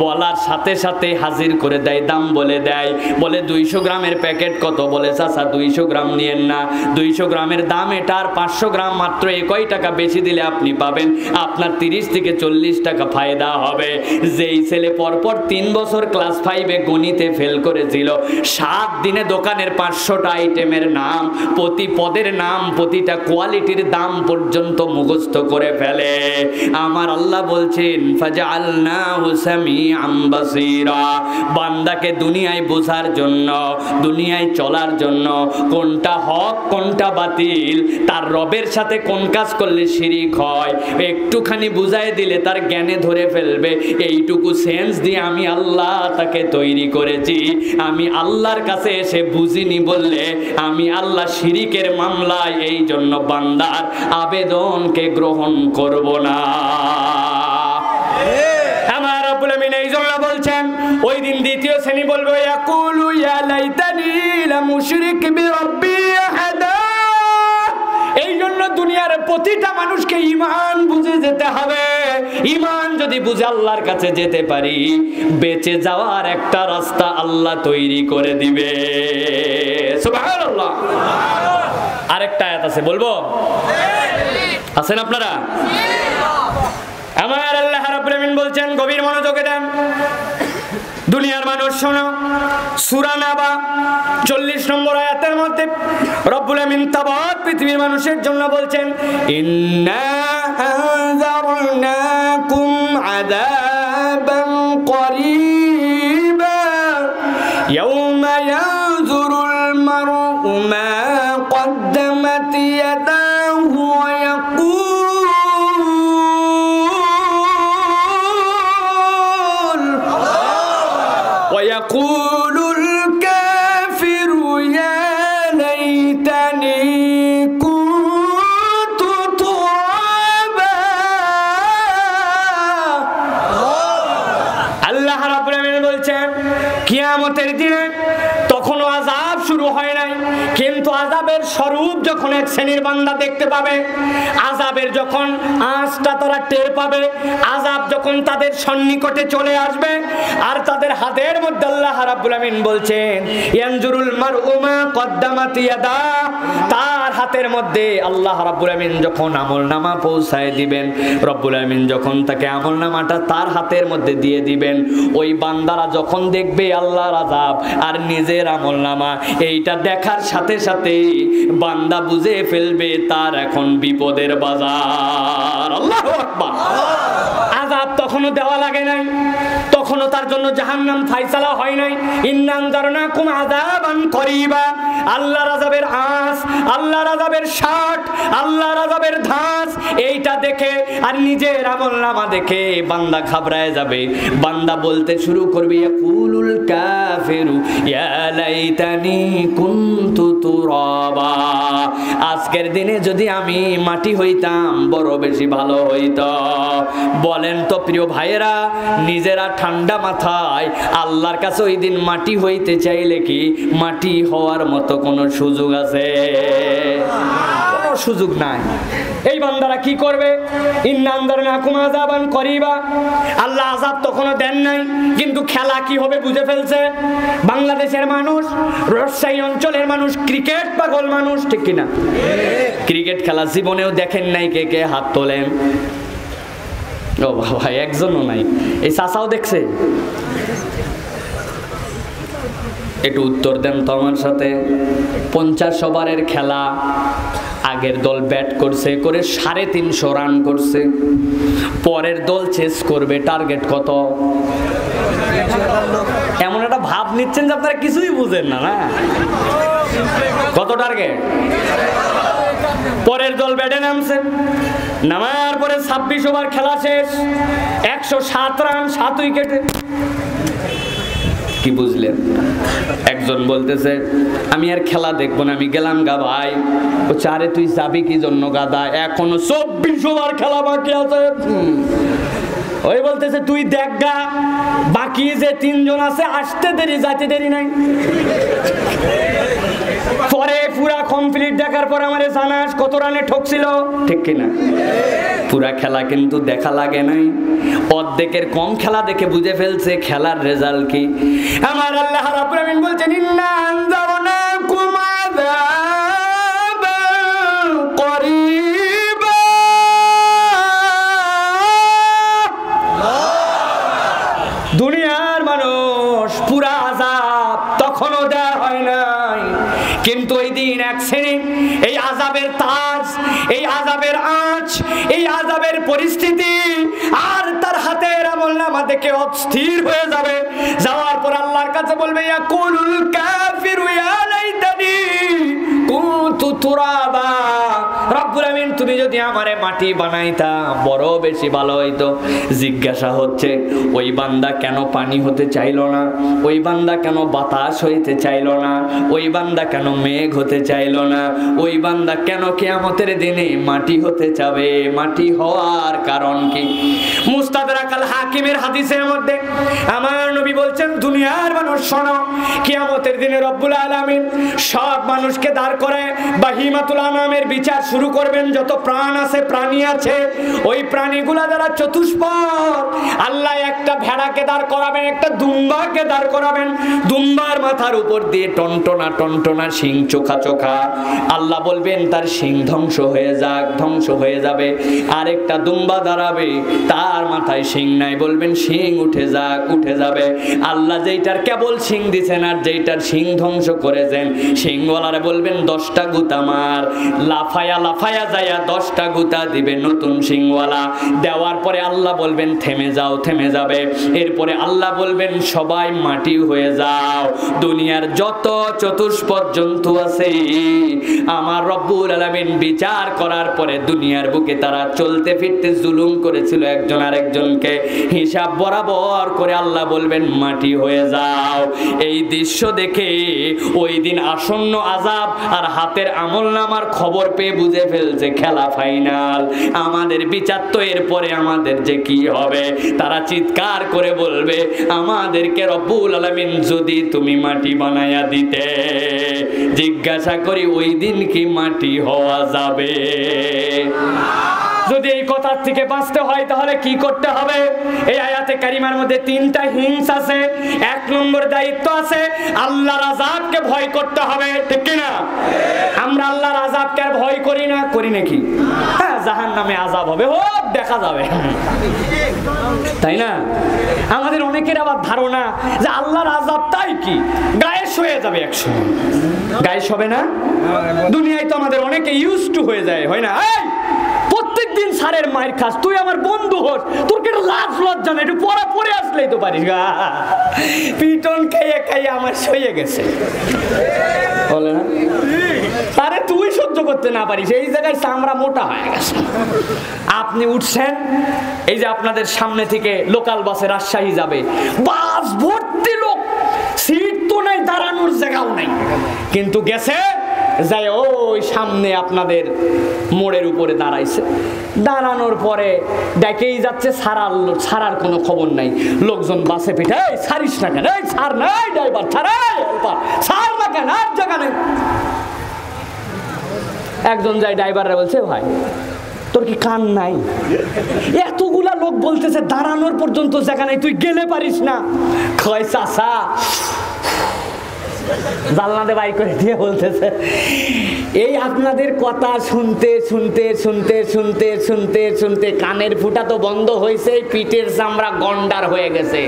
বলার সাথে সাথে হাজির করে দেয়, দাম বলে দেয়। বলে 200 গ্রামের প্যাকেট কত, বলে চাচা 200 গ্রাম নিয়েন না, 200 গ্রামের দাম এটা, আর 500 গ্রাম মাত্র 1 টাকা বেশি দিলে আপনি পাবেন, আপনার 30 থেকে 40 টাকা ফায়দা হবে। যেই ছেলে পরপর 3 বছর ক্লাস 5-এ গণিতে ফেল করেছিল, 7 দিনে দোকানের 500টা আইটেমের নাম, প্রতি পদের নাম, প্রতিটা কোয়ালিটির দাম পর্যন্ত মুখস্থ করে ফেলে। আমার আল্লাহ বলছেন ফাজআলনাহু সামিআম বাসীরা। বান্দাকে দুনিয়ায় বোঝার জন্য, দুনিয়ায় চলার জন্য, কোনটা হক কোনটা বাতিল, তার রবের সাথে কোন কাজ করলে শিরিক হয়, একটুখানি বুঝাই দিলে তার জ্ঞানে ধরে ফেলবে। এইটুকু সেন্স দিয়ে আমি আল্লাহ তাকে তৈরি করেছি। আমি আল্লাহর কাছে এসে বুঝিনি বললে আমি আল্লাহ শিরিকের মামলায় এই জন্য বান্দার আবেদনকে গ্রহণ করব না। আমার রব্বুল আমিন এই জন্য বলছেন, ওই দিন দ্বিতীয় শ্রেণী বলবে ইয়াকুলু ইয়া লাইতানি লা মুশরিক বিরাব্বি আহাদা। এই জন্য দুনিয়ার প্রতিটা মানুষকে ঈমান বুঝে যেতে হবে। ঈমান যদি বুঝে আল্লাহর কাছে যেতে পারি, বেঁচে যাওয়ার একটা রাস্তা আল্লাহ তৈরি করে দিবে। সুবহানাল্লাহ। আরেকটা আয়াত আছে, বলবো? আছেন আপনারা? আমার আল্লাহ রাব্বুল আমিন বলছেন, গভীর মনোযোগে দেন দুনিয়ার মানুষ শোনো, সূরা নাবা 40 নম্বর আয়াতের মধ্যে রব্বুল আমিন তাবাত পৃথিবীর মানুষের জন্য বলছেন, ইন্না আনজারনাকুম আযাবান করিবা ইয়াওমা ইয়ানজুরুল মার'উ মা কদ্দামাত ইয়াদাহু ওয়া ويقول الكافر يا ليتني كنت ترابا। আল্লাহ রাব্বুল আমিন বলছেন, কিয়ামতের দিনে তখনও আযাব শুরু হয় নাই, কিন্তু আযাবের স্বরূপ যখন এক শ্রেণীর বান্দা দেখতে পাবে, আযাবের যখন আঁচটা তারা টের পাবে, আযাব যখন তাদের সন্নিকটে চলে আসবে, আর তাদের হাতের মধ্যে আল্লাহ রাব্বুল আমিন বলছেন ইয়ানজুরুল মার'উ মা কদ্দামাত ইয়াদা, তার হাতের মধ্যে আল্লাহ রাব্বুল আমিন যখন আমলনামা পৌঁছায় দিবেন, রব্বুল আমিন যখন তাকে আমলনামাটা তার হাতের মধ্যে দিয়ে দিবেন, ওই বান্দারা যখন দেখবে আল্লাহর আযাব আর নিজের আমলনামা, এইটা দেখার সাথে সাথে বান্দা বুঝে ফেলবে তার এখন বিপদের বাজার। আল্লাহু আকবার। আযাব তখনও দেওয়া লাগে নাই, তখনও তার জন্য জাহান্নাম ফায়সালা হয় নাই। ইন্না আনজারনাকুম আযাবান করিবা, আল্লাহর আযাবের আঁচ, আল্লাহর আযাবের শাট, আল্লাহর আযাবের ধাঁচ, এইটা দেখে আর নিজের আমলনামা দেখে বান্দা ঘাবড়ায় যাবে। বান্দা বলতে শুরু করবে ইয়াকুলুল কাফিরু ইয়া লাইতানি কুনতু তুরাবা, আজকের দিনে যদি আমি মাটি হইতাম বড় বেশি ভালো হইতো। বলেন তো প্রিয় ভাইয়েরা, নিজেরা ঠান্ডা মাথায় আল্লাহর কাছে ওই দিন মাটি হইতে চাইলে কি মাটি হওয়ার মতো কোনো সুযোগ আছে? কোনো সুযোগ নাই। এই বান্দারা কি করবে? ইন্না আনজারনাকুম আযাবান করিবা, আল্লাহ আযাব তখনও দেন নাই, কিন্তু খেলা কি হবে বুঝে ফেলছে। বাংলাদেশের মানুষ, রাজশাহী অঞ্চলের মানুষ ক্রিকেট পাগল মানুষ, ঠিক কিনা? ক্রিকেট খেলা জীবনেও দেখেন নাই? কে কে হাত তোলেন? ও ভাই, একজনও নাই। এই চাচাও দেখছে? একটু উত্তর দেন তো আমার সাথে। 50 ওভারের খেলা, আগের দল ব্যাট করছে, করে 350 রান করছে, পরের দল চেস করবে, টার্গেট কত? এমন একটা ভাব নিচ্ছেন যে আপনারা কিছুই বুঝেন না। না, কত টার্গেট? পরের দল ব্যাটে নামছে, নামার পরে 26 ওভার খেলা শেষ, 107 রান, 7 উইকেটে। কি বুঝলেন? একজন বলতেছে আমি আর খেলা দেখবো না, আমি গেলাম গা ভাই। ও চারে তুই যাবি কি জন্য গাদা, এখনো 24 ওভার খেলা বাকি আছে। ওই বলতেছে তুই দেখ গা, বাকি যে 3 জন আছে আসতে দেরি যাইতে দেরি নাই। পরে পুরা কমপ্লিট দেখার পর আমারে জানাস কত রানে ঠকছিল, ঠিক কিনা? পুরা খেলা কিন্তু দেখা লাগে নাই, অর্ধেকের কম খেলা দেখে বুঝে ফেলছে খেলার রেজাল্ট কি। আমার আল্লাহ রাব্বুল আমিন বলছেন ইন্না আনজারনাকুম আযাবান করিবা, দুনিয়ার মানুষ পুরা আযাব তখনও দেয়া হয় নাই, কিন্তু ওই দিন এক শ্রেণী এই আযাবের তাজ, এই আযাবের আঁচ, এই আযাবের পরিস্থিতি আর তার হাতের আমলনামা দেখে অস্থির হয়ে যাবে। যাওয়ার পর আল্লাহর কাছে বলবে ইয়াকুলুল কাফিরু ইয়া লাইতানি কুনতু তুরাবা, রব্বুল আমিন তুমি যদি আমারে মাটি বানাইতা বড় বেশি ভালো হইতো। জিজ্ঞাসা হচ্ছে ওই বান্দা কেন পানি হতে চাইলো না? ওই বান্দা কেন বাতাস হইতে চাইলো না? ওই বান্দা কেন মেঘ হতে চাইলো না? ওই বান্দা কেন কিয়ামতের দিনে মাটি হতে চাবে? মাটি হওয়ার কারণ কি? মুস্তাদরাক আল হাকিমের হাদিসের মধ্যে আমার নবী বলছেন দুনিয়ার মানুষ শোনো, কিয়ামতের দিনে রব্বুল আলামিন সব মানুষকে দাঁড় করে বাহিমাতুল আনামের বিচার শুরু করবেন। যত প্রাণ আছে, প্রাণী আছে, ওই প্রাণীগুলা যারা চতুষ্পদ, আল্লাহ একটা ভেড়াকে দাঁড় করাবেন, একটা দুম্বাকে দাঁড় করাবেন, দুম্বার মাথার উপর দিয়ে টনটনা টনটনা শিং চোখা চোখা। আল্লাহ বলবেন তার শিং ধ্বংস হয়ে যাক, ধ্বংস হয়ে যাবে। আরেকটা দুম্বা দাঁড়াবে, তার মাথায় শিং নাই, বলবেন শিং উঠে যাক, উঠে যাবে। আল্লাহ যেইটার কেবল শিং দিছেন আর যেইটার শিং ধ্বংস করেছেন, শিংওয়ালারে বলবেন 10টা গুতা মার। লাফায়া লাফায়া যায়া 10টা গুতা দিবে নতুন শিংওয়ালা। দেওয়ার পরে আল্লাহ বলবেন থেমে যাও, থেমে যাবে। এরপরে আল্লাহ বলবেন সবাই মাটি হয়ে যাও। দুনিয়ার যত চতুষ্পদ জন্তু আছে আমার রব্বুল আলামিন বিচার করার পরে দুনিয়ার বুকে তারা চলতে ফিরতে জুলুম করেছিল একজন আরেকজনকে, হিসাব বরাবর করে আল্লাহ বলবেন মাটি হয়ে যাও। এই দৃশ্য দেখে ওই দিন আসন্ন আযাব আর হাতের আমলনামার খবর পেয়ে বুঝে ফেলছে খেলা ফাইনাল, আমাদের বিচার তো এরপরে আমাদের যে কি হবে। তারা চিৎকার করে বলবে আমাদেরকে রব্বুল আলামিন যদি তুমি মাটি বানায়া দিতে, জিজ্ঞাসা করি ওই দিন কি মাটি হওয়া যাবে? যদি এই কথার থেকে বাঁচতে হয় তাহলে কি করতে হবে? এই আয়াতে কারিমার মধ্যে 3টা হিংস আছে। 1 নম্বর দায়িত্ব আছে আল্লাহর আযাবকে ভয় করতে হবে, ঠিক কি না? আমরা আল্লাহর আযাবকে আর ভয় করি না, করি নাকি? হ্যাঁ, জাহান্নামে আযাব হবে, হোক দেখা যাবে, তাই না? আমাদের অনেকের আবার ধারণা যে আল্লাহর আযাব তাই কি গায়েস হয়ে যাবে, একসময় গায়েস হবে না। দুনিয়ায় তো আমাদের অনেকে ইউজ টু হয়ে যায়, হয় না? প্রত্যেক দিন স্যারের মায়ের খাস, তুই আমার বন্ধু হোস, তোর কি লাজ লজ্জা না? একটু পড়া পড়ে আসলেই তো পারিস। পিটন খাইয়ে খাইয়ে আমার সইয়ে গেছে, বলে না? আরে তুই সহ্য করতে না পারিস, এই জায়গায় চামড়া মোটা হয়ে গেছে। আপনি উঠছেন, এই যে আপনাদের সামনে থেকে লোকাল বাসে রাজশাহী যাবে, বাস ভর্তি লোক, সিট তো নাই, দাঁড়ানোর জায়গাও নাই, কিন্তু গেছে যায় ওই সামনে আপনাদের মোড়ের উপরে দাঁড়াইছে। দাঁড়ানোর পরে ডেকেই যাচ্ছে, ছাড়ার কোনো খবর নাই। লোকজন বাসে পিঠে, ছাড়িস না কেন, ছাড় নাই ড্রাইভার, ছাড় না কেন, আর জায়গা নেই। একজন যায় ড্রাইভাররা বলছে, ভাই তোর কি কান নাই? এতগুলা লোক বলতেছে দাঁড়ানোর পর্যন্ত জায়গা নাই, তুই গেলে পারিস না? কয় চাচা, জানলাতে বাই করে দিয়ে বলতেছে, এই আপনাদের কথা শুনতে শুনতে শুনতে শুনতে শুনতে শুনতে কানের ফুটা তো বন্ধ হয়েছে, পিঠের চামড়া গন্ডার হয়ে গেছে।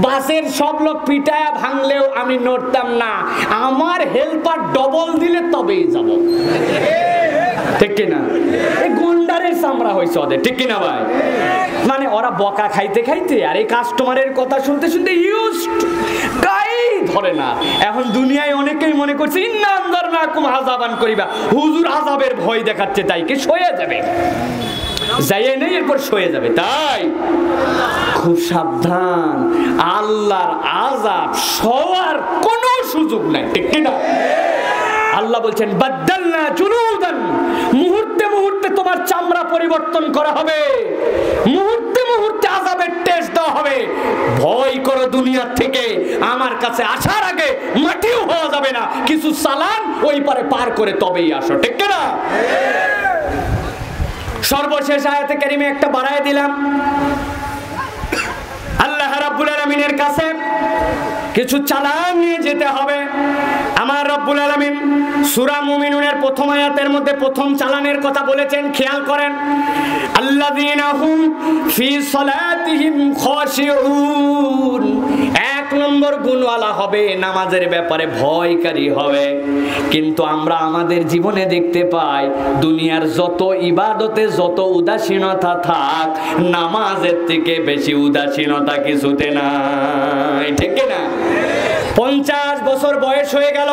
বাসের সব লোক পিটায়া ভাঙলেও আমি নড়তাম না, আমার হেল্পার ডবল দিলে তবেই যাব। ঠিক কিনা? এই গন্ডারের চামড়া হয়েছে ওদের, ঠিক কিনা ভাই? মানে ওরা বকা খাইতে খাইতে আর এই কাস্টমারের কথা শুনতে শুনতে ইউজড, গাই ধরে না। এখন দুনিয়ায় অনেকেই মনে করছে ইন্না আনজারনাকুম আযাবান করিবা, হুজুর আযাবের ভয় দেখাচ্ছে, তাই কি সয়ে যাবে? যাইয়ে নেই এরপর সয়ে যাবে। তাই খুব সাবধান, আল্লাহর আযাব সওয়ার কোনো সুযোগ নাই, ঠিক কিনা? আল্লাহ বলছেন বাদদালনা জুলুদান, মুহূর্তে মুহূর্তে তোমার চামড়া পরিবর্তন করা হবে, মুহূর্তে মুহূর্তে আযাবের টেস্ট দেওয়া হবে। ভয় করো দুনিয়া থেকে, আমার কাছে আসার আগে মাটিও হওয়া যাবে না, কিছু চালান ওই পারে পার করে তবেই আসো, ঠিক না? সর্বশেষ আয়াতে কারিমে একটা বাড়ায় দিলাম, আল্লাহ রাব্বুল আলামিনের কাছে কিছু চালান নিয়ে যেতে হবে। আমার রব্বুল আলামিন সূরা মুমিনুনের প্রথম আয়াতের মধ্যে প্রথম চালানের কথা বলেছেন, খেয়াল করেন, আল্লাযীনা হুম ফি সালাতিহিম খাশিউন। এক নম্বর গুণওয়ালা হবে, নামাজের ব্যাপারে ভয়কারী হবে। কিন্তু আমরা আমাদের জীবনে দেখতে পাই, দুনিয়ার যত ইবাদতে যত উদাসীনতা থাক, নামাজের থেকে বেশি উদাসীনতা কিছুতে নাই, ঠিক না? 50 বছর বয়স হয়ে গেল,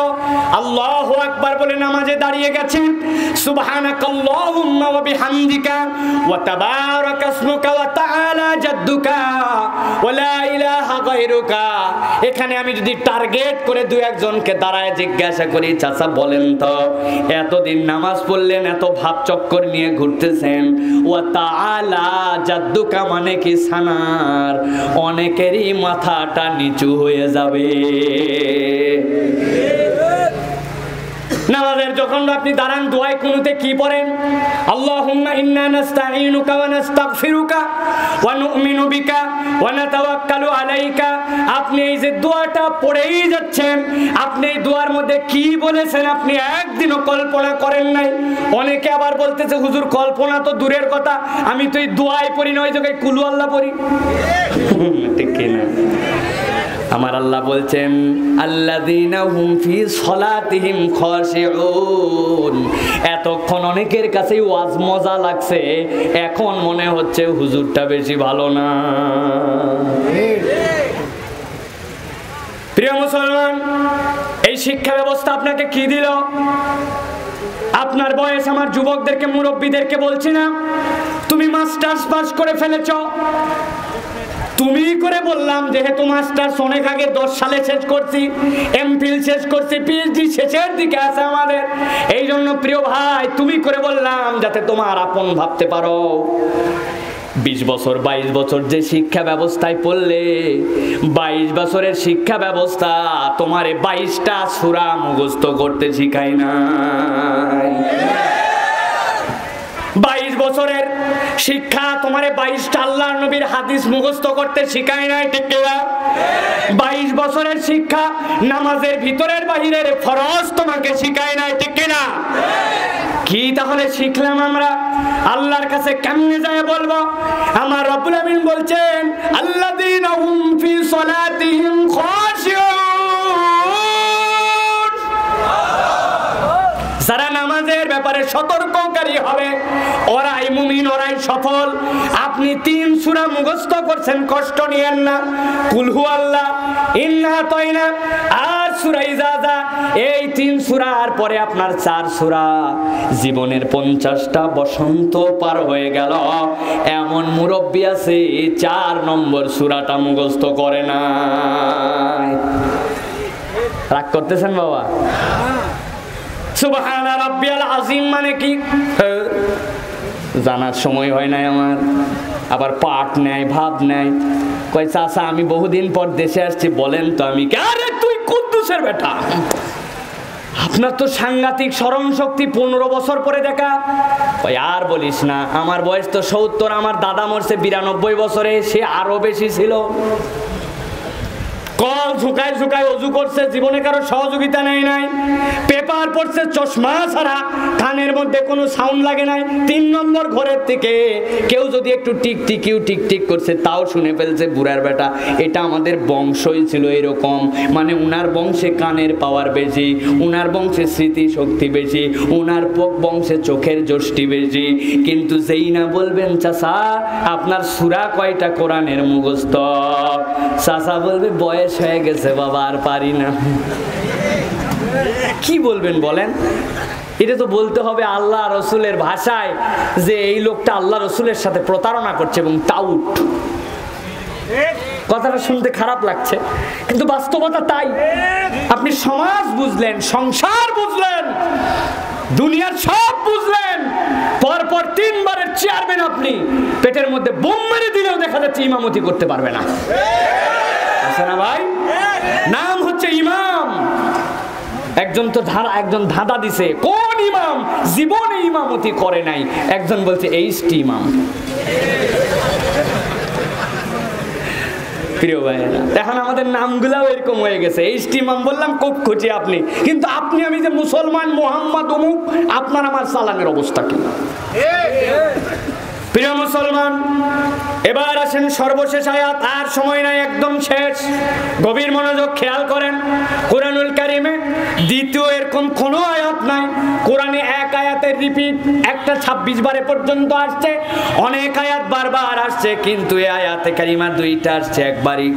আল্লাহু আকবার বলে নামাজে দাঁড়িয়ে গেছেন, সুবহানাকাল্লাহুম্মা ওয়া বিহামদিকা ওয়া তাবারাকা ইসমুকা ওয়া তাআলা জাদ্দুকা ওয়া লা ইলাহা গায়রুকা। এখানে আমি যদি টার্গেট করে দুই একজনকে দাঁড়ায় জিজ্ঞাসা করি, চাচা বলেন তো এতদিন নামাজ পড়লেন, এত ভাব চক্কর নিয়ে ঘুরতেছেন, ওয়া তাআলা জাদ্দুকা মানে কি সানার, অনেকেরই মাথাটা নিচু হয়ে যাবে। নামাজের যখন আপনি দাঁড়ান, দোয়ায় কুনুতে কি পড়েন? আল্লাহুম্মা ইন্না নাস্তাঈনুকা ওয়া নাস্তাগফিরুকা ওয়া নু'মিনু বিকা ওয়া নাতাওয়াক্কালু আলাইকা। আপনি এই যে দোয়াটা পড়েই যাচ্ছেন, আপনি এই দোয়ার মধ্যে কি বলেছেন আপনি একদিনও কল্পনা করেন নাই। অনেকে আবার বলতেছে, হুজুর কল্পনা তো দূরের কথা, আমি তো এই দোয়াই পড়ি না, ওই জায়গায় কুলু আল্লাহ পড়ি, ঠিক কিনা? আমার আল্লাহ বলছেন আল্লাযীনা হুম ফি সালাতিহিম খাশিউন। এতক্ষণ অনেকের কাছেই ওয়াজ মজা লাগছে, এখন মনে হচ্ছে হুজুরটা বেশি ভালো না। প্রিয় মুসলমান, এই শিক্ষা ব্যবস্থা আপনাকে কি দিল? আপনার বয়স, আমার যুবকদেরকে মুরব্বীদেরকে বলছি না, তুমি মাস্টার্স পাস করে ফেলেছ, তুমি করে বললাম, যেহেতু মাস্টার্স অনেক আগে 10 সালে শেষ করছি, এমফিল শেষ করছি, পিএইচডি শেষের দিকে আছে আমাদের, এই জন্য প্রিয় ভাই তুমি করে বললাম যাতে তোমার আপন ভাবতে পারো। 20 বছর 22 বছর যে শিক্ষা ব্যবস্থায় পড়লে, 22 বছরের শিক্ষা ব্যবস্থা তোমারে 22টা সূরা মুখস্থ করতে শিখায় নাই। 22 বছরের শিক্ষা তোমারে 22টা আল্লাহর নবীর হাদিস মুখস্থ করতে শিখায় নাই, ঠিক না? 22 বছরের শিক্ষা নামাজের ভিতরের বাহিরের ফরজ তোমাকে শিখায় নাই, ঠিক না? কি তাহলে শিখলাম আমরা? আল্লাহর কাছে কেমনে যায় বলবো? আমার রব্বুল আমিন বলছেন আল্লাযীনা হুম ফি সালাতিহিম খাশিউন। যারা নামাজের ব্যাপারে ব্যাপারে সতর্ককারী হবে, ওরাই মুমিন, ওরাই সফল। আপনি 3 সূরা মুখস্থ করছেন, কষ্ট নিয়েন না। কুল হু আল্লাহ, ইন্না আতাইনা আর সূরা ইজাজা, এই 3 সূরার পরে আপনার 4 সূরা। জীবনের 50টা বসন্ত পার হয়ে গেল, এমন মুরব্বি আছে 4 নম্বর সূরাটা মুখস্থ করে না। রাগ করতেছেন বাবা? সুবহানা রাব্বিয়াল আযীম মানে কি জানার সময় হয় নাই আমার। আবার পাঠ নেয়, ভাব নেয়, কয় চাচা আমি বহুদিন পর দেশে আসছি, বলেন তো আমি কে? আরে তুই কুদ্দুসের বেটা, আপনার তো সাংঘাতিক স্মরণ শক্তি, 15 বছর পরে দেখা। আর বলিস না, আমার বয়স তো 70, আমার দাদা মরছে 92 বছরে, সে আরো বেশি ছিল। কল ঝুঁকায় ঝুঁকায় অজু করছে, জীবনে কারো সহযোগিতা নেই নাই। পেপার পড়ছে চশমা ছাড়া, কানের মধ্যে কোনো সাউন্ড লাগে নাই। 3 নম্বর ঘরের থেকে কেউ যদি একটু টিক করছে, তাও শুনে ফেলছে বুড়ার বেটা। এটা আমাদের বংশই ছিল এরকম, মানে উনার বংশে কানের পাওয়ার বেশি, উনার বংশে স্মৃতি শক্তি বেশি, উনার বংশে চোখের যষ্টি বেশি। কিন্তু যেই না বলবেন চাচা আপনার সূরা কয়টা কোরআনের মুখস্থ, চাচা বলবে বয়স হয়ে গেছে বাবা, আর পারি না। কি বলবেন বলেন? এটা তো বলতে হবে আল্লাহ রসুলের ভাষায় যে এই লোকটা আল্লাহ রসুলের সাথে প্রতারণা করছে এবং টাউট। কথাটা শুনতে খারাপ লাগছে, কিন্তু বাস্তবতা তাই। আপনি সমাজ বুঝলেন, সংসার বুঝলেন, দুনিয়ার সব বুঝলেন, পরপর 3 বারের চেয়ারম্যান আপনি, পেটের মধ্যে বোম মেরে দিলেও দেখা যাচ্ছে ইমামতি করতে পারবে না। আছে না ভাই? নাম হচ্ছে ইমাম। একজন ধাঁধা দিছে, কোন ইমাম জীবনে ইমামতি করে নাই? একজন বলছে এইচটি ইমাম। প্রিয় ভাইয়েরা, এখন আমাদের নামগুলাও এরকম হয়ে গেছে। এইচটি ইমাম বললাম খুব খুশি আপনি, কিন্তু আপনি আমি যে মুসলমান, মোহাম্মদ অমুক, আপনার আমার সালামের অবস্থা কি? প্রিয় মুসলমান, এবার আসেন সর্বশেষ আয়াত, আর সময় নাই, একদম শেষ। গভীর মনোযোগ খেয়াল করেন। কোরআনুল কারিমে দ্বিতীয় এরকম কোনো আয়াত নাই। কোরআনে এক আয়াতের রিপিট একটা 26 বারে পর্যন্ত আসছে, অনেক আয়াত বারবার আসছে, কিন্তু এই আয়াতে কারিমা 2টা আসছে একবারই।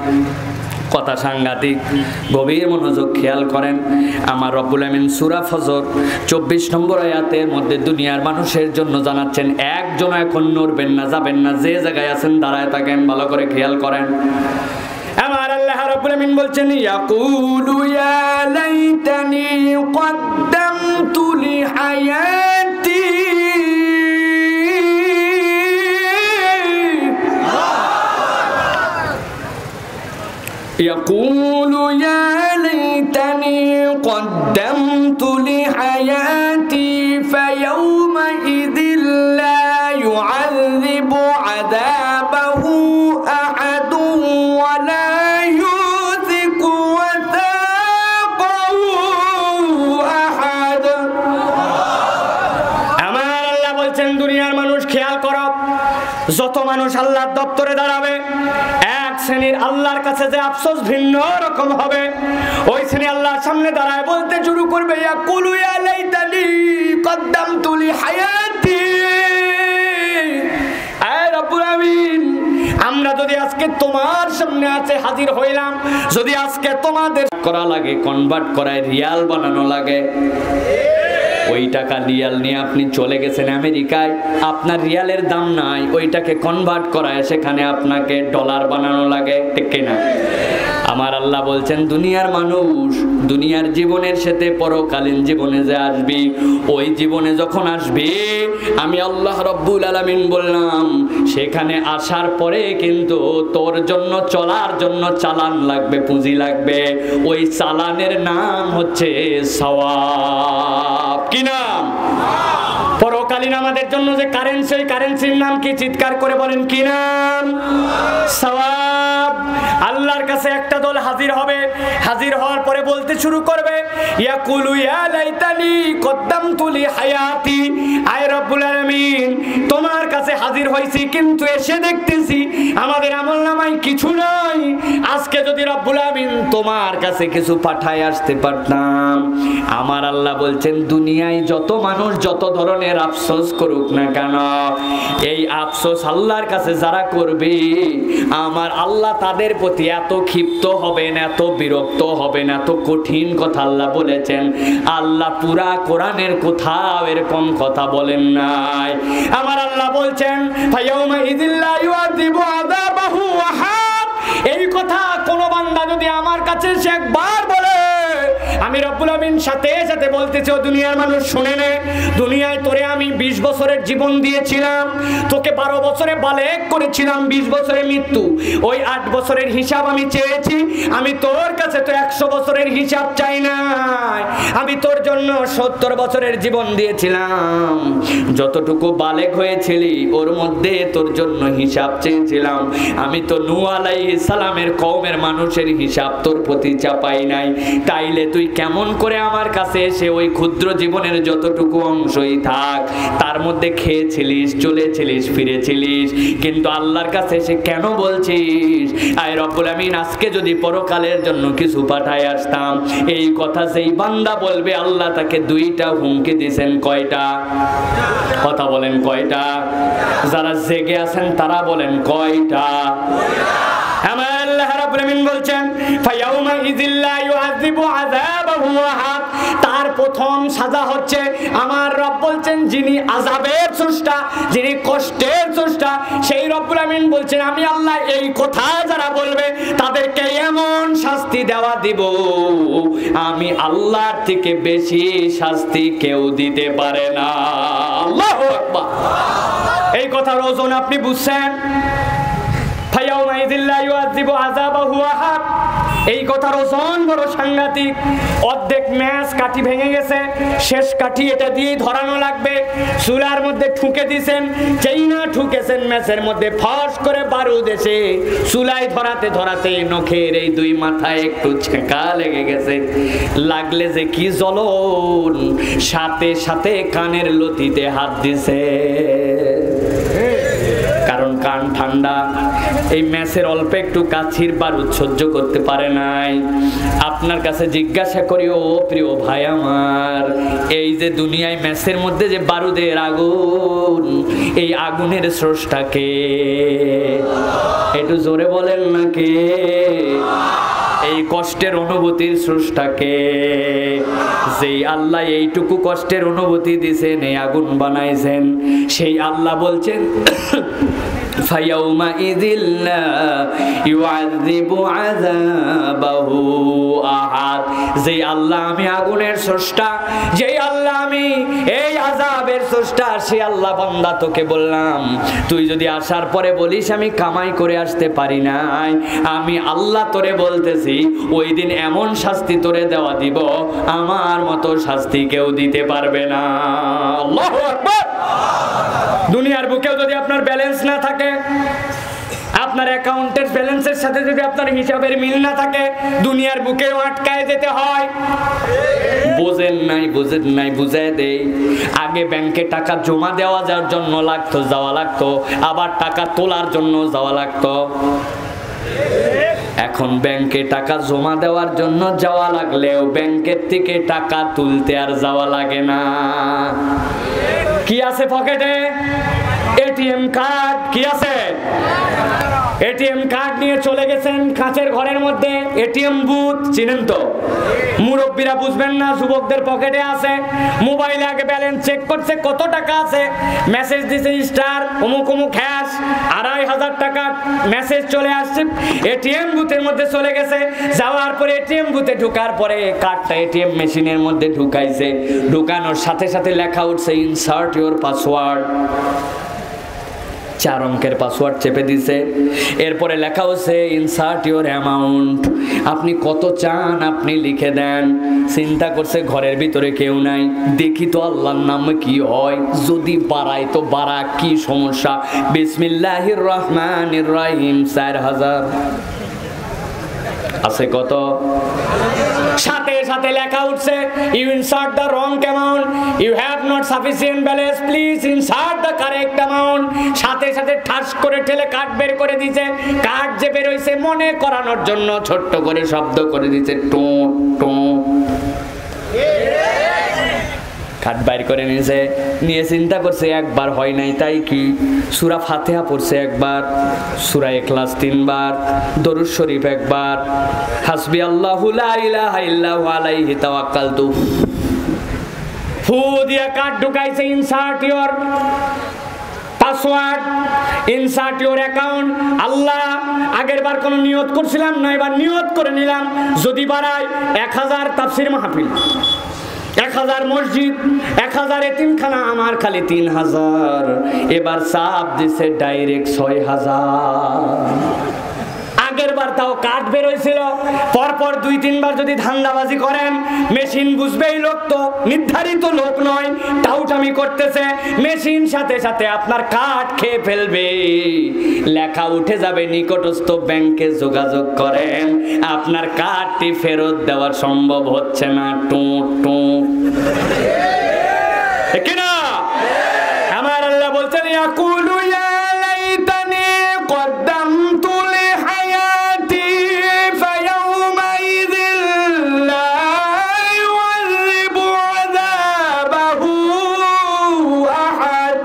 কথা সাংঘাতিক। গভীর মনোযোগ খেয়াল করেন। আমার রব্বুল আমিন সূরা ফজর 24 নম্বর আয়াতের মধ্যে দুনিয়ার মানুষের জন্য জানাচ্ছেন, একজন এখন নড়বেন না, যাবেন না, যে জায়গায় আছেন দাঁড়ায় থাকেন। ভালো করে খেয়াল করেন। আমার আল্লাহ রাব্বুল আমিন বলছেন, ইয়াকুলু ইয়া লাইতানি কদ্দামতু লিহায়াতি। يقول يا ليتني قدمت لحياتي فيومئذ لا يعذب عذابه أحد ولا يوثق وثاقه أحد। আমার আল্লাহ বলছেন, দুনিয়ার মানুষ খেয়াল করো, যত মানুষ আল্লাহর দপ্তরে দাঁড়াবে, এক শ্রেণীর আল্লাহর কাছে যে আফসোস ভিন্ন রকম হবে। ওই শ্রেণী আল্লাহর সামনে দাঁড়ায় বলতে শুরু করবে, ইয়াকুলু ইয়া লাইতানি কদ্দামতু লিহায়াতি। আয় রব্বুল আমিন, আমরা যদি আজকে তোমার সামনে আছে হাজির হইলাম, যদি আজকে তোমাদের করা লাগে, কনভার্ট করায় রিয়াল বানানো লাগে, ওই টাকা রিয়াল নিয়ে আপনি চলে গেছেন আমেরিকায়, আপনার রিয়ালের দাম নাই, ওইটাকে কনভার্ট করায় সেখানে আপনাকে ডলার বানানো লাগে, ঠিক কিনা? আমার আল্লাহ বলছেন, দুনিয়ার মানুষ দুনিয়ার জীবনের সাথে পরকালীন জীবনে যে আসবি, ওই জীবনে যখন আসবি, আমি আল্লাহ রব্বুল আলামিন বললাম, সেখানে আসার পরে কিন্তু তোর জন্য চলার জন্য চালান লাগবে, পুঁজি লাগবে। ওই চালানের নাম হচ্ছে সওয়াব। কি নাম? পরকাল তৎকালীন আমাদের জন্য যে কারেন্সি, ওই কারেন্সির নাম কি? চিৎকার করে বলেন কি নাম? সওয়াব। আল্লাহর কাছে একটা দল হাজির হবে, হাজির হওয়ার পরে বলতে শুরু করবে, ইয়াকুলু ইয়া লাইতানি কদ্দামতু লি হায়াতি, আয় রব্বুল আলামিন তোমার কাছে হাজির হইছি, কিন্তু এসে দেখতেছি আমাদের আমলনামায় কিছু নাই। আজকে যদি রব্বুল আলামিন তোমার কাছে কিছু পাঠায় আসতে পারতাম। আমার আল্লাহ বলছেন, দুনিয়ায় যত মানুষ যত ধরনের আফসোস করুক না কেন, এই আফসোস আল্লাহর কাছে যারা করবে, আমার আল্লাহ তাদের প্রতি এত ক্ষিপ্ত হবেন, এত বিরক্ত হবেন, এত কঠিন কথা আল্লাহ বলেছেন। আল্লাহ পুরা কোরআনের কোথাও এরকম কথা বলেন নাই। আমার আল্লাহ বলছেন, ফায়াউমা ইযিল্লা ইউআযিবু আযাবাহু আহাদ। এই কথা কোন বান্দা যদি আমার কাছে সে একবার বলে, আমি রব্বুল আমিন সাথে সাথে বলতেছি, ও দুনিয়ার মানুষ শুনে নে, দুনিয়ায় তোরে আমি 20 বছরের জীবন দিয়েছিলাম, তোকে 12 বছরে বালেগ করেছিলাম, 20 বছরের মৃত্যু, ওই 8 বছরের হিসাব আমি চেয়েছি। আমি তোর কাছে তো 100 বছরের হিসাব চাই নাই, আমি তোর জন্য 70 বছরের জীবন দিয়েছিলাম। যতটুকু বালেগ হয়েছিলি ওর মধ্যে তোর জন্য হিসাব চেয়েছিলাম। আমি তো নূহ আলাইহিস সালামের কওমের মানুষের হিসাব তোর প্রতি চাপাই নাই। তাইলে তুই কেমন করে আমার কাছে এসে ওই ক্ষুদ্র জীবনের যতটুকু অংশই থাক তার মধ্যে খেয়েছিলিস, চলেছিলিস, ফিরেছিলিস, কিন্তু আল্লাহর কাছে এসে কেন বলছিস আয় রব্বুল আমিন আজকে যদি পরকালের জন্য কিছু পাঠায় আসতাম? এই কথা যেই বান্দা বলবে, আল্লাহ তাকে 2টা হুমকি দিয়েছেন। কয়টা? কথা বলেন কয়টা? যারা জেগে আছেন তারা বলেন কয়টা? আমার আল্লাহ রাব্বুল আমিন বলছেন, ফায়াউমা ইযিল্লা ইউআযিবু আযাবাহু আহাদ। তার প্রথম সাজা হচ্ছে, আমার রব বলছেন যিনি আযাবের স্রষ্টা, যিনি কষ্টের স্রষ্টা, সেই রব্বুল আমিন বলছেন, আমি আল্লাহ এই কথা যারা বলবে তাদেরকে এমন শাস্তি দেওয়া দিব, আমি আল্লাহর থেকে বেশি শাস্তি কেউ দিতে পারে না। আল্লাহু আকবার। এই কথার ওজন আপনি বুঝছেন? ফায়াউমা ইযিল্লা ইউআযিবু আযাবাহু আহাদ, এই কথার ওজন বড় সাংঘাতিক। অর্ধেক ম্যাচ কাঠি ভেঙে গেছে, শেষ কাঠি এটা দিয়েই ধরানো লাগবে। চুলার মধ্যে ঠুকে দিয়েছেন, যেই না ঠুকেছেন ম্যাচের মধ্যে ফস করে বারুদ এসে চুলায় ধরাতে ধরাতে নখের এই 2 মাথায় একটু ছেঁকা লেগে গেছে। লাগলে যে কি জ্বলন, সাথে সাথে কানের লতিতে হাত দিছে, কারণ কান ঠান্ডা। এই ম্যাচের অল্প একটু কাছির বারুদ সহ্য করতে পারে নাই। আপনার কাছে জিজ্ঞাসা করি, ও প্রিয় ভাই আমার, এই যে দুনিয়ায় ম্যাচের মধ্যে যে বারুদের আগুন, এই আগুনের স্রষ্টাকে একটু জোরে বলেন না কে? এই কষ্টের অনুভূতির স্রষ্টাকে? যেই আল্লাহ এইটুকু কষ্টের অনুভূতি দিয়েছেন, এই আগুন বানাইছেন, সেই আল্লাহ বলছেন, ফায়াউমা ইযিল্লা ইউআযিবু আযাবাহু আহাদ। যেই আল্লাহ আমি আগুনের স্রষ্টা, যেই আল্লাহ আমি এই আযাবের স্রষ্টা, সেই আল্লাহ বান্দা তোকে বললাম, তুই যদি আসার পরে বলিস আমি কামাই করে আসতে পারি নাই, আমি আল্লাহ তোরে বলতেছি ওই দিন এমন শাস্তি তোরে দেওয়া দিব, আমার মতো শাস্তি কেউ দিতে পারবে না। আল্লাহু আকবার। দুনিয়ার বুকেও যদি আপনার ব্যালেন্স না থাকে, আপনার অ্যাকাউন্টের ব্যালেন্সের সাথে যদি আপনার হিসাবের মিল না থাকে, দুনিয়ার বুকেও আটকায় যেতে হয়। বোঝেন নাই, বুঝেন নাই, বুঝায় দেই। আগে ব্যাংকে টাকা জমা দেওয়া যাওয়ার জন্য যাওয়া লাগতো, আবার টাকা তোলার জন্য যাওয়া লাগতো। এখন ব্যাংকে টাকা জমা দেওয়ার জন্য যাওয়া লাগলেও ব্যাংকের থেকে টাকা তুলতে আর যাওয়া লাগে না। কি আছে পকেটে? ATM card. কি আছে? এটিএম কার্ড নিয়ে চলে গেছেন কাঁচের ঘরের মধ্যে। এটিএম বুথ চিনেন তো? মুরব্বীরা বুঝবেন না, যুবকদের পকেটে আছে। মোবাইলে আগে ব্যালেন্স চেক করছে, কত টাকা আছে, মেসেজ দিছে স্টার অমুক অমুক হ্যাশ 2500 টাকা মেসেজ চলে আসছে। এটিএম বুথের মধ্যে চলে গেছে, যাওয়ার পরে এটিএম বুথে ঢোকার পরে কার্ডটা এটিএম মেশিনের মধ্যে ঢুকাইছে, ঢুকানোর সাথে সাথে লেখা উঠছে ইনসার্ট ইউর পাসওয়ার্ড। 4 অঙ্কের পাসওয়ার্ড চেপে দিছে। এরপরে লেখা হচ্ছে ইনসার্ট ইউর অ্যামাউন্ট, আপনি কত চান আপনি লিখে দেন। চিন্তা করছে ঘরের ভিতরে কেউ নাই, দেখি তো আল্লাহর নাম কি হয়, যদি বাড়াই তো বাড়া, কি সমস্যা। বিসমিল্লাহির রহমানির রহিম 4000 আছে কত? সাথে সাথে লেখা উঠছে you insert the wrong amount, you have not sufficient balance, please insert the correct amount. সাথে সাথে ঠাস করে ঠেলে কার্ড বের করে দিয়েছে। কার্ড যে বের হইছে মনে করানোর জন্য ছোট্ট করে শব্দ করে দিয়েছে টো টো। কার্ড বাইর করে নিয়েছে, নিয়ে চিন্তা করছে একবার হয় নাই তাই কি, সূরা ফাতিহা পড়ছে একবার, সূরা ইখলাস 3 বার, দরুদ শরীফ একবার, হাসবি আল্লাহু লা ইলাহা ইল্লাহু আলাইহি তাওয়াক্কালতু। ফু দিয়া কার্ড ঢুকাইছে, insert your password, insert your account. আল্লাহ আগের বার কোন নিয়ত করছিলাম না, এবার নিয়ত করে নিলাম, যদি বাড়াই 1000 তাফসীর মাহফিল, 1000 মসজিদ, 1000 এতিমখানা, আমার খালি 3000। এবার চাপ দিছে ডাইরেক্ট 6000। আগের বার তাও কাঠ বের হয়েছিল, পরপর 2-3 বার যদি ধান্দাবাজি করেন মেশিন বুঝবেই লোক তো নির্ধারিত লোক নয়, টাউটামি করতেছে, মেশিন সাথে সাথে আপনার কাঠ খেয়ে ফেলবে, লেখা উঠে যাবে নিকটস্থ ব্যাংকে যোগাযোগ করেন, আপনার কাঠটি ফেরত দেওয়া সম্ভব হচ্ছে না। টু টু কিনা? আমার আল্লাহ বলছেন ইয়াকুলু ইয়া লাইতানি কদ্দামতু লিহায়াতি ফায়াউমাইযিল লা ইউযিবু আযাবাহু আহাদ।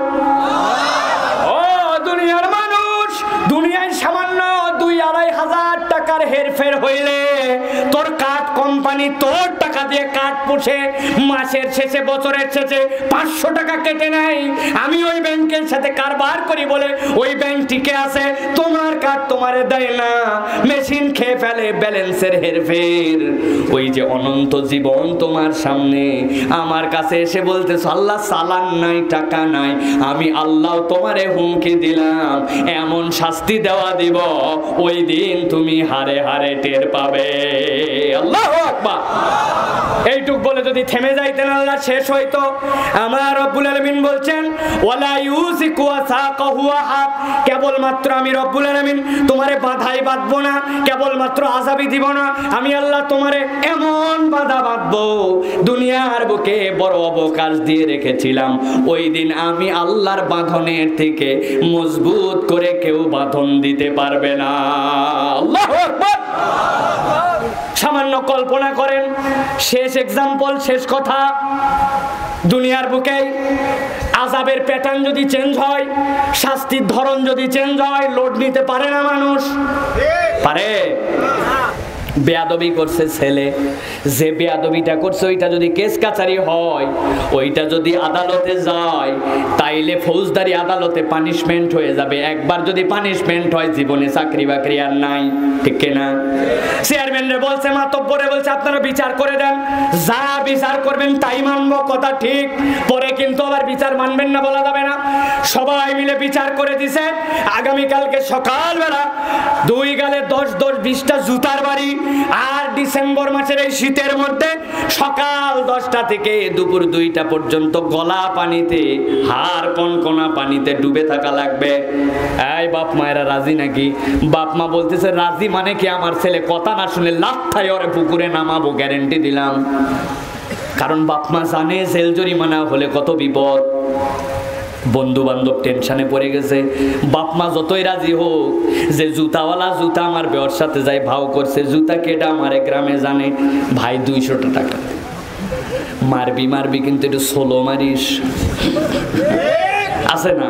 ও দুনিয়ার মানুষ, দুনিয়ায় সামান্য 2-2.5 হাজার টাকার হেরফের হইলে তোর কাঠ কোম্পানি তোর টাকা দিয়ে কাঠ পুষে মাসের শেষে বছরের শেষে 500 টাকা কেটে নেয়। আমি ওই ব্যাংকের সাথে কারবার করি বলে ওই ব্যাংক টিকে আছে, তোমার কাঠ তোমারে দেয় না, মেশিন খেয়ে ফেলে, ব্যালেন্সের হেরফের। ওই যে অনন্ত জীবন তোমার সামনে, আমার কাছে এসে বলতেছ আল্লাহ চালান নাই, টাকা নাই, আমি আল্লাহ তোমারে হুমকি দিলাম এমন শাস্তি দেওয়া দিব, ওই দিন তুমি হারে হারে টের পাবে। আল্লাহু আকবার। এইটুক বলে যদি থেমে যাইতেন আল্লাহ শেষ হইতো। আমার রব্বুল আলামিন বলছেন ওয়ালা ইউসিকু ওয়াসাকাহু আহাদ, কেবলমাত্র আমি রব্বুল আলামিন তোমারে বাধাই বাঁধবো না, কেবলমাত্র আযাবই দিব না, আমি আল্লাহ তোমারে এমন বাধা বাঁধবো, দুনিয়ার বুকে বড় অবকাশ দিয়ে রেখেছিলাম, ওই দিন আমি আল্লাহর বাঁধনের থেকে মজবুত করে কেউ বাঁধন দিতে পারবে না। আল্লাহু আকবার। সামান্য কল্পনা করেন, শেষ এক্সাম্পল, শেষ কথা, দুনিয়ার বুকে আযাবের প্যাটার্ন যদি চেঞ্জ হয়, শাস্তির ধরন যদি চেঞ্জ হয়, লোড নিতে পারে না মানুষ? পারে? বেয়াদবি করছে ছেলে, যে বেয়াদবিটা করছে ওইটা যদি কেস কাচারি হয়, ওইটা যদি আদালতে যায়, তাইলে ফৌজদারি আদালতে পানিশমেন্ট হয়ে যাবে। একবার যদি পানিশমেন্ট হয় জীবনে চাকরি বাকরি আর নাই, ঠিক কিনা? চেয়ারম্যানরে বলছে, মাতব্বরে বলছে আপনারা বিচার করে দেন, যা বিচার করবেন তাই মানবো, কথা ঠিক, পরে কিন্তু আবার বিচার মানবেন না বলা যাবে না। সবাই মিলে বিচার করে দিছে, আগামীকালকে সকালবেলা 2 গালে 10-20টা জুতার বাড়ি, আর ডিসেম্বর মাসের এই শীতের মধ্যে সকাল 10টা থেকে দুপুর 2টা পর্যন্ত গলা পানিতে, হাড় কনকনা পানিতে ডুবে থাকা লাগবে। এই বাপ মায়েরা রাজি নাকি? বাপ মা বলতেছে রাজি মানে কি, আমার ছেলে কথা না শুনে লাফায় ওরে পুকুরে নামাবো, গ্যারান্টি দিলাম। কারণ বাপ মা জানে জেল জরিমানা হলে কত বিপদ। বন্ধু বান্ধব টেনশনে পড়ে গেছে, বাপ মা যতই রাজি হোক যে জুতাওয়ালা জুতা আমার বেওয়ার সাথে যাই ভাও করছে, জুতা কেটা আমারে গ্রামে জানে, ভাই 200 টাকা মারবি কিন্তু একটু সোলো মারিস, আছে না?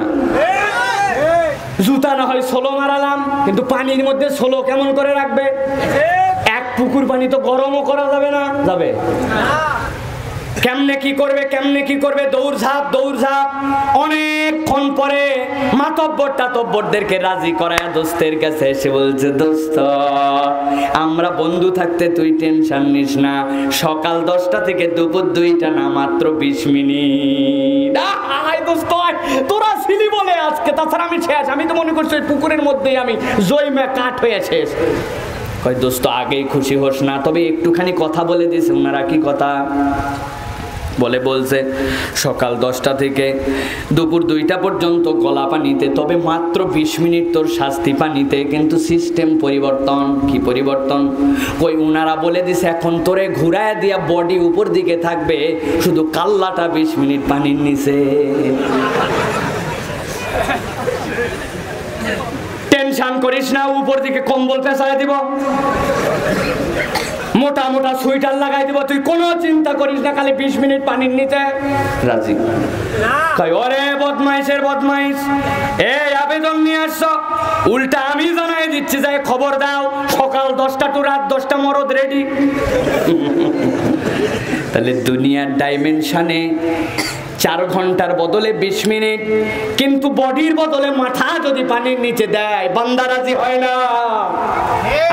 জুতা না হয় সোলো মারালাম, কিন্তু পানির মধ্যে সোলো কেমন করে রাখবে? এক পুকুর পানি তো গরমও করা যাবে না, যাবে? কেমনে কি করবে, কেমনে কি করবে? দৌড়ঝাঁপ, অনেক কিছুক্ষণ পরে মাতব্বর টাতব্বরদেরকে রাজি করায় দোস্তের কাছে এসে বলছে, দোস্ত আমরা বন্ধু থাকতে তুই টেনশন নিস না, সকাল 10টা থেকে দুপুর 2টা না, মাত্র 20 মিনিট। দোস্ত তোরা ছিলি বলে আজকে, তাছাড়া আমি শেষ। আমি তো মনে করছি পুকুরের মধ্যেই আমি জৈমে কাঠ হয়ে শেষ। কয় দোস্ত আগেই খুশি হোস না, তবে একটুখানি কথা বলে দিস। ওনারা কি কথা বলছে, সকাল 10টা থেকে দুপুর 2টা পর্যন্ত গলা পানিতে, তবে মাত্র 20 মিনিট তোর শাস্তি পানিতে, কিন্তু সিস্টেম পরিবর্তন। কি পরিবর্তন? কই ওনারা বলে দিছে এখন তোরে ঘুরায় দিয়া বডি উপর দিকে থাকবে, শুধু কাল্লাটা 20 মিনিট পানির নিচে। টেনশন করিস না, উপর দিকে কম্বল পেঁচায় দিব, মোটা মোটা সুইটার লাগাই দিব, তুই কোনো চিন্তা করিস না, খালি 20 মিনিট পানির নিচে। রাজি? কই ওরে বদমাইশের বদমাইশ, এই আবেদন নিয়ে আসছো, উল্টা আমি জানাই দিচ্ছি যে খবর দাও, সকাল 10টা টু রাত 10টা মরদ রেডি। তাহলে দুনিয়ার ডাইমেনশনে 4 ঘন্টার বদলে 20 মিনিট, কিন্তু বডির বদলে মাথা যদি পানির নিচে দেয়, বান্দা রাজি হয় না।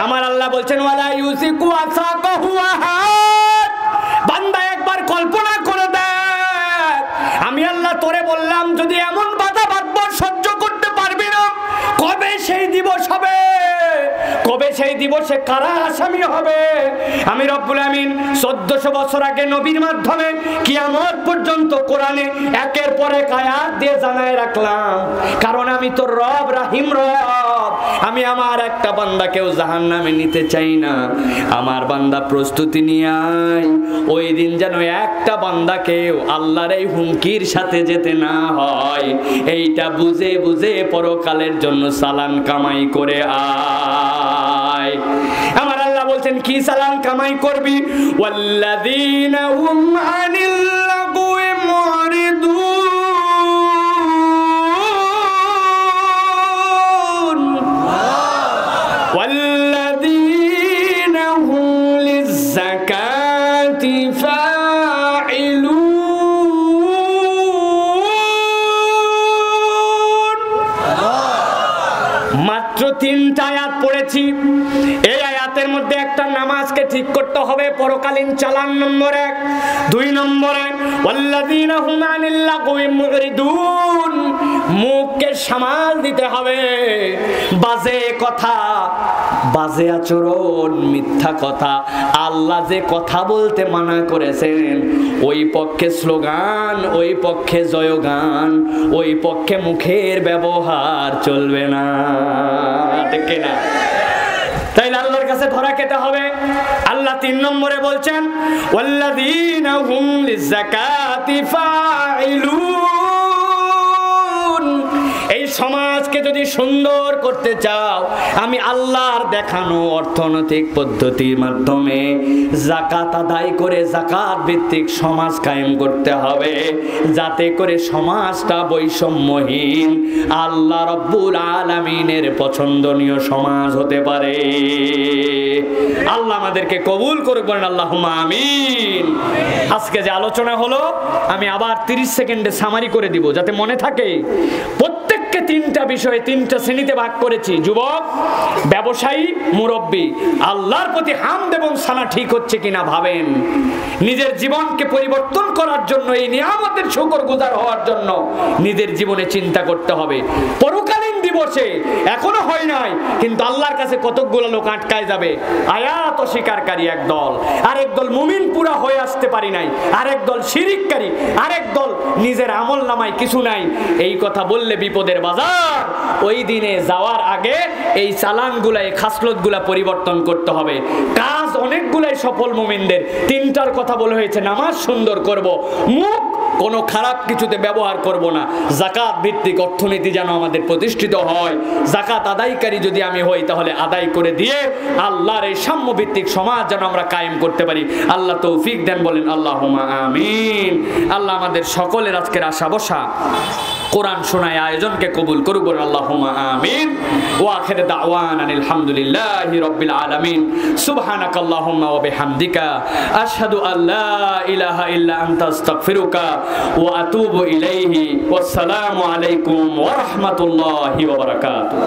আমার আল্লাহ বলছেন, ওয়ালা ইউসিকু আসাকাহু আহাদ, বান্দা একবার কল্পনা করে দেখ, আমি আল্লাহ তোরে বললাম যদি এমন বাধা বাঁধব সহ্য করতে পারবি না, কবে সেই দিবস হবে, কবে সেই দিবসে কারা আসামি হবে? আমি রব্বুল আমিন 1400 বছর আগে নবীর মাধ্যমে কিয়ামত পর্যন্ত কোরআনে একের পর এক আয়াত দিয়ে জানায় রাখলাম, কারণ আমি তো রব, রাহিম রব। আমি আমার একটা বান্দাকেও জাহান্নামে নিতে চাই না। আমার বান্দা প্রস্তুতি নিয়ে আয়, ওই দিন যেন একটা বান্দাকেও আল্লাহর এই হুমকির সাথে যেতে না হয়, এইটা বুঝে বুঝে পরকালের জন্য সালান কামাই করে আয়। আমার আল্লাহ বলছেন কি সালান কামাই করবি? ওয়াল্লাযীনা হুম আনিল লাগwi মুরিদুন ওয়াল্লাযীনা হুম লিয-যাকাতি ফাঈলুন। মাত্র 3টা আয়াত পড়েছি। এই আয়াতের মধ্যে একটা নামাজকে ঠিক করতে হবে, পরকালীন চালান নম্বর 1। 2 নম্বরে ওয়াল্লাযীনা হুম আনিল লাগwi মুরিদুন, মুখকে সামাল দিতে হবে, বাজে কথা, বাজে আচরণ, মিথ্যা কথা, আল্লাহ যে কথা বলতে মানা করেছেন ওই পক্ষে স্লোগান, ওই পক্ষে জয়গান, ওই পক্ষে মুখের ব্যবহার চলবে না। ঠিক না? তাইলে আল্লাহর কাছে ধরা খেতে হবে। আল্লাহ 3 নম্বরে বলছেন ওয়াল্লাযীনা হুম লিয-যাকাতি ফাঈলুন। এই সমাজকে যদি সুন্দর করতে চাও, আমি আল্লাহর দেখানো অর্থনৈতিক পদ্ধতির মাধ্যমে যাকাত আদায় করে যাকাত ভিত্তিক সমাজ কায়েম করতে হবে, যাতে করে সমাজটা বৈষম্যহীন, আল্লাহ রব্বুল আলামিনের পছন্দনীয় সমাজ হতে পারে। আল্লাহ আমাদেরকে কবুল করুক, বলেন আল্লাহুম্মা আমিন। আজকে যে আলোচনা হলো আমি আবার 30 সেকেন্ডে সামারি করে দিব যাতে মনে থাকে। প্রত্যেককে 3টা বিষয়ে 3টা শ্রেণীতে ভাগ করেছি, যুবক, ব্যবসায়ী, মুরব্বী। আল্লাহর প্রতি হামদ এবং সানা ঠিক হচ্ছে কিনা ভাবেন। নিজের জীবনকে পরিবর্তন করার জন্য, এই নিয়ামতের শুকরগুজার হওয়ার জন্য নিজের জীবনে চিন্তা করতে হবে। পরকালীন দিবসে এখনো হয় নাই, কিন্তু আল্লাহর কাছে কতকগুলো লোক আটকায় যাবে। আয়াত অস্বীকারী একদল, আরেক দল মুমিন পুরা হয়ে আসতে পারি নাই, আরেক দল শিরিককারী, আরেক দল নিজের আমল নামায় কিছু নাই। এই কথা বললে বিপদের বাজার। ওই দিনে যাওয়ার আগে এই চালানগুলা, এই খাসলতগুলা পরিবর্তন করতে হবে। কাজ অনেকগুলাই সফল মুমিনদের, 3টার কথা বলা হয়েছে। নামাজ সুন্দর করব, মুখ কোনো খারাপ কিছুতে ব্যবহার করব না, যাকাত ভিত্তিক অর্থনীতি যেন আমাদের প্রতিষ্ঠিত হয়। যাকাত আদায়কারী যদি আমি হই, তাহলে আদায় করে দিয়ে আল্লাহর এই সাম্য ভিত্তিক সমাজ যেন আমরা কায়েম করতে পারি। আল্লাহ তৌফিক দেন, বলেন আল্লাহুম্মা আমিন। আল্লাহ আমাদের সকলের আজকের আশা বসা কোরআন শোনায় আয়োজনকে কবুল করুক, আল্লাহুম্মা আমিন। ওয়া আখিরু দাওয়ানা আলহামদুলিল্লাহি রাব্বিল আলামিন। সুবহানাকাল্লাহুম্মা ওয়া বিহামদিকা আশহাদু আল্লা ইলাহা ইল্লা আনতা আস্তাগফিরুকা ওয়া আতুবু ইলাইহি। ওয়াসসালামু আলাইকুম ওয়া রাহমাতুল্লাহি ওয়া বারাকাতুহু।